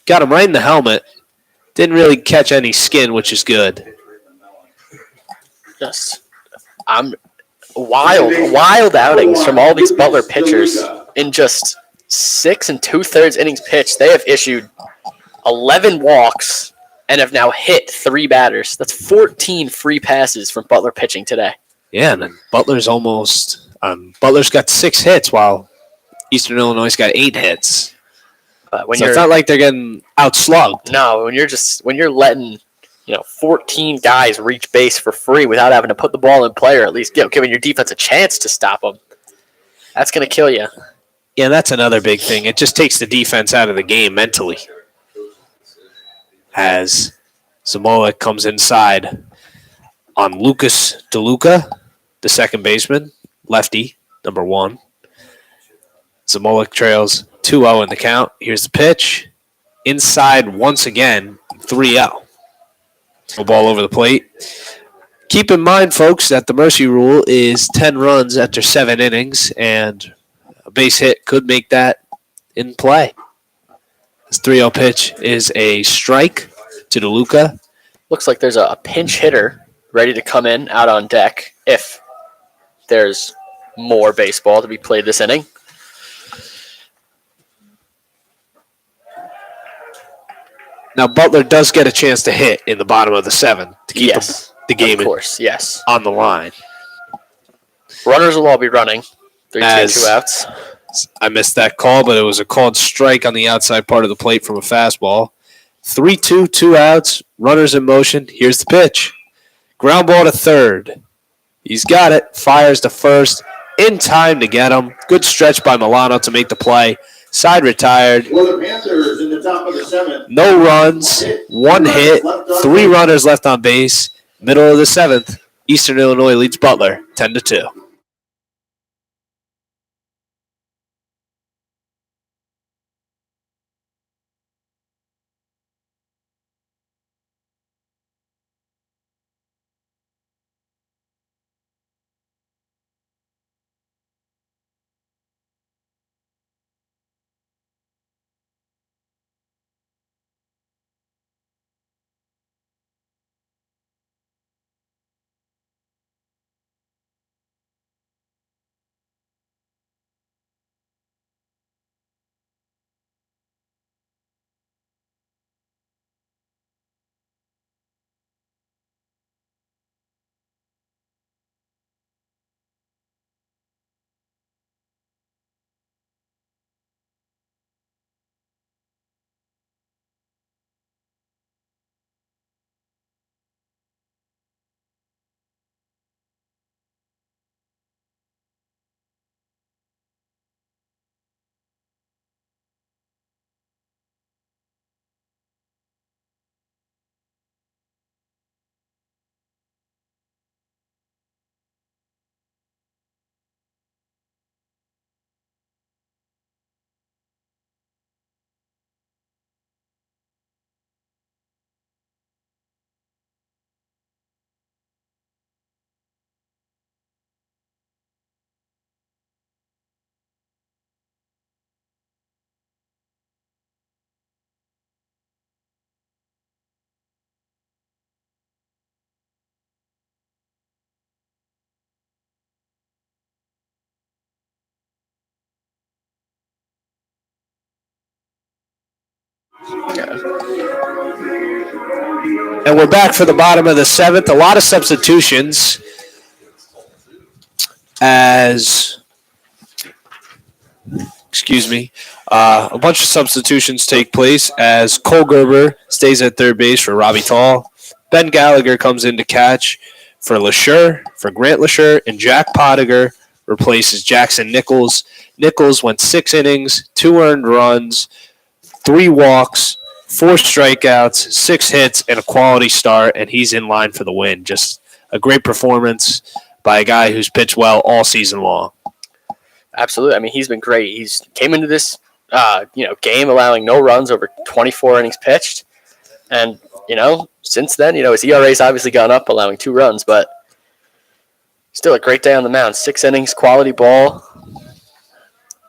Got him right in the helmet. Didn't really catch any skin, which is good. Just, wild outings from all these Butler pitchers in just 6 2/3 innings pitched. They have issued 11 walks and have now hit 3 batters. That's 14 free passes from Butler pitching today. Yeah, and then Butler's Butler's got 6 hits while Eastern Illinois got 8 hits. So it's not like they're getting outslugged. No, when you're letting 14 guys reach base for free without having to put the ball in play or at least giving your defense a chance to stop them, that's going to kill you. Yeah, that's another big thing. It just takes the defense out of the game mentally. As Zamolik comes inside on Lucas DeLuca, the second baseman, lefty, number 1. Zamolik trails 2-0 in the count. Here's the pitch. Inside once again, 3-0. Ball over the plate. Keep in mind, folks, that the mercy rule is 10 runs after 7 innings, and a base hit could make that in play. This 3-0 pitch is a strike to DeLuca. Looks like there's a pinch hitter ready to come in out on deck if there's more baseball to be played this inning. Now, Butler does get a chance to hit in the bottom of the 7th to keep Yes, the game of course, yes. on the line. Runners will all be running. 3 2 As 2 outs. I missed that call, but it was a called strike on the outside part of the plate from a fastball. 3-2, 2 outs, runners in motion. Here's the pitch. Ground ball to third. He's got it. Fires to first. In time to get him. Good stretch by Milano to make the play. Side retired. For the Panthers in the top of the 7th. No runs. 1 hit. 3 runners left on base. Middle of the 7th. Eastern Illinois leads Butler 10-2. And we're back for the bottom of the 7th. A lot of substitutions as, a bunch of substitutions take place as Cole Gerber stays at third base for Robbie Tall. Ben Gallagher comes in to catch for Grant Lashur, and Jack Pottiger replaces Jackson Nichols. Nichols went 6 innings, 2 earned runs, 3 walks, 4 strikeouts, 6 hits, and a quality start, and he's in line for the win. Just a great performance by a guy who's pitched well all season long. Absolutely. I mean, he's been great. He's came into this game allowing no runs over 24 innings pitched. And, since then, his ERA's obviously gone up, allowing 2 runs, but still a great day on the mound. 6 innings, quality ball.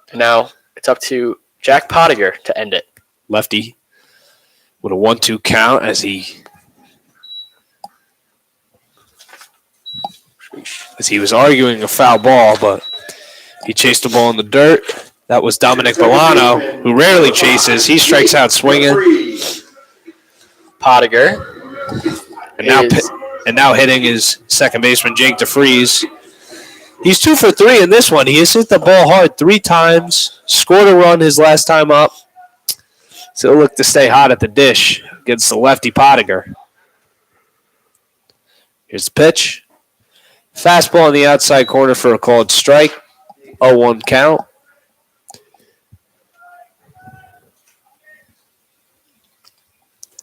And now it's up to Jack Pottiger to end it. Lefty with a 1-2 count as he was arguing a foul ball, but he chased the ball in the dirt. That was Dominic Milano, who rarely chases. He strikes out swinging. Pottiger. And now hitting is second baseman Jake DeFries. He's 2 for 3 in this one. He has hit the ball hard 3 times, scored a run his last time up. So he'll look to stay hot at the dish against the lefty Pottiger. Here's the pitch. Fastball on the outside corner for a called strike. 0-1 count.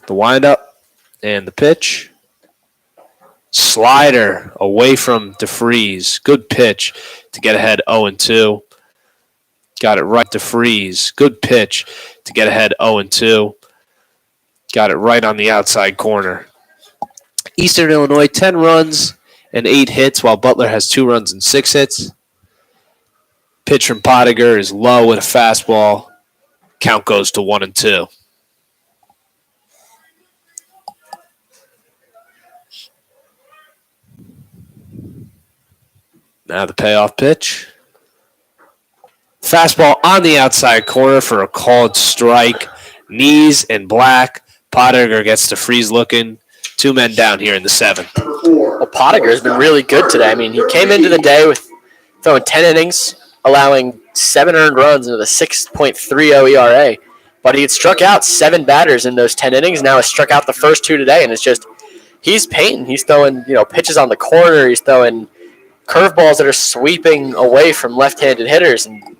The windup and the pitch. Slider away from DeFries. Good pitch to get ahead 0-2. Got it right to Freeze. Good pitch to get ahead 0-2. Got it right on the outside corner. Eastern Illinois, 10 runs and 8 hits, while Butler has 2 runs and 6 hits. Pitch from Pottiger is low with a fastball. Count goes to 1-2. Now the payoff pitch. Fastball on the outside corner for a called strike. Knees and black. Pottinger gets to Freeze looking. 2 men down here in the 7th. Well, Pottinger has been really good today. I mean, he came into the day with throwing 10 innings, allowing 7 earned runs with a 6.30 ERA. But he had struck out 7 batters in those 10 innings. Now has struck out the first 2 today, and it's just he's painting. He's throwing pitches on the corner. He's throwing curveballs that are sweeping away from left-handed hitters, and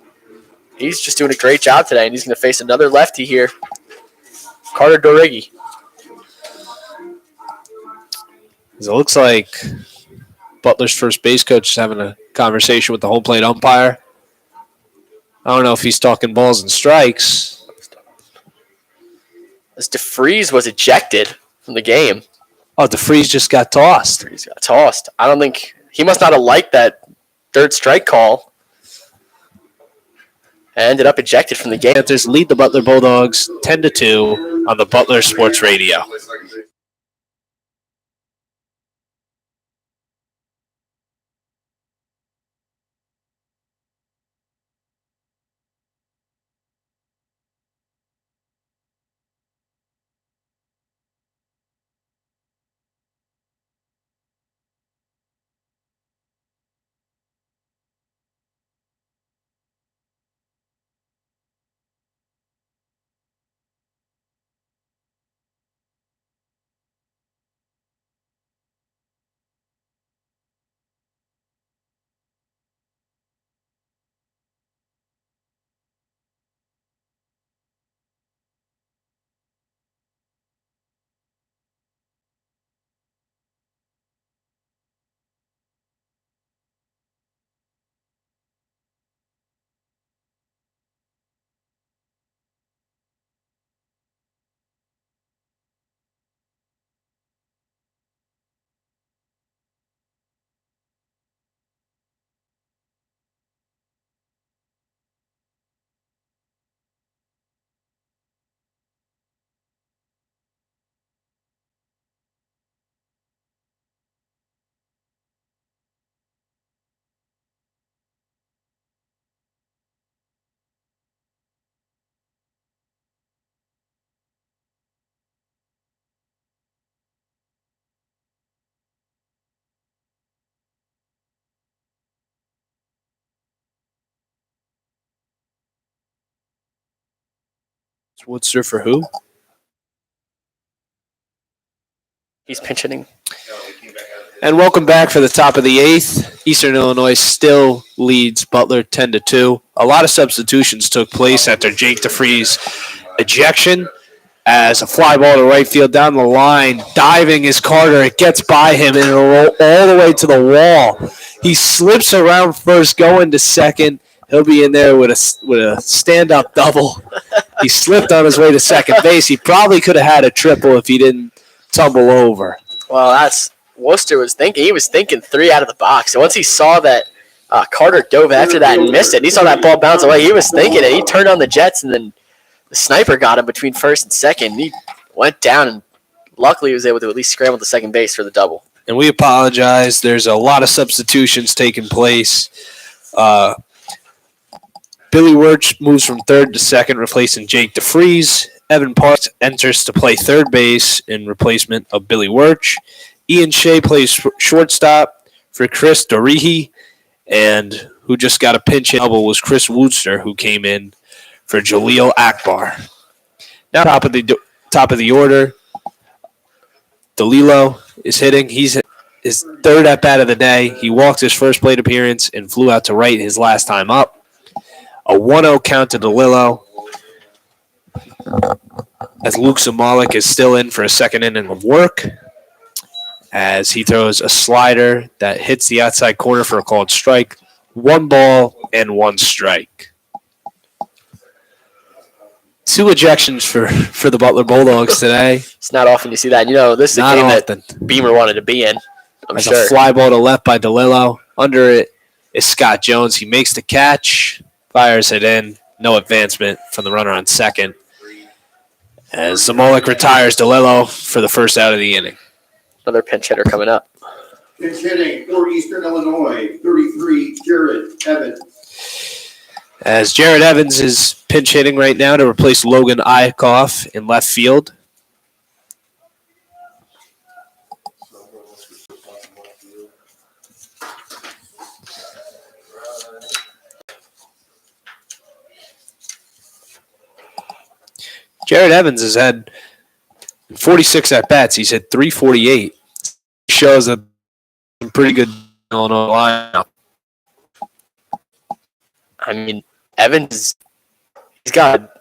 he's just doing a great job today. And he's going to face another lefty here, Carter Dorigi. It looks like Butler's first base coach is having a conversation with the home plate umpire. I don't know if he's talking balls and strikes. As DeFreeze was ejected from the game. Oh, DeFreeze just got tossed. DeFreeze got tossed. I don't think he must not have liked that third strike call. And ended up ejected from the game. Panthers lead the Butler Bulldogs 10-2 on the Butler Sports Radio. Woodster for who? He's pinch hitting. And welcome back for the top of the 8th. Eastern Illinois still leads Butler 10-2. A lot of substitutions took place after Jake DeFreeze ejection as a fly ball to right field down the line. Diving is Carter. It gets by him and it'll roll all the way to the wall. He slips around first, going to second. He'll be in there with a stand-up double. He slipped on his way to second base. He probably could have had a triple if he didn't tumble over. Well, that's Worcester was thinking. He was thinking 3 out of the box. And once he saw that Carter dove after that and missed it, and he saw that ball bounce away, he was thinking it. He turned on the Jets, and then the sniper got him between first and second. He went down, and luckily he was able to at least scramble to second base for the double. And we apologize. There's a lot of substitutions taking place. Billy Wirch moves from third to second, replacing Jake DeFreeze. Evan Parks enters to play third base in replacement of Billy Wirch. Ian Shea plays shortstop for Chris Dorihi, and who just got a pinch hit double was Chris Woodster, who came in for Jaleel Akbar. Now top of the order, DeLillo is hitting. He's his third at bat of the day. He walked his first plate appearance and flew out to right his last time up. A 1-0 count to DeLillo, as Luke Samalik is still in for a second inning of work, as he throws a slider that hits the outside corner for a called strike. 1 ball and 1 strike. 2 ejections for the Butler Bulldogs today. It's not often you see that. This is a game that Beamer wanted to be in, I'm There's sure. a fly ball to left by DeLillo. Under it is Scott Jones. He makes the catch, fires it in. No advancement from the runner on second. As Zamolik retires DeLillo for the first out of the inning. Another pinch hitter coming up. Pinch hitting for Eastern Illinois, 33, Jared Evans. As Jared Evans is pinch hitting right now to replace Logan Eichhoff in left field. Jared Evans has had 46 at bats. He's hit 348. Shows that some pretty good Illinois lineup. I mean, Evans, he's got